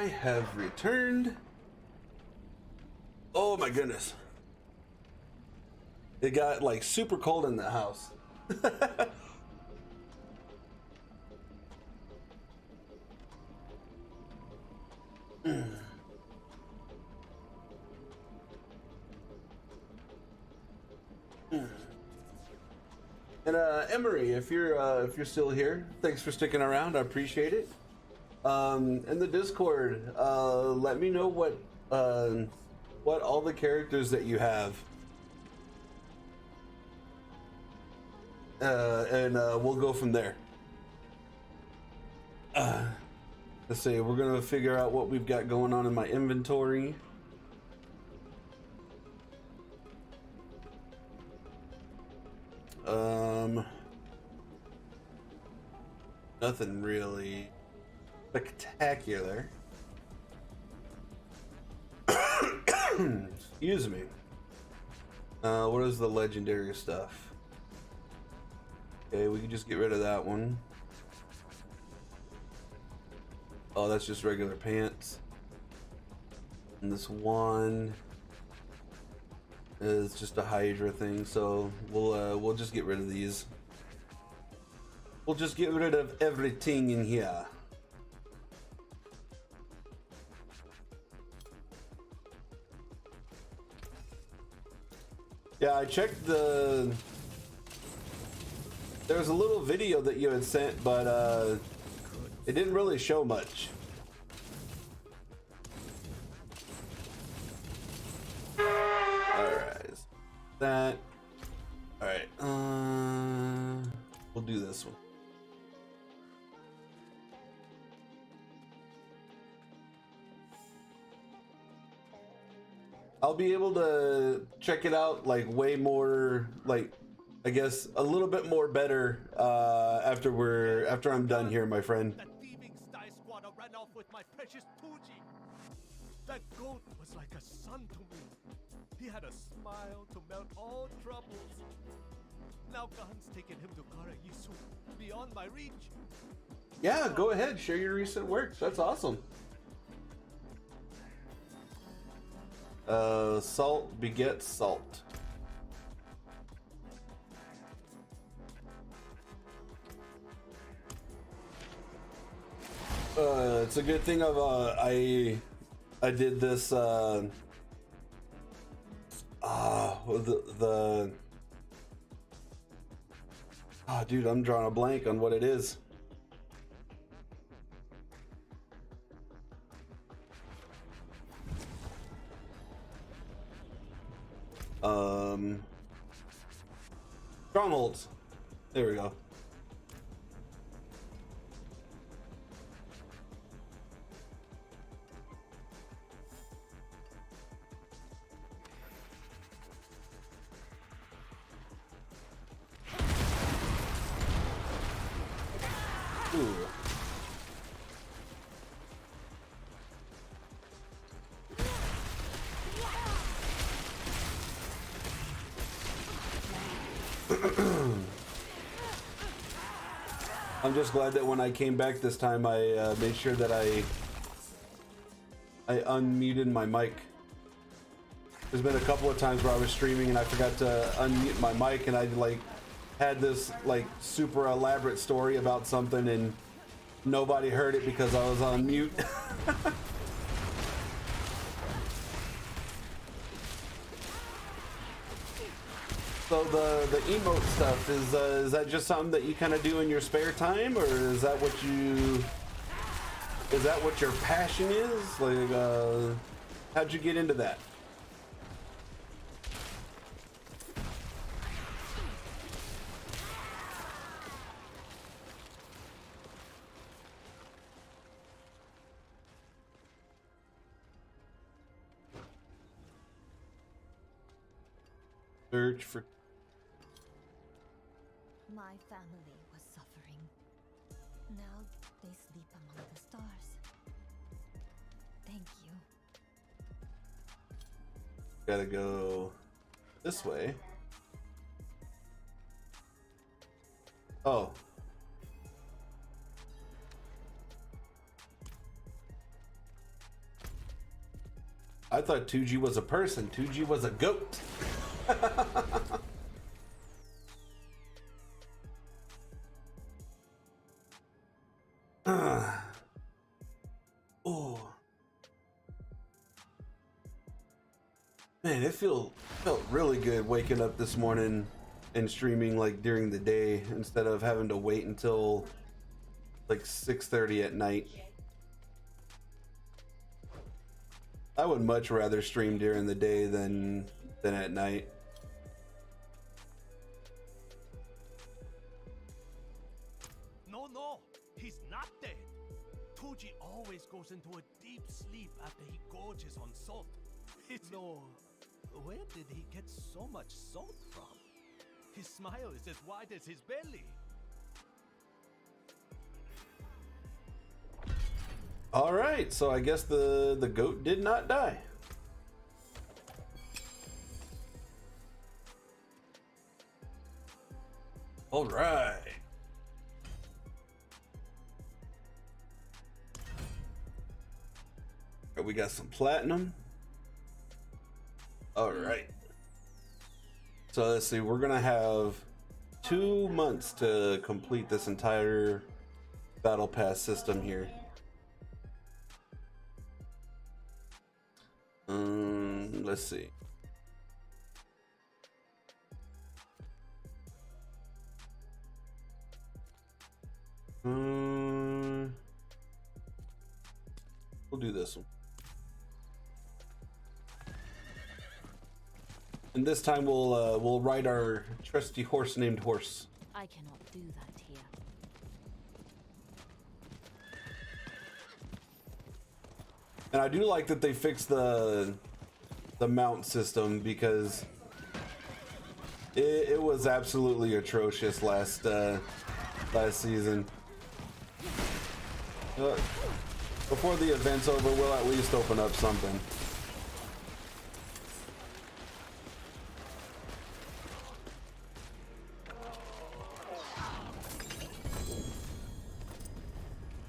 I have returned. Oh my goodness. It got like super cold in the house. And Emery, if you're still here, thanks for sticking around. I appreciate it. In the Discord, let me know what all the characters that you have, and we'll go from there. Let's see. We're gonna figure out what we've got going on in my inventory. Nothing really spectacular. Excuse me. What is the legendary stuff? Okay, we can just get rid of that one. Oh, that's just regular pants. And this one is just a Hydra thing, so we'll just get rid of these. We'll just get rid of everything in here. Yeah, I checked the... There was a little video that you had sent, but it didn't really show much. Alright. That. Alright. We'll do this one. I'll be able to check it out like way more, like I guess a little bit more better after I'm done here, my friend.
That thieving Sty squatter ran off with my precious Tuji. That goat was like a son to me. He had a smile to melt all troubles. Now Gahan's taken him to Karayisu, beyond my reach.
Yeah, go ahead, share your recent works. That's awesome. Salt begets salt. It's a good thing of I did this the dude, I'm drawing a blank on what it is. Strongholds. There we go. Ooh. I'm just glad that when I came back this time, I made sure that I unmuted my mic. There's been a couple of times where I was streaming and I forgot to unmute my mic, and I like had this like super elaborate story about something and nobody heard it because I was on mute. So the emote stuff is that just something that you kind of do in your spare time, or is that what your passion is? Like, how'd you get into that? Search for.
My family was suffering. Now they sleep among the stars. Thank you.
Gotta go this way. Oh. I thought 2G was a person. 2G was a goat. Oh. Man, it felt really good waking up this morning and streaming like during the day instead of having to wait until like 6:30 at night. I would much rather stream during the day than at night.
No, he's not dead. Tuji always goes into a deep sleep after he gorges on salt. Though, where did he get so much salt from? His smile is as wide as his belly.
All right, so I guess the goat did not die. All right. We got some platinum. All right. So let's see, we're gonna have 2 months to complete this entire battle pass system here. Let's see. We'll do this one. And this time we'll ride our trusty horse named Horse.
I cannot do that here.
And I do like that they fixed the mount system because it was absolutely atrocious last season. Before the event's over, we'll at least open up something.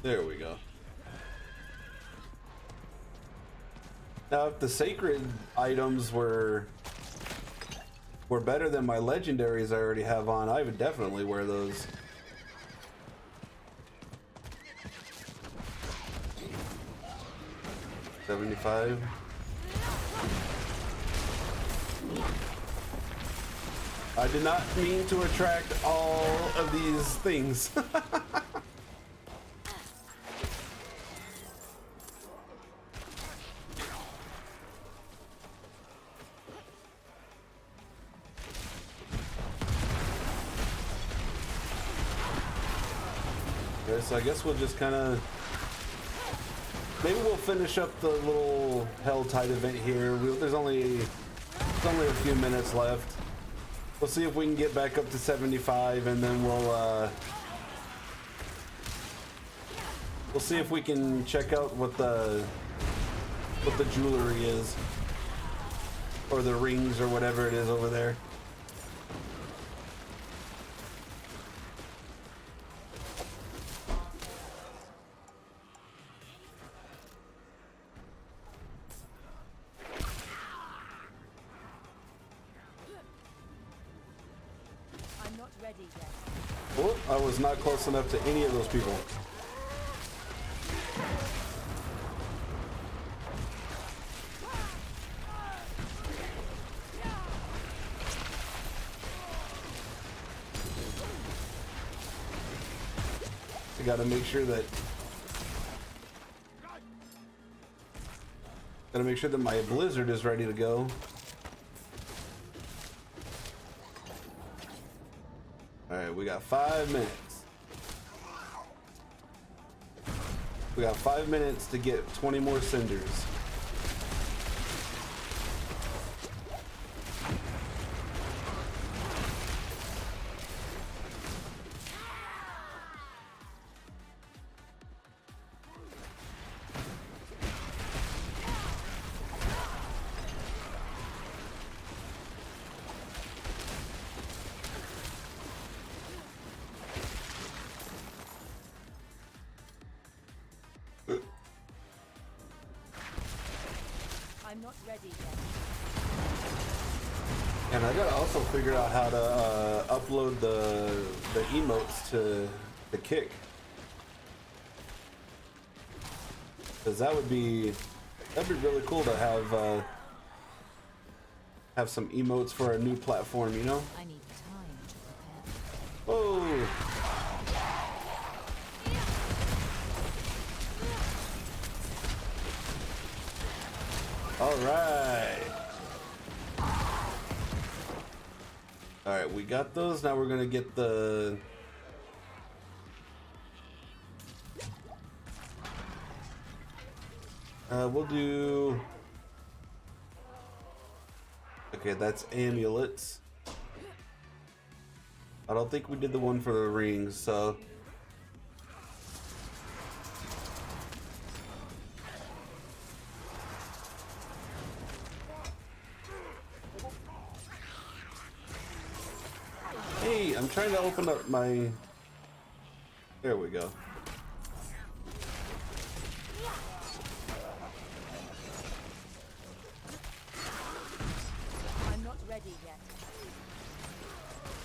There we go. Now, if the sacred items were better than my legendaries I already have on, I would definitely wear those. $75. I did not mean to attract all of these things. Okay, so I guess we'll just kind of... Maybe we'll finish up the little Hell Tide event here. There's only a few minutes left. We'll see if we can get back up to 75, and then we'll see if we can check out what the jewelry is, or the rings, or whatever it is over there. Oh, I was not close enough to any of those people. I gotta make sure that my blizzard is ready to go. Alright, we got 5 minutes. We got 5 minutes to get 20 more cinders.
not ready yet.
And I gotta also figure out how to upload the emotes to the kick, because that'd be really cool to have some emotes for a new platform, you know?
I need time to prepare.
Oh. All right. All right, we got those. Now we're gonna get the. We'll do. Okay, that's amulets. I don't think we did the one for the rings, so. Hey, I'm trying to open up my... There we go.
I'm not ready yet.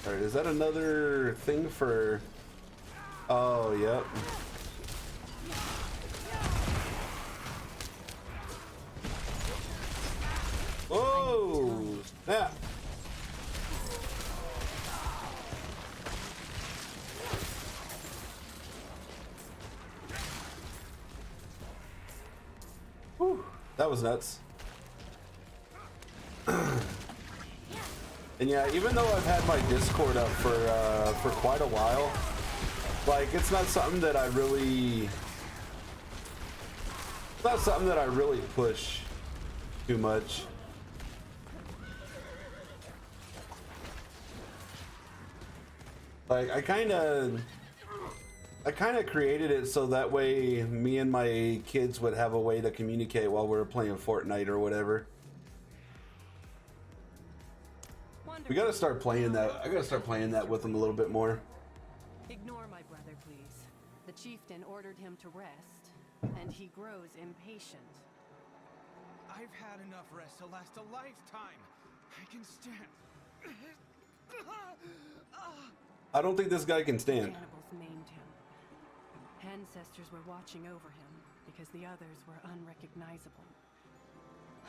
Alright, is that another thing for... Oh, yep. Oh, snap. Whew, that was nuts. And yeah, even though I've had my Discord up for quite a while, like it's not something that I really push too much. Like I kind of created it so that way me and my kids would have a way to communicate while we were playing Fortnite or whatever. We gotta start playing that. I gotta start playing that with them a little bit more.
Ignore my brother, please. The chieftain ordered him to rest, and he grows impatient.
I've had enough rest to last a lifetime. I can stand.
I don't think this guy can stand.
Cannibals maimed him. Ancestors were watching over him because the others were unrecognizable.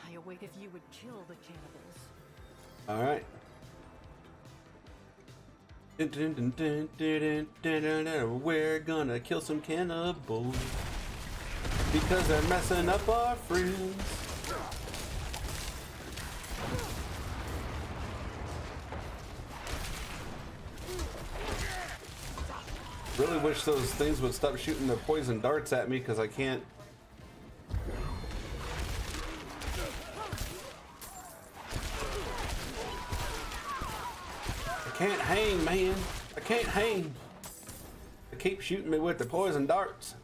I await if you would kill the cannibals.
All right. We're gonna kill some cannibals because they're messing up our friends. Really wish those things would stop shooting their poison darts at me because I can't. I can't hang, man. I can't hang. They keep shooting me with the poison darts.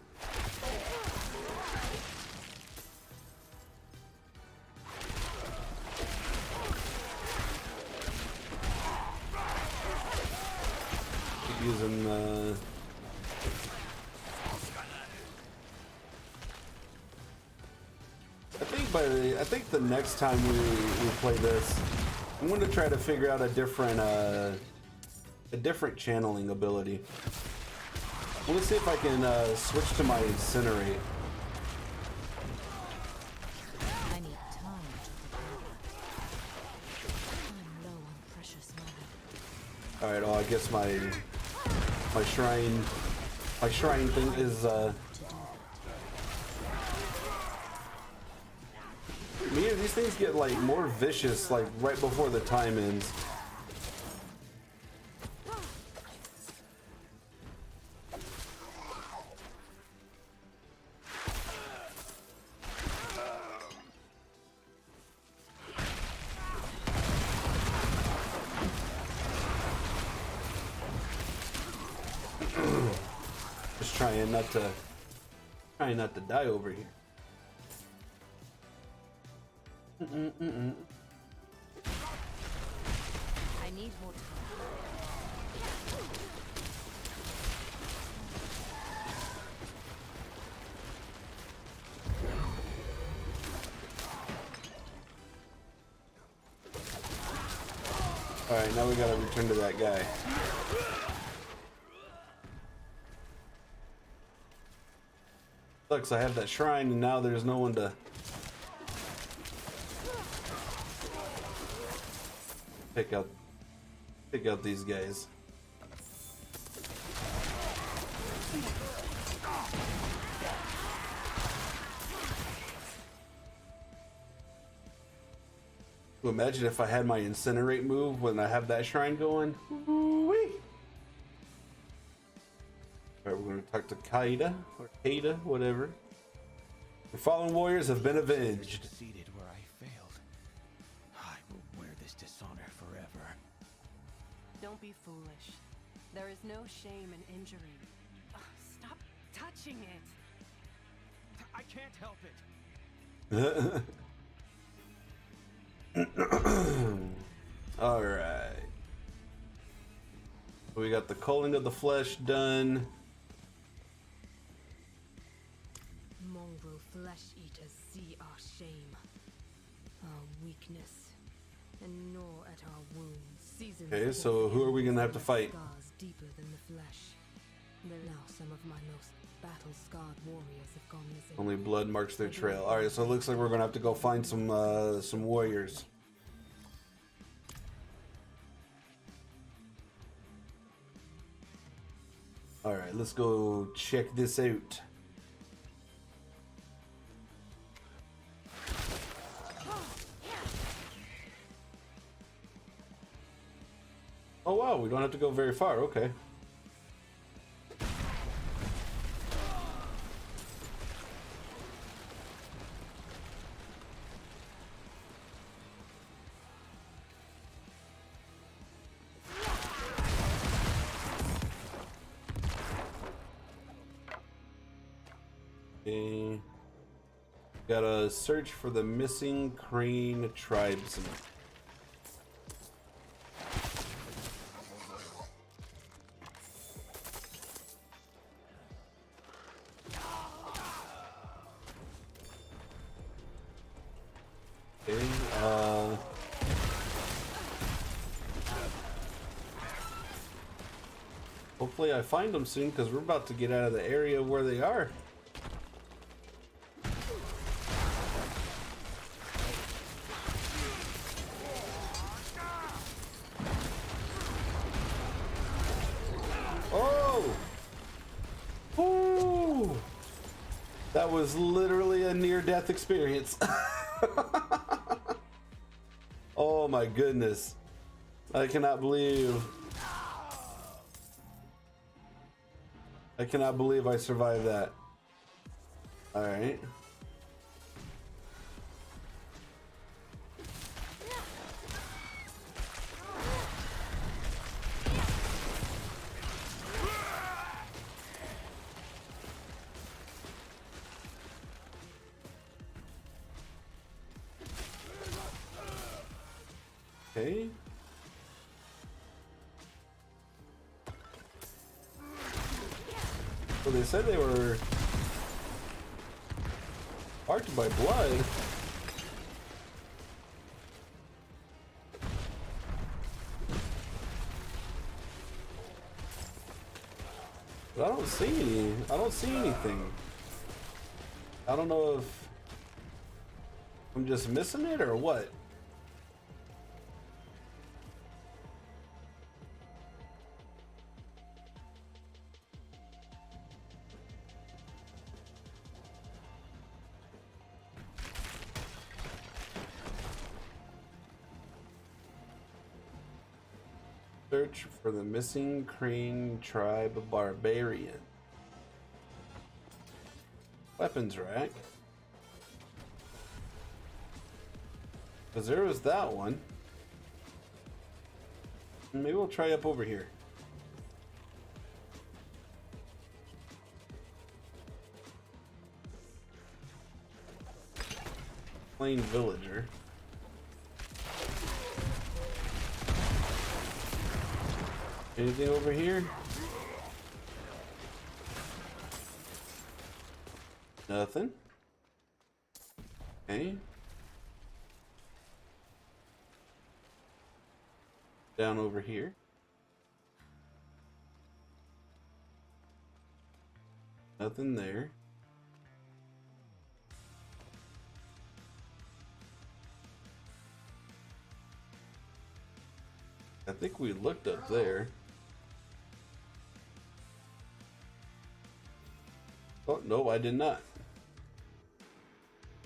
Keep using I think the next time we play this, I'm going to try to figure out a different channeling ability. I want to see if I can switch to my incinerate.
I need time to prepare that. I'm low on precious mana.
All right. Oh, I guess my shrine thing is these things get like more vicious like right before the time ends. Just trying not to die over here.
I need more time.
Alright, now we gotta return to that guy. Sucks, I have that shrine and now there's no one to pick out these guys. Imagine if I had my incinerate move when I have that shrine going. Woo-wee. Alright, we're gonna talk to Kaida or Kaida, whatever. The fallen warriors have been avenged.
Succeeded where I failed. I will wear this dishonor forever.
Don't be foolish. There is no shame in injury. Ugh, stop touching it.
I can't help it.
All right. We got the culling of the flesh done.
Mongrel flesh eaters see our shame, our weakness, and gnaw at our wounds.
Okay, so who are we gonna have to fight?
Scars deeper than the flesh. Now some of my most battle-scarred warriors have gone missing.
Only blood marks their trail. All right, so it looks like we're gonna have to go find some warriors. All right, let's go check this out. Oh wow, we don't have to go very far. Okay. Okay. Gotta search for the missing crane tribesmen. Okay, hopefully I find them soon because we're about to get out of the area where they are. Oh! Ooh! That was literally a near-death experience. Oh my goodness. I cannot believe I survived that. All right. Okay. So they said they were marked by blood. But I don't see anything. I don't know if I'm just missing it or what. Search for the missing crane tribe barbarian. Weapons rack. Because there was that one. Maybe we'll try up over here. Plain villager. Anything over here? Nothing. Okay. down over here. Nothing there. I think we looked up there. Oh, no, I did not.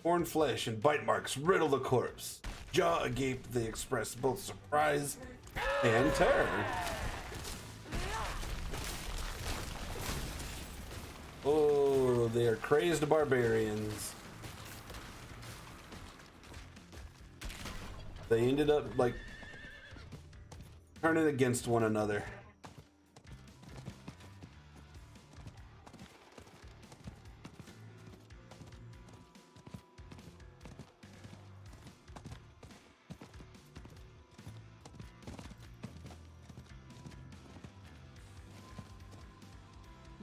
Torn flesh and bite marks riddle the corpse. Jaw agape, they express both surprise and terror. Oh, they are crazed barbarians. They ended up like turning against one another.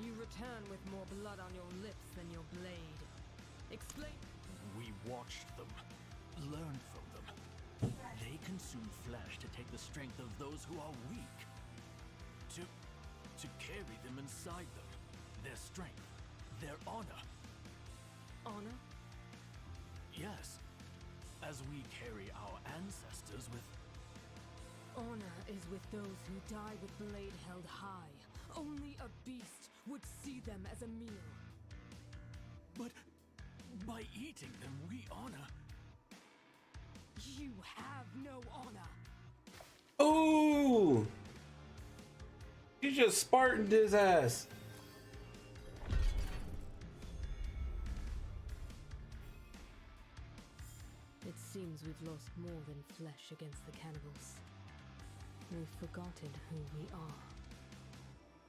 You return with more blood on your lips than your blade. Explain.
We watched them, learned from them. They consume flesh to take the strength of those who are weak. To carry them inside them. Their strength, their honor.
Honor?
Yes. As we carry our ancestors with...
Honor is with those who die with blade held high. Only a beast would see them as a meal.
But by eating them, we honor...
You have no honor.
Oh! You just Spartaned his ass.
It seems we've lost more than flesh against the cannibals. We've forgotten who we are.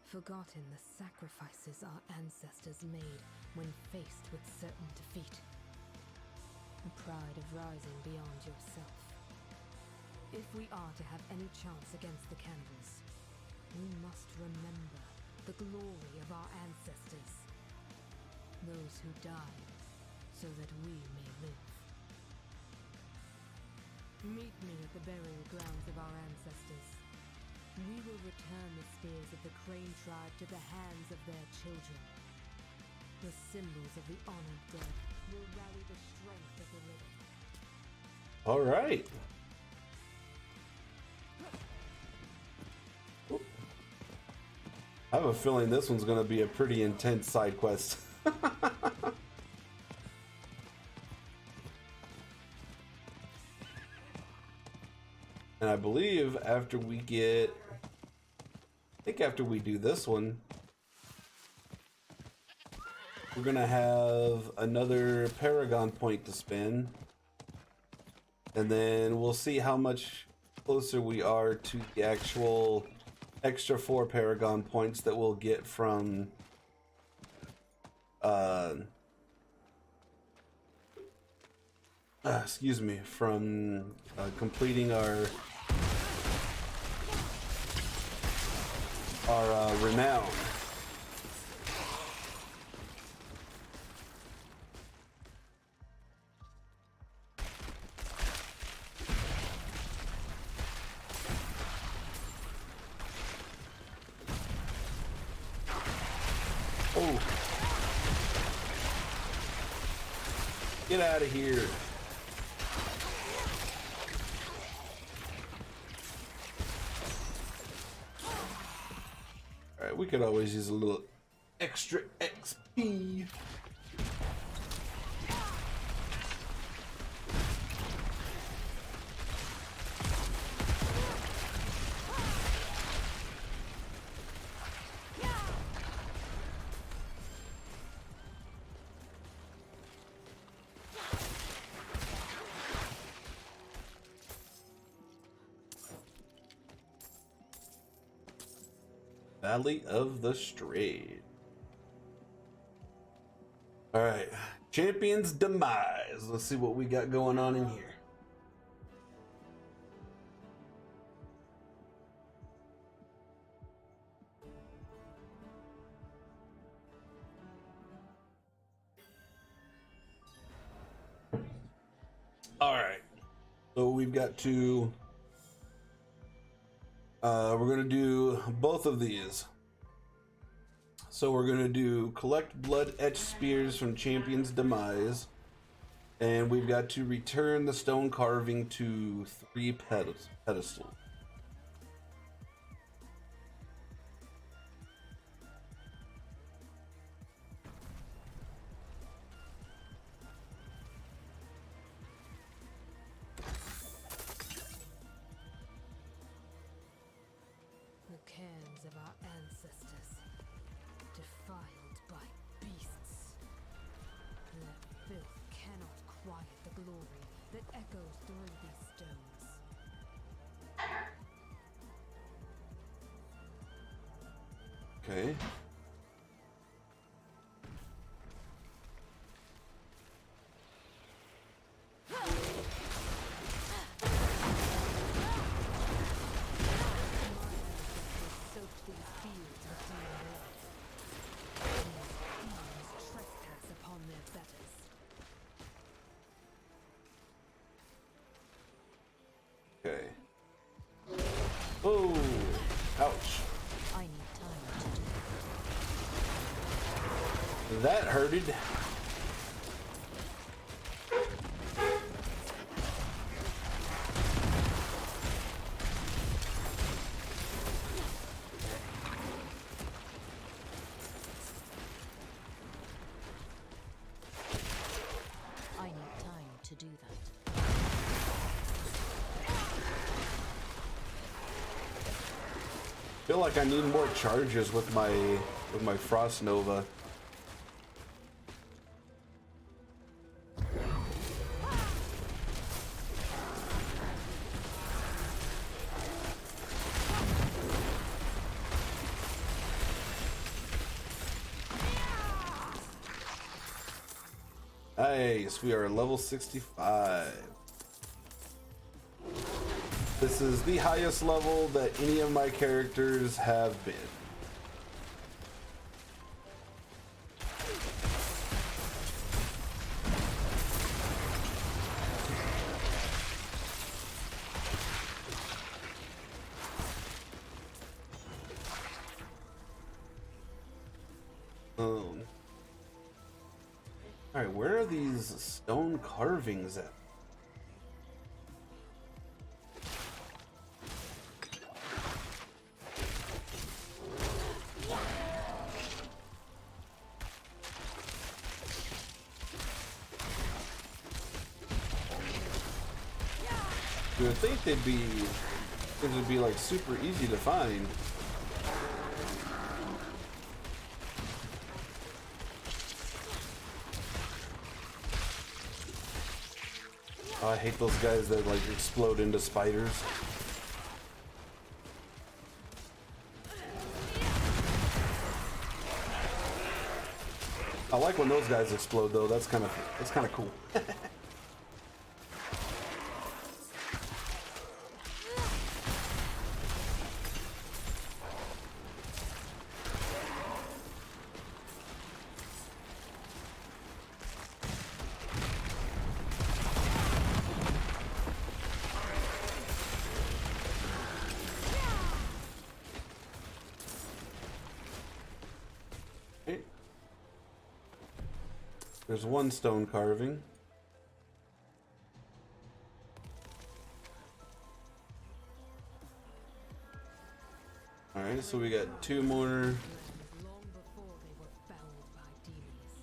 Forgotten the sacrifices our ancestors made when faced with certain defeat. The pride of rising beyond yourself. If we are to have any chance against the cannibals, we must remember the glory of our ancestors. Those who died so that we may live. Meet me at the burial grounds of our ancestors. We will return the spears of the Crane tribe to the hands of their children. The symbols of the honored dead will rally the strength of the living.
All right. I have a feeling this one's going to be a pretty intense side quest. And I believe after we get... I think after we do this one, we're going to have another Paragon point to spend. And then we'll see how much closer we are to the actual extra 4 Paragon points that we'll get from excuse me, from completing our renown. Oh. Get out of here. Alright, we could always use a little extra XP. Valley of the Strayed. All right, Champion's Demise. Let's see what we got going on in here. All right, so we've got to We're gonna do both of these. So we're gonna do collect blood etched spears from champion's demise, and we've got to return the stone carving to 3 pedestals.
The cairns of our ancestors, defiled by beasts. Their filth cannot quiet the glory that echoes through these stones.
Okay.
Soaked these fields with demon blood. These fiends trespass upon their betters.
Okay. Oh, ouch.
I need time to do
That hurted.
I need time to do that.
Feel like I need more charges with my Frost Nova. Nice, we are level 65. This is the highest level that any of my characters have been. Alright, where are these stone carvings at? You would think they'd be like super easy to find. Oh, I hate those guys that like explode into spiders. I like when those guys explode though. That's kind of cool. There's one stone carving. Alright, so we got 2 more.
Long before they were fouled by demons.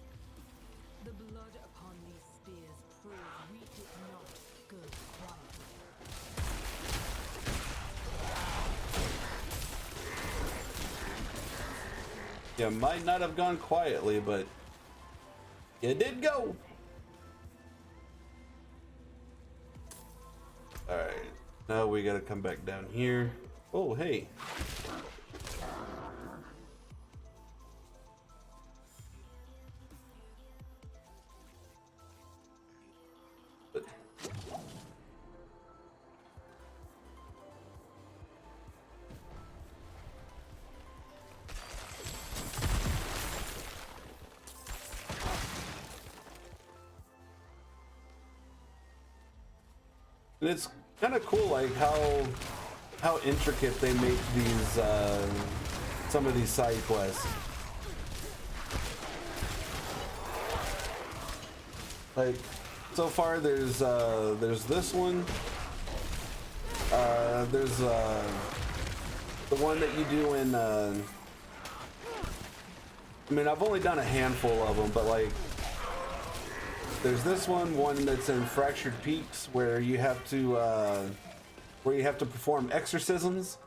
The blood upon these spears proved we did not go quietly.
Yeah, might not have gone quietly, but it did go. Alright, now we gotta come back down here. Oh, hey. But and it's kind of cool, like how how intricate they make these some of these side quests. Like so far, there's this one. There's the one that you do in. I mean, I've only done a handful of them, but like, there's this one that's in Fractured Peaks, where you have to perform exorcisms.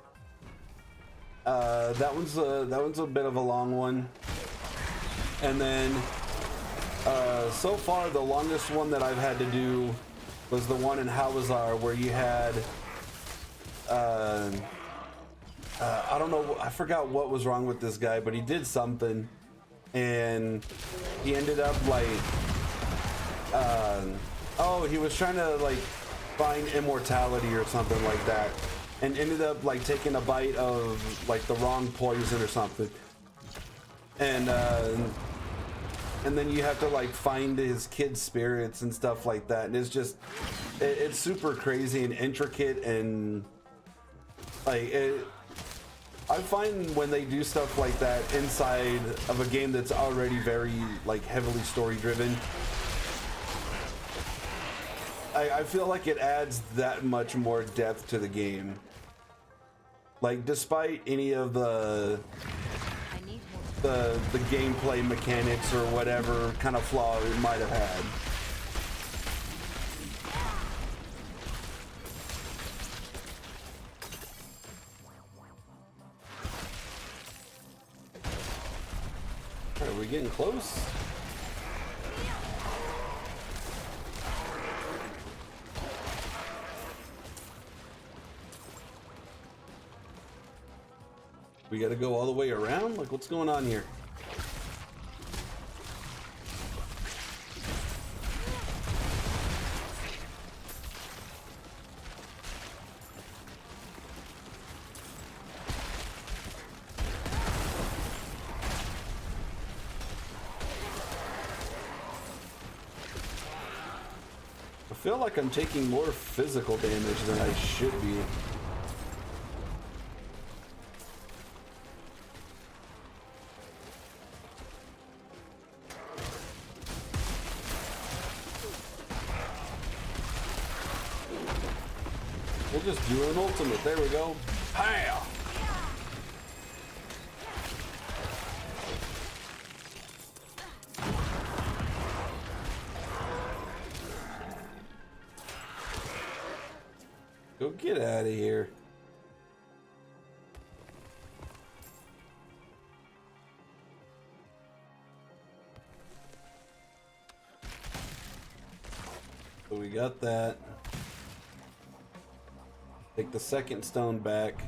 That one's a bit of a long one, and then so far the longest one that I've had to do was the one in Hawazar, where you had I don't know, I forgot what was wrong with this guy, but he did something, and he ended up like he was trying to like find immortality or something like that, and ended up like taking a bite of like the wrong poison or something, and then you have to like find his kid's spirits and stuff like that, and it's just it's super crazy and intricate, and like I find when they do stuff like that inside of a game that's already very like heavily story driven, I feel like it adds that much more depth to the game. Like, despite any of the gameplay mechanics or whatever kind of flaw it might have had. Are we getting close? We gotta go all the way around? Like, what's going on here? I feel like I'm taking more physical damage than I should be. We'll just do an ultimate. There we go. Pow! Go get out of here. So we got that. Take the second stone back.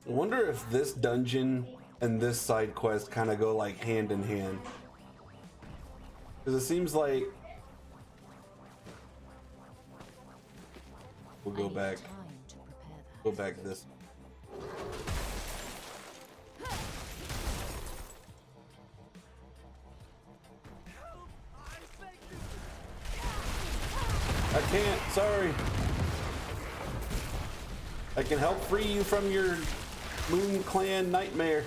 I wonder if this dungeon and this side quest kind of go like hand in hand. Because it seems like we'll go back. Go back this. I can't, sorry. I can help free you from your Moon Clan nightmare.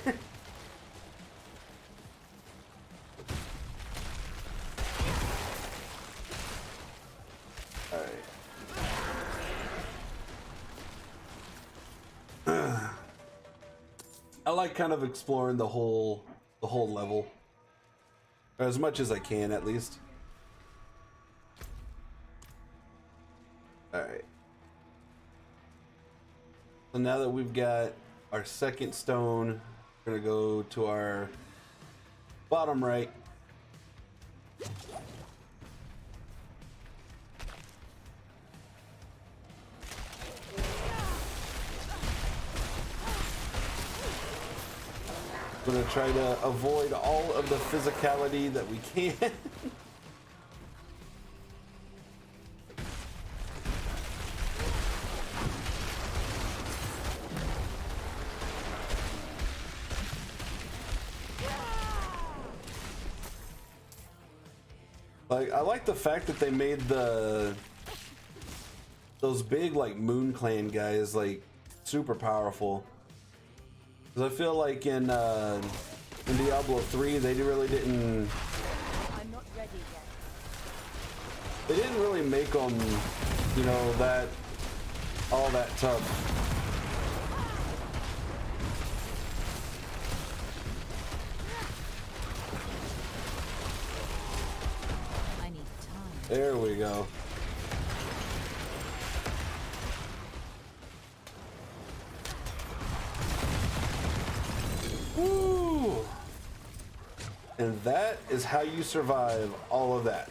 Alright. I like kind of exploring the whole level. As much as I can, at least. Alright. So now that we've got our second stone, we're gonna go to our bottom right. We're gonna try to avoid all of the physicality that we can. Like, I like the fact that they made the those big like Moon Clan guys like super powerful. Because I feel like in Diablo 3 they really didn't.
I'm not ready yet.
They didn't really make them, you know, that all that tough.
I need time.
There we go. Woo! And that is how you survive all of that.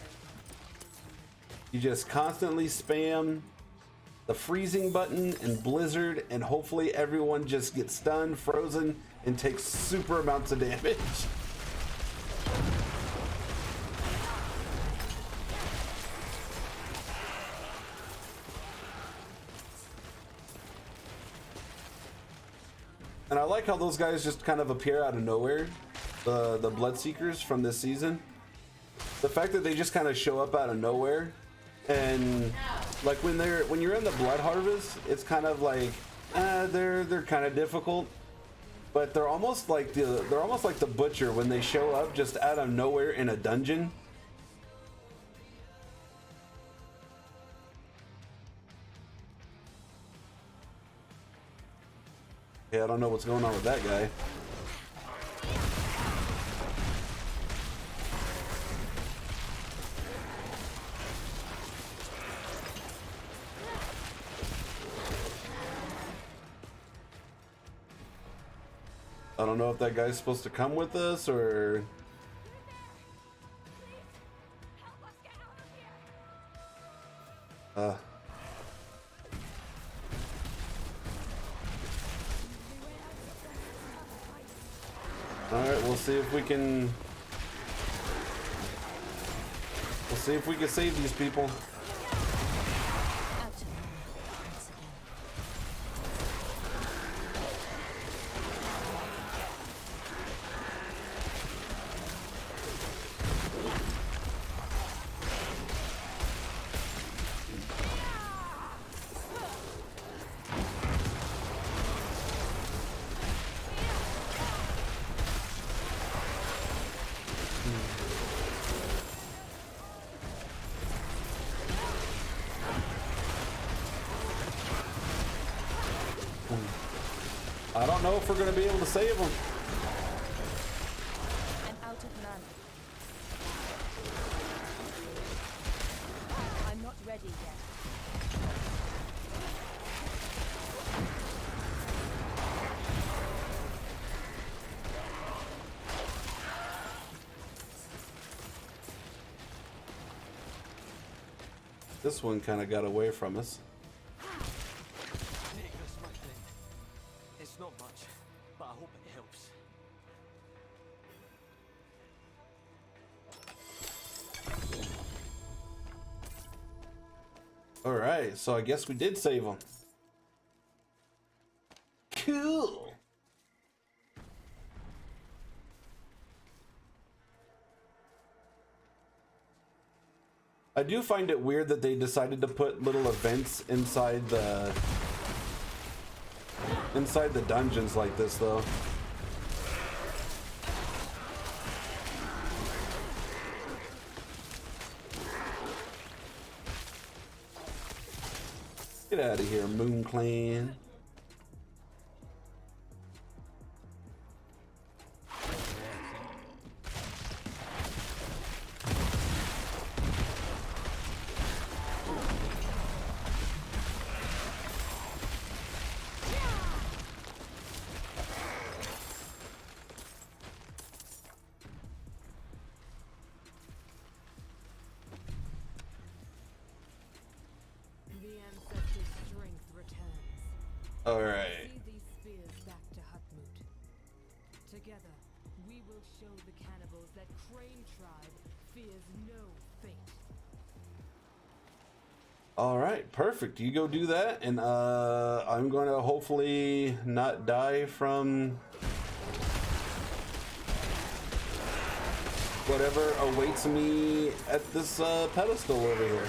You just constantly spam the freezing button and blizzard, and hopefully everyone just gets stunned, frozen, and takes super amounts of damage. And I like how those guys just kind of appear out of nowhere, the Bloodseekers from this season. The fact that they just kind of show up out of nowhere, and like when you're in the Blood Harvest, it's kind of like they're kind of difficult, but they're almost like the Butcher when they show up just out of nowhere in a dungeon. Yeah, I don't know what's going on with that guy. I don't know if that guy's supposed to come with us or... Alright, we'll see if we can... We'll see if we can save these people. I don't know if we're going to be able to save them.
I'm out of mana. I'm not ready yet.
This one kind of got away from us.
It's not much, but I hope it helps.
All right, so I guess we did save them. Cool. I do find it weird that they decided to put little events inside the dungeons like this, though. Get out of here, Moon Clan. All right.
Lead these spears back to Hutmut. Together, we will show the cannibals that Crane tribe fears no fate.
All right, perfect. You go do that, and I'm going to hopefully not die from whatever awaits me at this pedestal over here.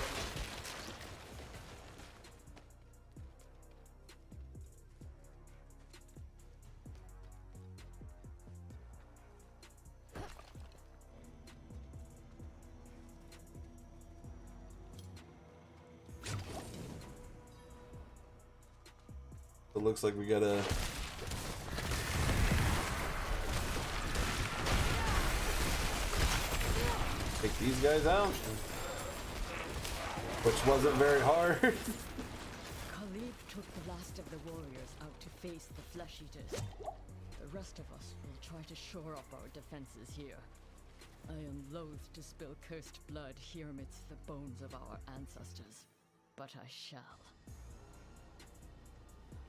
looks like we gotta take these guys out, which wasn't very hard.
Khalid took the last of the warriors out to face the flesh eaters. The rest of us will try to shore up our defenses here. I am loath to spill cursed blood here amidst the bones of our ancestors, but I shall.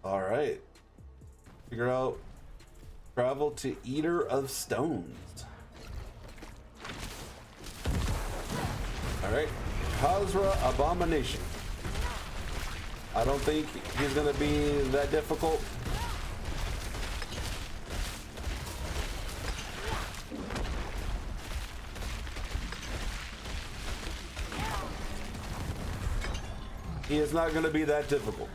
All right. Figure out. Travel to Eater of Stones. All right. Khazra Abomination. I don't think he's gonna be that difficult. He is not gonna be that difficult.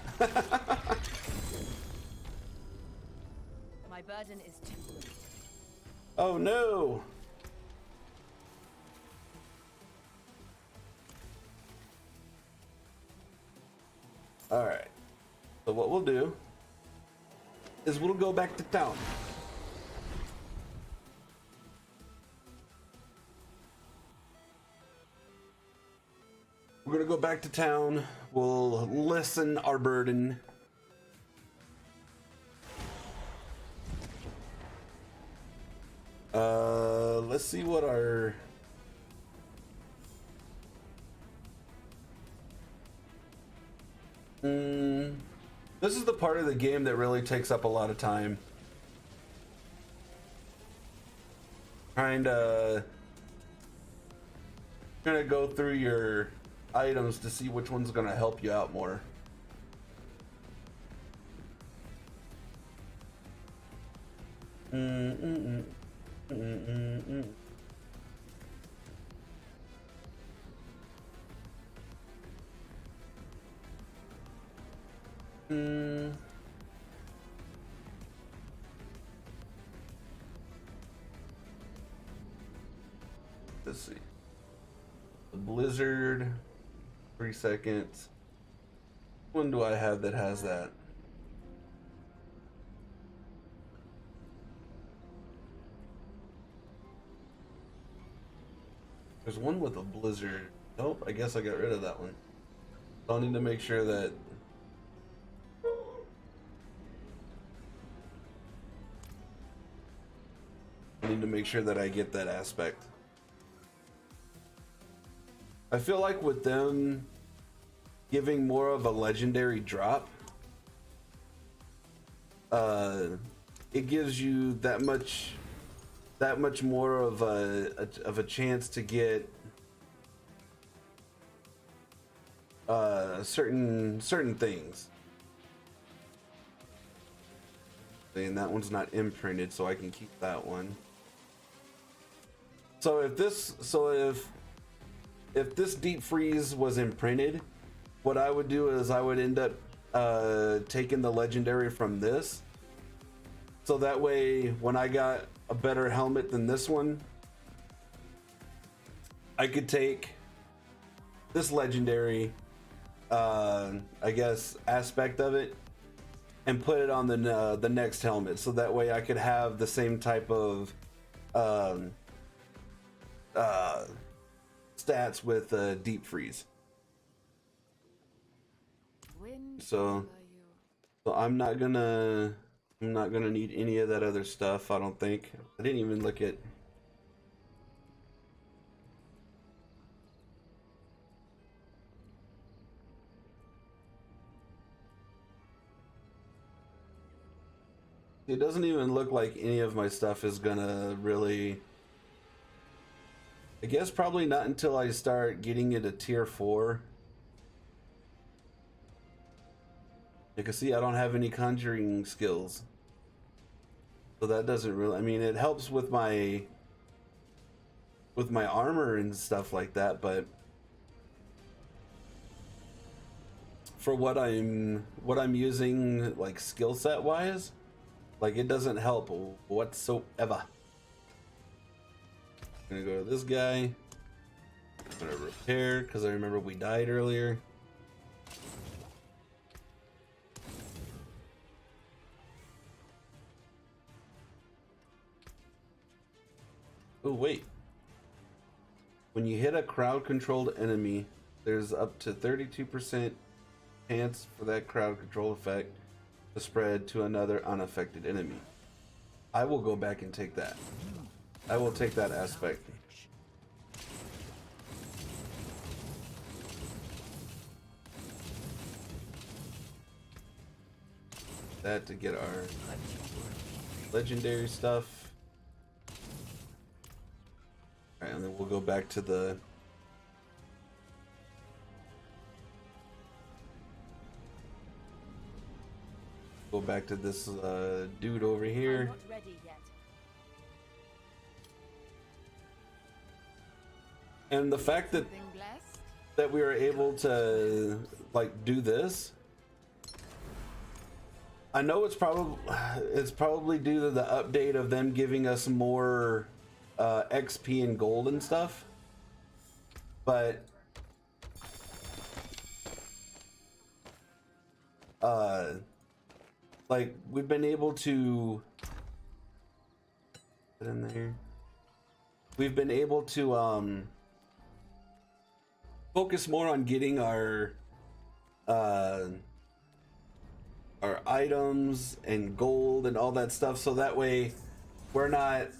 My burden is too great.
Oh no! Alright. So what we'll do is we'll go back to town. We're gonna go back to town. We'll lessen our burden. Let's see what our this is the part of the game that really takes up a lot of time. Trying to go through your items to see which one's gonna help you out more. Let's see. The blizzard, 3 seconds. Which one do I have that has that? There's one with a blizzard. Nope, I guess I got rid of that one. So I'll need to make sure that I get that aspect. I feel like with them giving more of a legendary drop, it gives you that much more of a chance to get certain things. And that one's not imprinted, so I can keep that one. So if this deep freeze was imprinted, what I would do is I would end up taking the legendary from this. So that way, when I got a better helmet than this one, I could take this legendary, I guess, aspect of it and put it on the next helmet. So that way I could have the same type of stats with deep freeze. So I'm not gonna need any of that other stuff. I don't think. I didn't even look at. It doesn't even look like any of my stuff is gonna really. I guess probably not until I start getting into tier 4. You can see I don't have any conjuring skills. So that doesn't really, I mean, it helps with my armor and stuff like that, but for what I'm using, like skill set wise, like it doesn't help whatsoever. I'm gonna go to this guy. I'm gonna repair because I remember we died earlier. Oh, wait. When you hit a crowd-controlled enemy, there's up to 32% chance for that crowd control effect to spread to another unaffected enemy. I will go back and take that. I will take that aspect. That to get our legendary stuff. Alright, and then we'll go back to the this dude over here.
Not ready yet.
And the fact that we are able to like do this, I know it's probably due to the update of them giving us more XP and gold and stuff, but like we've been able to put in there. We've been able to focus more on getting our items and gold and all that stuff, so that way we're not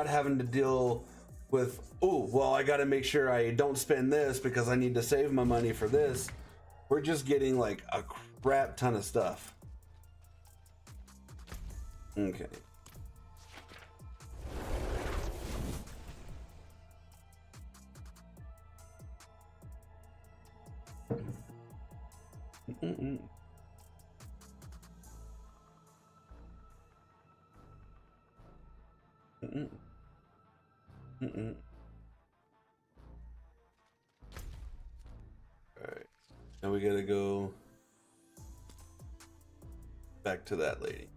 having to deal with, oh well, I got to make sure I don't spend this because I need to save my money for this. We're just getting like a crap ton of stuff. Okay. Alright, now we gotta go back to that lady.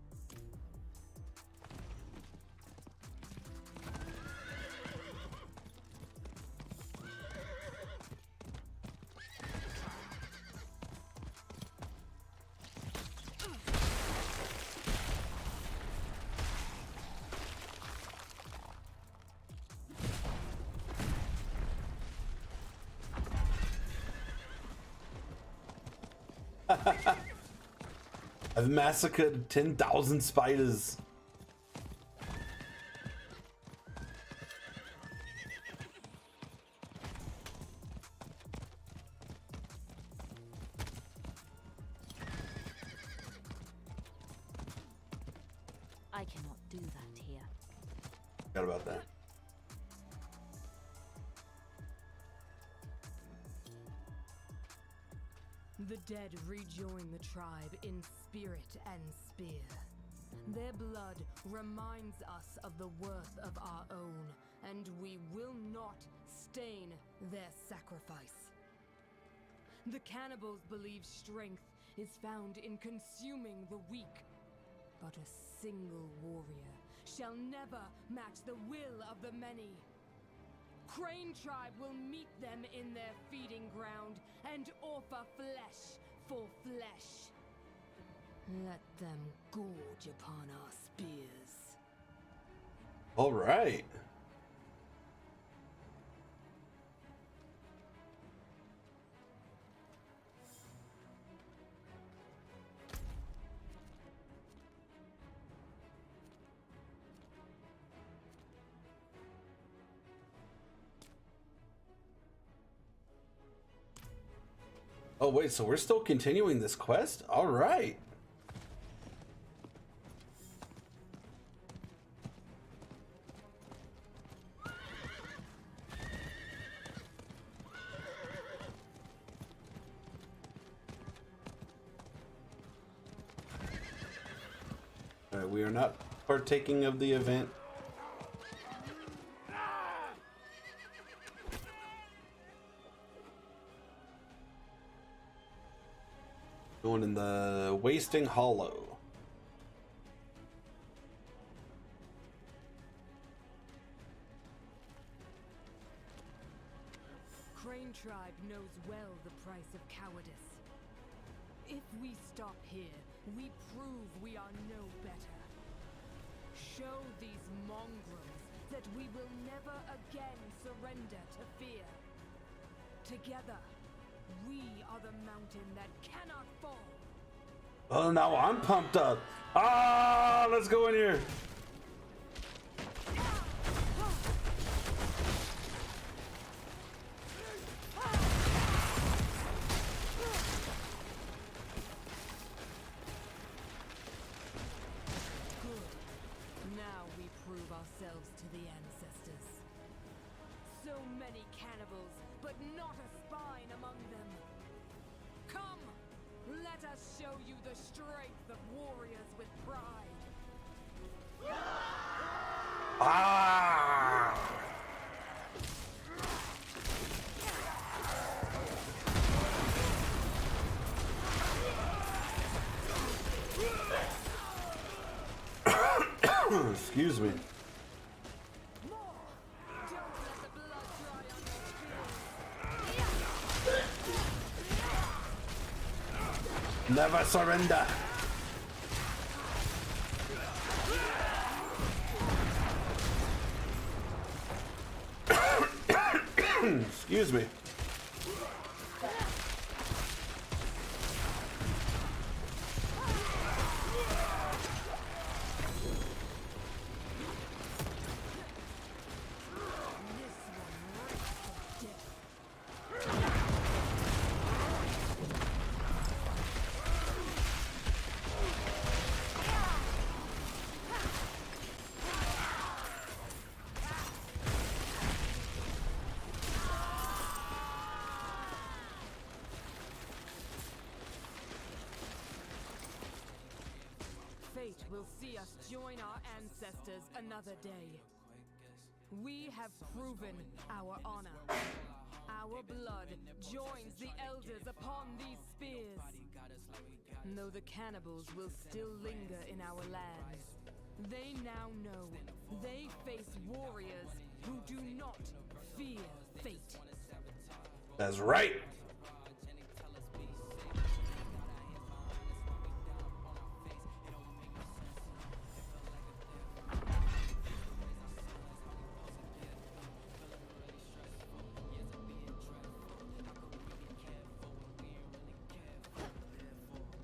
I've massacred 10,000 spiders.
I cannot do that here.
Forgot about that.
The dead rejoin the tribe in spirit and spear. Their blood reminds us of the worth of our own, and we will not stain their sacrifice. The cannibals believe strength is found in consuming the weak, but a single warrior shall never match the will of the many. Crane Tribe will meet them in their feeding ground and offer flesh for flesh. Let them gorge upon our spears.
All right. Oh wait, so we're still continuing this quest? All right. All right, we are not partaking of the event. Going in the Wasting Hollow.
Crane Tribe knows well the price of cowardice. If we stop here, we prove we are no better. Show these mongrels that we will never again surrender to fear. Together, we are the mountain that cannot fall.
Oh, now I'm pumped up. Ah, let's go in here.
Now we prove ourselves to the ancestors. So many cannibals, but not a spine among them. Come, let us show you the strength of warriors with pride.
Ah! Excuse me. Never surrender. Excuse me.
Fate will see us join our ancestors another day. We have proven our honor. Our blood joins the elders upon these spears. Though the cannibals will still linger in our lands, they now know they face warriors who do not fear fate.
That's right.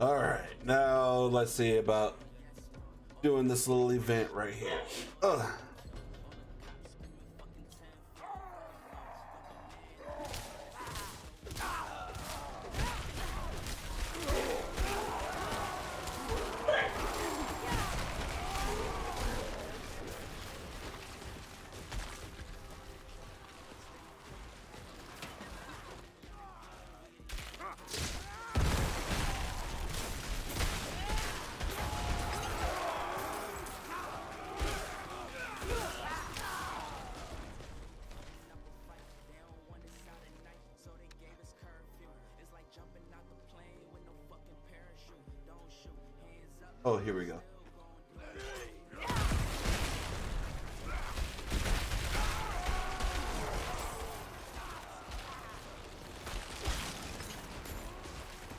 All right, now let's see about doing this little event right here. Ugh. Oh, here we go.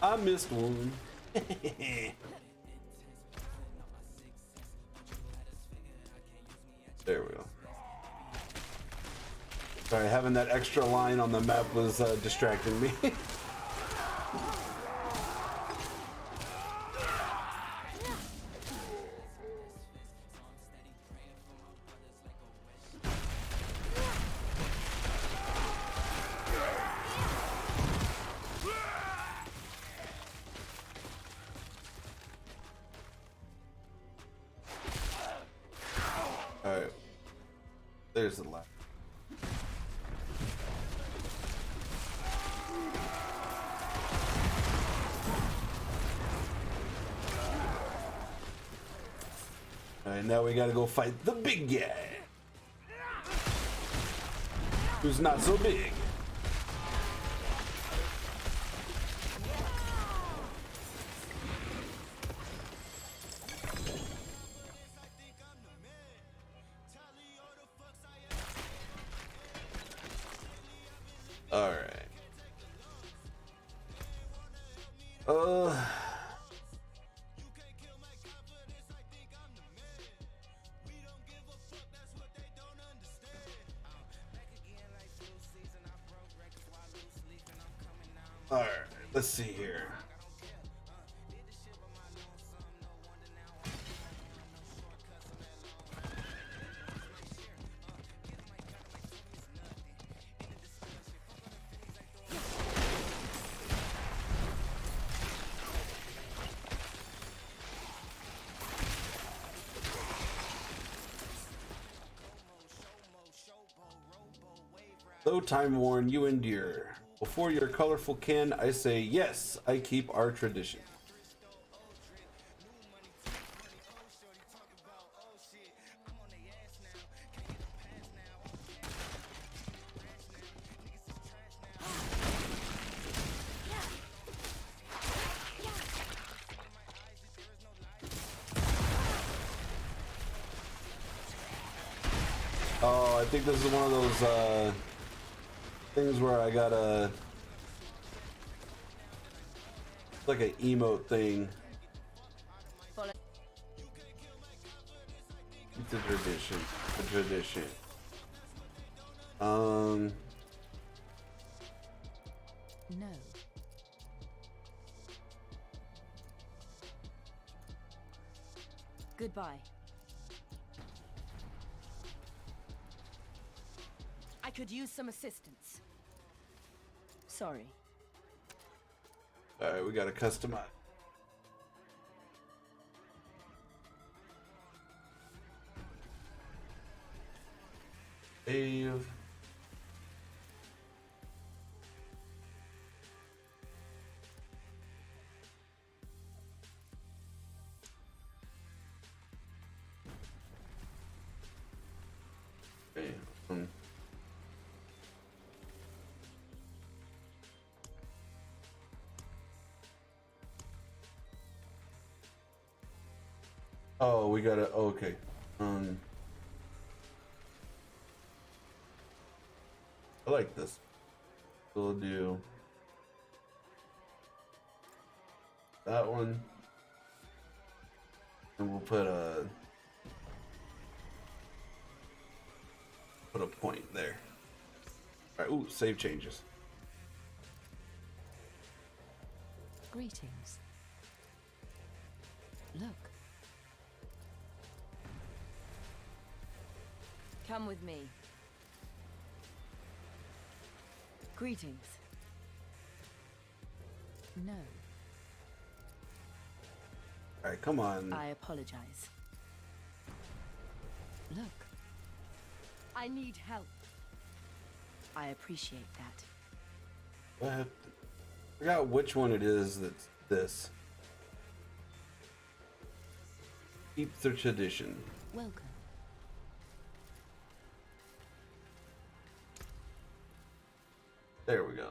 I missed one. There we go. Sorry, having that extra line on the map was distracting me. Alright. There's the left. Alright, now we gotta go fight the big guy. Who's not so big. All right. Let's see here. Though time worn, you endure. Before your colorful kin, I say, yes, I keep our tradition. Oh, I think this is one of those things where I gotta, like an emote thing. Keep the tradition. The tradition.
No.
Goodbye. I could use some assistance. Sorry.
All right, we gotta customize. Save. Okay. Oh, we gotta. Okay. I like this. We'll do that one, and we'll put a point there. All right. Ooh, save changes.
Greetings. Look.
Come with me. Greetings.
No.
All right, come on.
I apologize.
Look.
I need help. I appreciate that.
I forgot which one it is that's this. Keep the tradition.
Welcome.
There we go.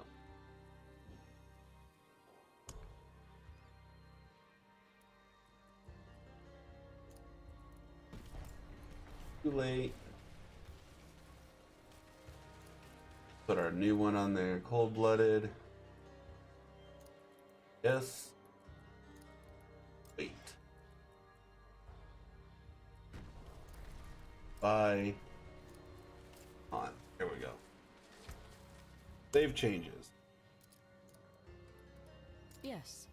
Too late. Put our new one on there. Cold-blooded. Yes. Wait. Bye. On. There we go. Save changes.
Yes.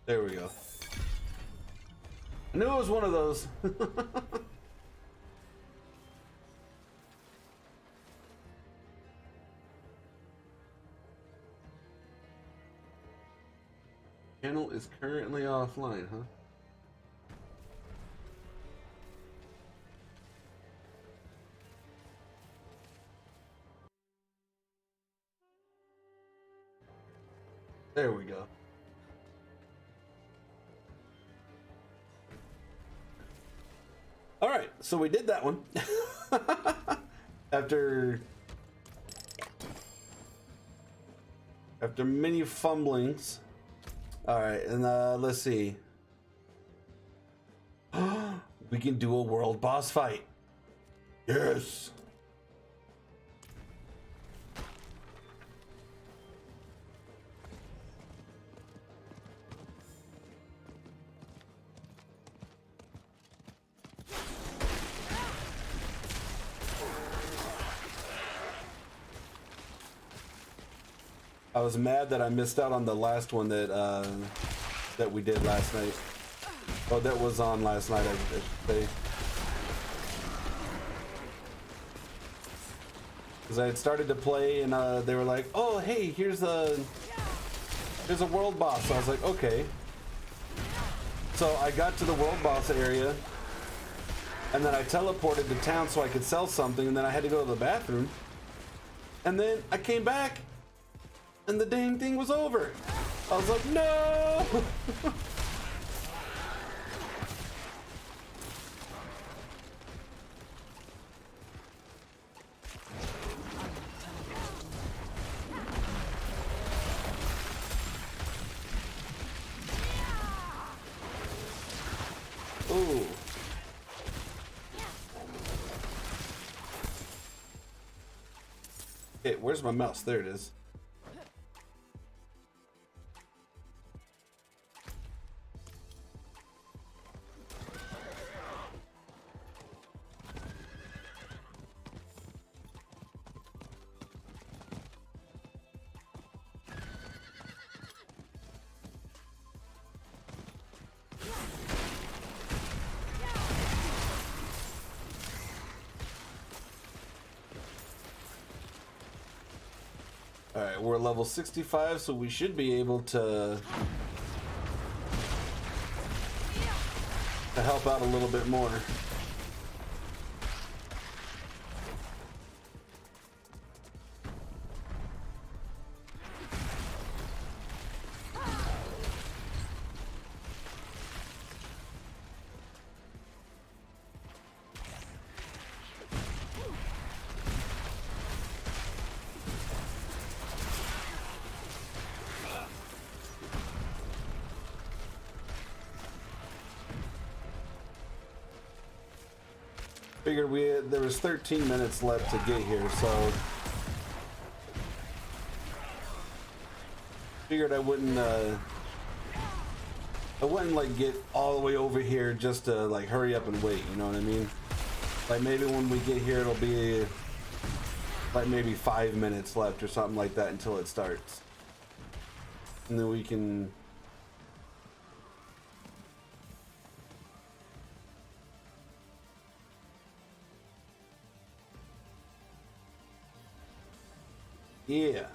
There we go. I knew it was one of those. Channel is currently offline, huh? There we go. All right, so we did that one. after many fumblings. All right, and let's see. We can do a world boss fight. Yes. I was mad that I missed out on the last one that we did last night. Oh, that was on last night, I should say. Because I had started to play and they were like, oh, hey, here's a world boss. I was like, okay. So I got to the world boss area and then I teleported to town so I could sell something, and then I had to go to the bathroom. And then I came back and the dang thing was over. I was like, no! Ooh. Okay, where's my mouse? There it is. Alright, we're level 65, so we should be able to help out a little bit more. Figured there was 13 minutes left to get here, so figured I wouldn't like get all the way over here just to like hurry up and wait, you know what I mean? Like maybe when we get here it'll be like maybe 5 minutes left or something like that until it starts. And then we can yeah.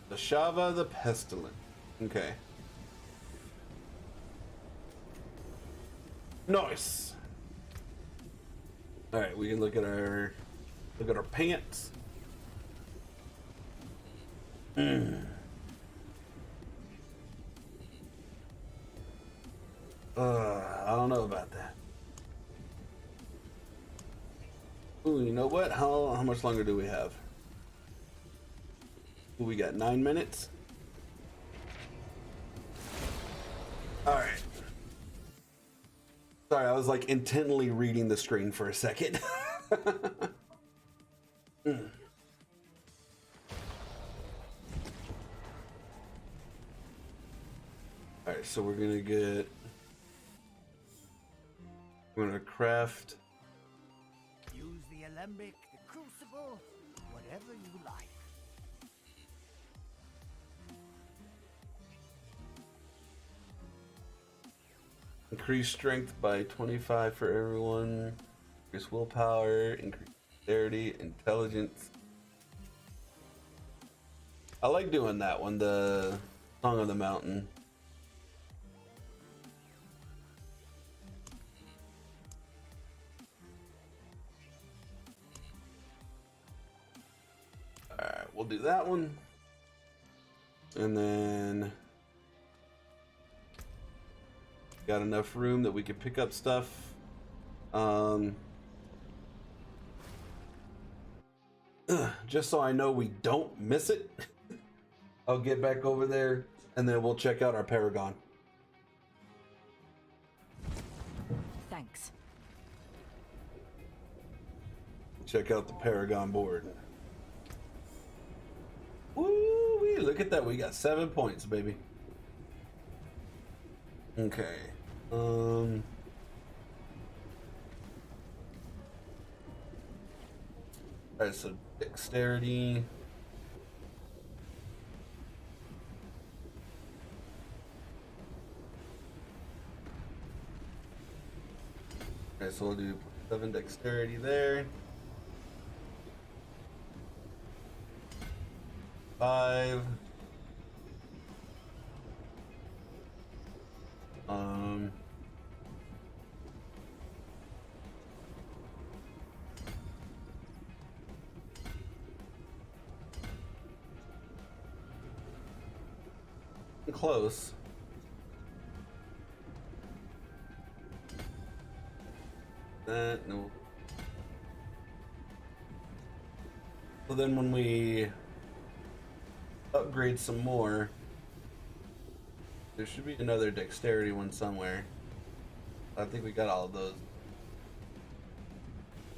The Shava the Pestilent. Okay. Nice. Alright, we can look at our pants. I don't know about that. Ooh, you know what? How much longer do we have? Ooh, we got 9 minutes. All right. Sorry, I was like intently reading the screen for a second. All right, so we're gonna craft.
Use the alembic, the crucible, whatever you like.
Increase strength by 25 for everyone. Increase willpower, increase dexterity, intelligence. I like doing that one, the Song of the Mountain. Alright, we'll do that one. And then got enough room that we could pick up stuff. Just so I know we don't miss it, I'll get back over there and then we'll check out our Paragon.
Thanks.
Check out the Paragon board. Woo-wee, look at that. We got 7 points, baby. Okay. Alright, so dexterity. Okay, so we'll do 7 dexterity there. 5. Close. That, no. So then when we upgrade some more, there should be another dexterity one somewhere. I think we got all of those.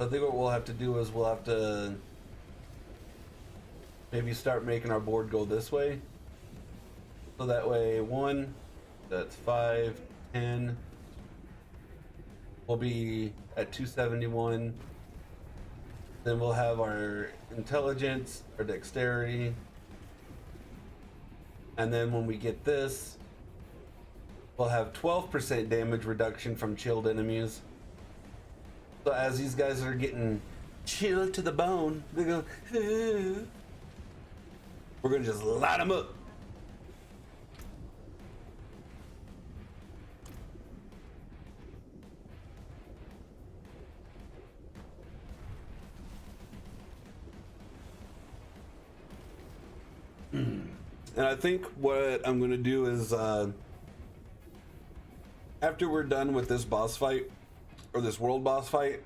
I think what we'll have to do is we'll have to maybe start making our board go this way. So that way, 1, that's 5, 10. We'll be at 271. Then we'll have our intelligence, our dexterity. And then when we get this, we'll have 12% damage reduction from chilled enemies. So as these guys are getting chilled to the bone, they go, we're gonna just light them up. And I think what I'm gonna do is after we're done with this boss fight, or this world boss fight,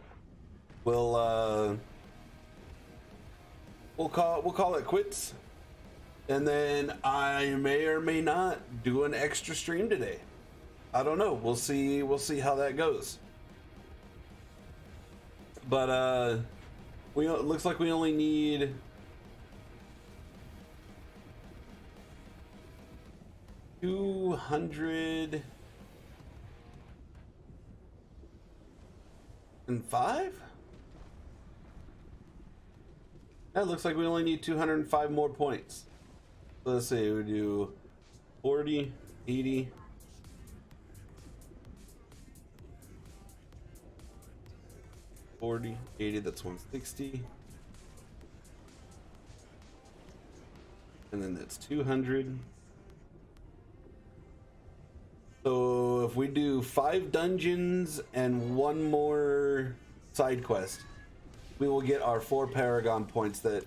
we'll call it quits, and then I may or may not do an extra stream today. I don't know. We'll see how that goes. But it looks like we only need 205? That looks like we only need 205 more points. So let's see, we do 40, 80. $40, $80, that's 160. And then that's 200. So if we do 5 dungeons and 1 more side quest, we will get our 4 Paragon points that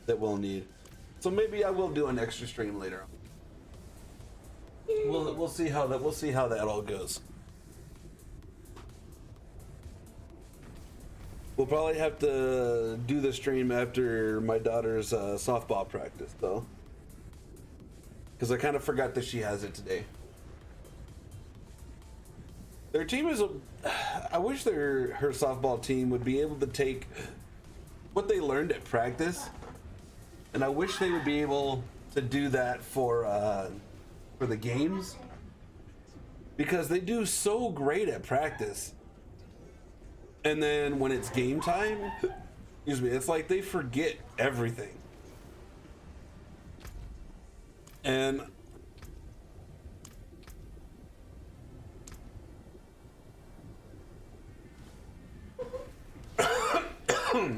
we'll need. So maybe I will do an extra stream later on. We'll see how that all goes. We'll probably have to do the stream after my daughter's softball practice, though, because I kind of forgot that she has it today. Their team is I wish her softball team would be able to take what they learned at practice, and I wish they would be able to do that for the games, because they do so great at practice, and then when it's game time, excuse me, it's like they forget everything. And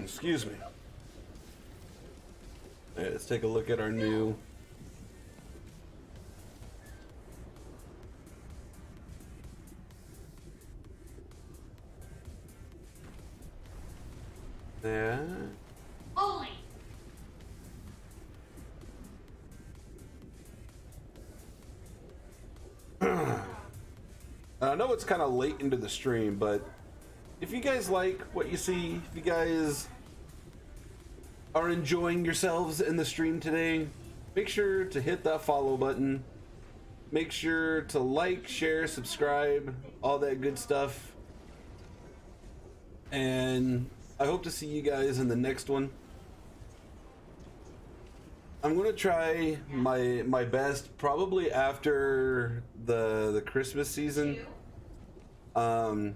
excuse me. All right, let's take a look at our new
Ollie.
I know it's kind of late into the stream, but if you guys like what you see, if you guys are enjoying yourselves in the stream today, make sure to hit that follow button. Make sure to like, share, subscribe, all that good stuff. And I hope to see you guys in the next one. I'm gonna try my best, probably after the Christmas season. I'm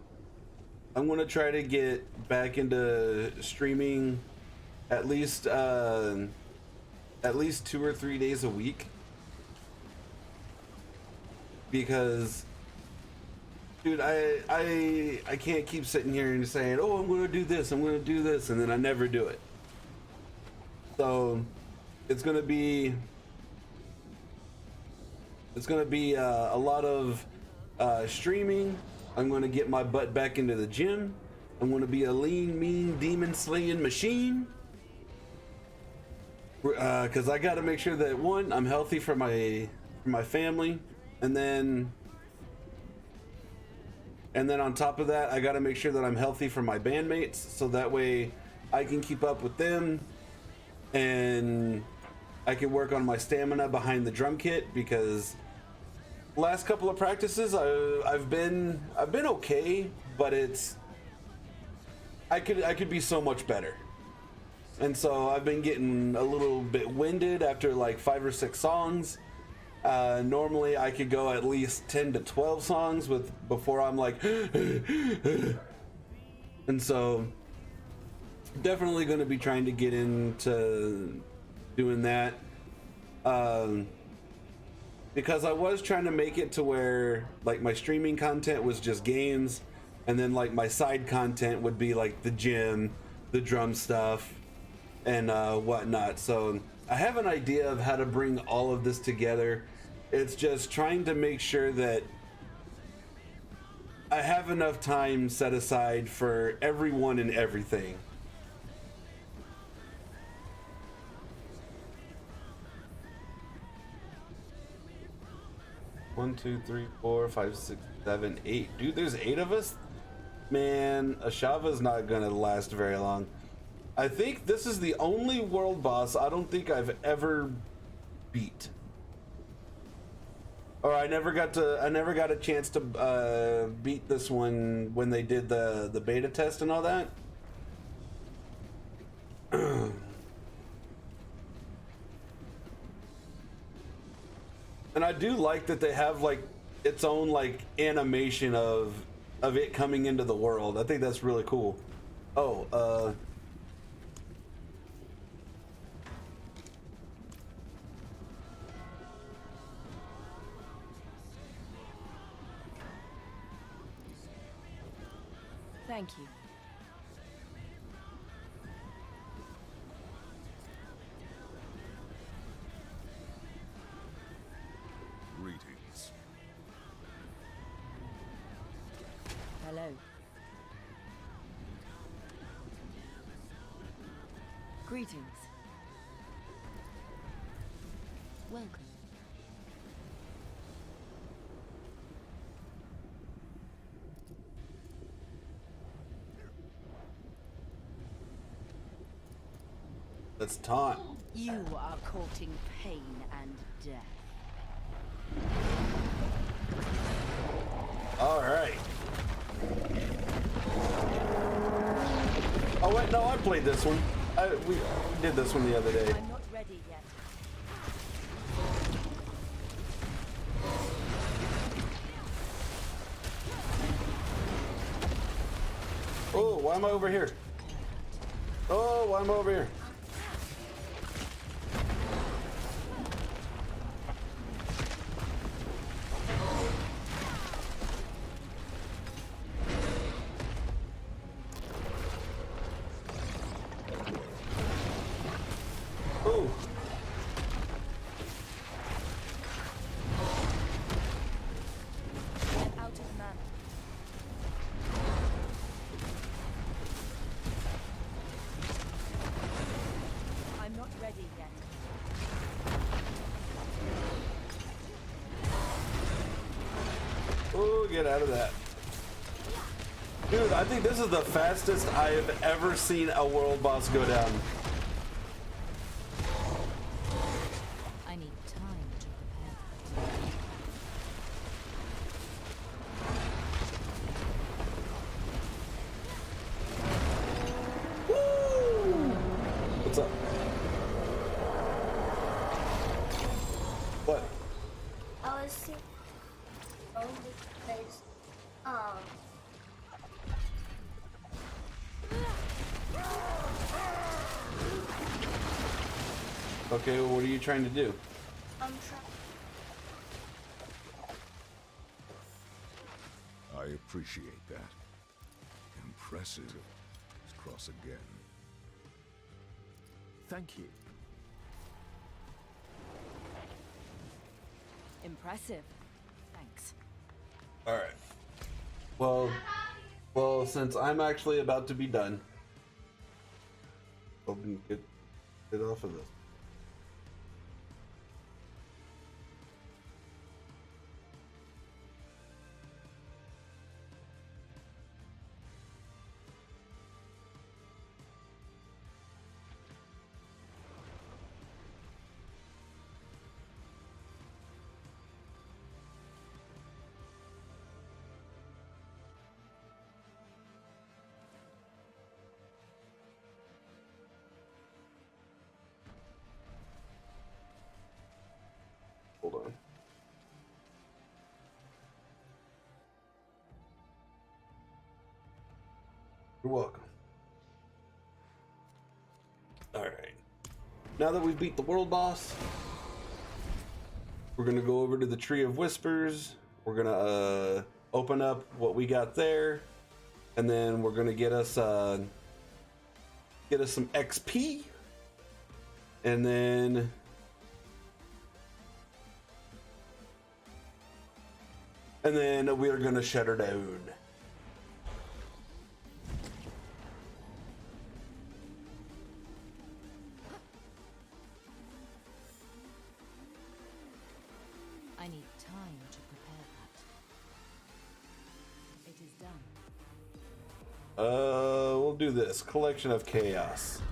gonna try to get back into streaming at least 2 or 3 days a week, because Dude, I can't keep sitting here and saying, oh, I'm gonna do this, I'm gonna do this, and then I never do it. So it's gonna be a lot of streaming. I'm gonna get my butt back into the gym. I'm gonna be a lean, mean, demon slaying machine. Because I gotta make sure that one, I'm healthy for my family, and then on top of that, I gotta make sure that I'm healthy for my bandmates, so that way I can keep up with them, and I can work on my stamina behind the drum kit. Because last couple of practices, I've been okay, but I could be so much better. And so I've been getting a little bit winded after like 5 or 6 songs. Normally I could go at least 10 to 12 songs before I'm like and so definitely going to be trying to get into doing that, because I was trying to make it to where like my streaming content was just games, and then like my side content would be like the gym, the drum stuff, and whatnot. So I have an idea of how to bring all of this together. It's just trying to make sure that I have enough time set aside for everyone and everything. One, two, three, 4, 5, 6, 7, 8. Dude, there's 8 of us? Man, Ashava's not gonna last very long. I think this is the only world boss I don't think I've ever beat. Or I never got a chance to beat this one when they did the beta test and all that. And I do like that they have like its own like animation of it coming into the world. I think that's really cool. Oh,
Thank you.
Greetings.
Hello. Greetings. Welcome.
let's taunt.
You are courting pain and death.
All right. Oh wait, no, I played this one. We did this one the other day.
I'm not ready yet.
Oh, why am I over here? Oh, why am I over here? Oh.
Out of mana. I'm not ready yet.
Oh, get out of that. Dude, I think this is the fastest I have ever seen a world boss go down.
I need time to prepare.
What's up? What?
I was seeing because
Okay, well, what are you trying to do?
I'm trying.
I I appreciate that. Impressive. Let's cross again.
Thank you.
Impressive. Thanks.
All right. Well, since I'm actually about to be done, hoping to get off of this. Hold on. You're welcome. All right. Now that we've beat the world boss, we're gonna go over to the Tree of Whispers. We're gonna open up what we got there, and then we're gonna get us some XP, and then we are gonna shut her down.
I need time to prepare that. It is done.
We'll do this. Collection of Chaos.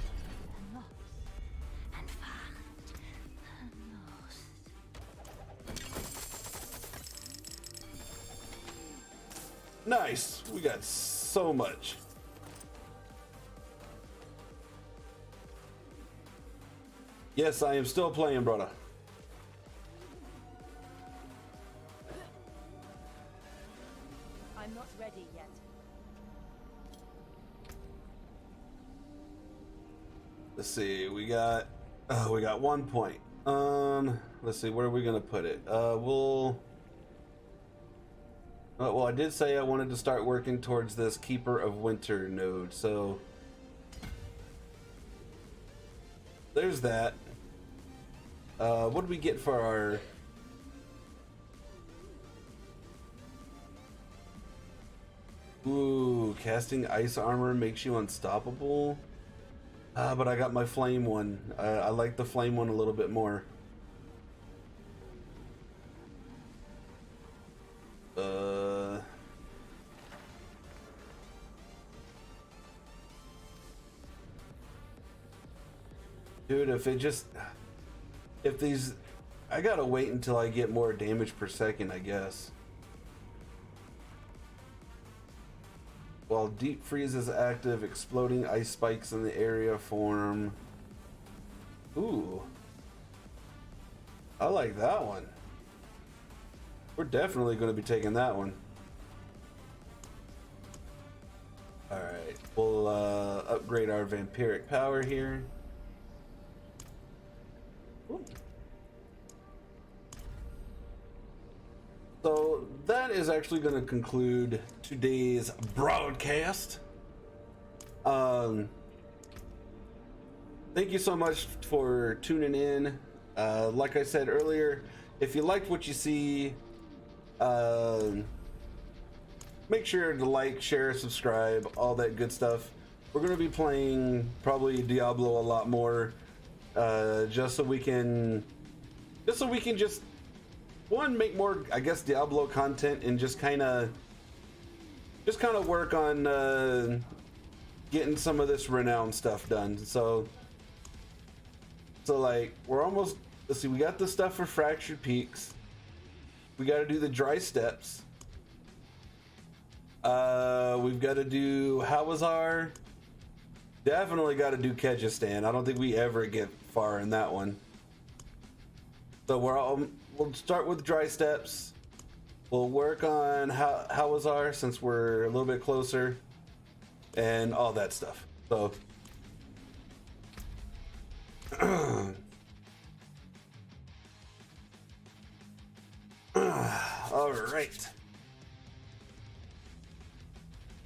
Nice. We got so much. Yes, I am still playing, brother.
I'm not ready yet.
Let's see. We got 1 point. Let's see. Where are we gonna put it? Well, I did say I wanted to start working towards this Keeper of Winter node, so there's that. What do we get for our... Ooh, casting ice armor makes you unstoppable. But I got my flame one. I like the flame one a little bit more. Dude, if these, I gotta wait until I get more damage per second, I guess. While deep freeze is active, exploding ice spikes in the area form. Ooh, I like that one. We're definitely going to be taking that one. All right, we'll upgrade our vampiric power here. Ooh. So that is actually going to conclude today's broadcast. Thank you so much for tuning in. Like I said earlier, if you liked what you see, make sure to like, share, subscribe, all that good stuff. We're going to be playing probably Diablo a lot more, just so we can just one, make more, I guess, Diablo content, and just kind of work on getting some of this renown stuff done. So like, we're almost, let's see, we got the stuff for Fractured Peaks. We got to do the dry steps. We've got to do Hawazar. Definitely got to do Kyrgyzstan. I don't think we ever get far in that one. So we'll start with dry steps. We'll work on Hawazar since we're a little bit closer, and all that stuff. So all right.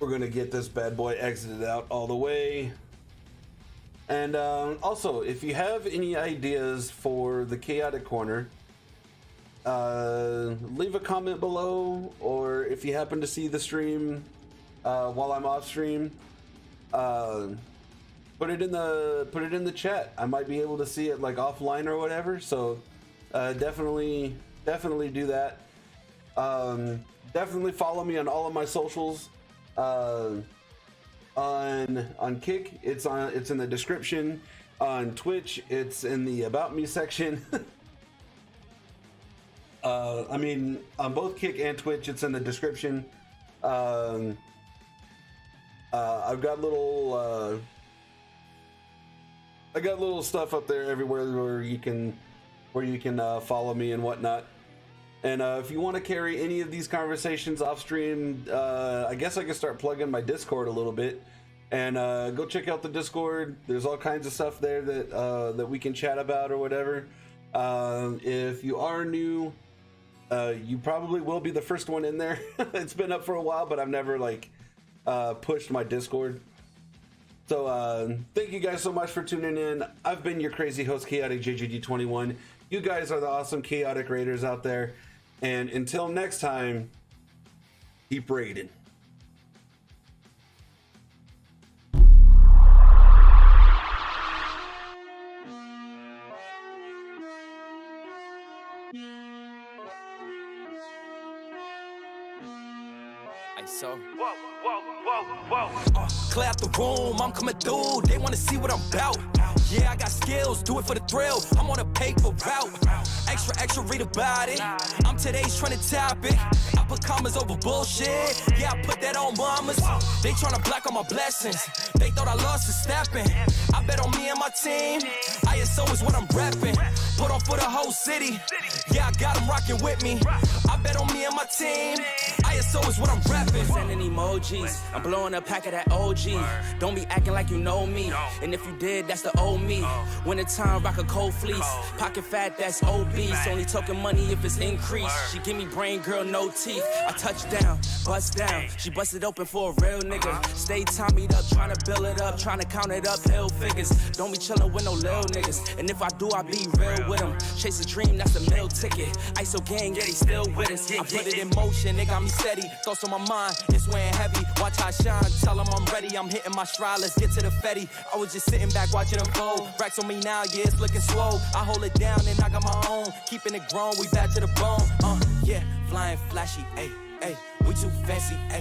we're gonna get this bad boy exited out all the way. And also, if you have any ideas for the Chaotic Corner, leave a comment below, or if you happen to see the stream while I'm off stream, put it in the chat. I might be able to see it like offline or whatever. So definitely do that. Definitely follow me on all of my socials. On Kick, it's in the description. On Twitch, it's in the About Me section. I mean, on both Kick and Twitch, it's in the description. I've got little stuff up there everywhere where you can follow me and whatnot. And if you want to carry any of these conversations off stream, I guess I can start plugging my Discord a little bit. And go check out the Discord. There's all kinds of stuff there that we can chat about or whatever. If you are new, you probably will be the first one in there. It's been up for a while, but I've never pushed my Discord. So thank you guys so much for tuning in. I've been your crazy host, Chaotic JJD21. You guys are the awesome Chaotic Raiders out there. And until next time, keep raiding.
So, clear out the room, I'm coming through. They wanna see what I'm about. Yeah, I got skills, do it for the thrill. I'm on a paper route. Extra, read about it. I'm today's trending topic. I put commas over bullshit. Yeah, I put that on mamas. They tryna block all my blessings. They thought I lost the stepping. I bet on me and my team. ISO is what I'm repping. Put on for the whole city. Yeah, I got them rocking with me. I bet on me and my team. ISO is what I'm repping. Sending emojis. I'm blowing a pack of that OG. Don't be acting like you know me. And if you did, that's the old me. Wintertime, rock a cold fleece. Pocket fat, that's obese. Only talking money if it's increased. She give me brain, girl, no teeth. I touch down, bust down. She busted open for a real nigga. Stay tommied up, trying to build it up, trying to count it up, hill figures. Don't be chillin' with no lil niggas. And if I do, I be real with them. Chase a dream, that's a meal ticket. ISO gang, yeah, they still with us. I put it in motion, they got me steady. Thoughts on my mind, it's weighing heavy. Watch how I shine, tell them I'm ready. I'm hitting my stride, let's get to the fetty. I was just sitting back watching them fold. Racks on me now, yeah, it's looking swole. I hold it down and I got my own. Keeping it grown, we back to the bone. Yeah, flying flashy, ayy, ayy. We too fancy, ayy.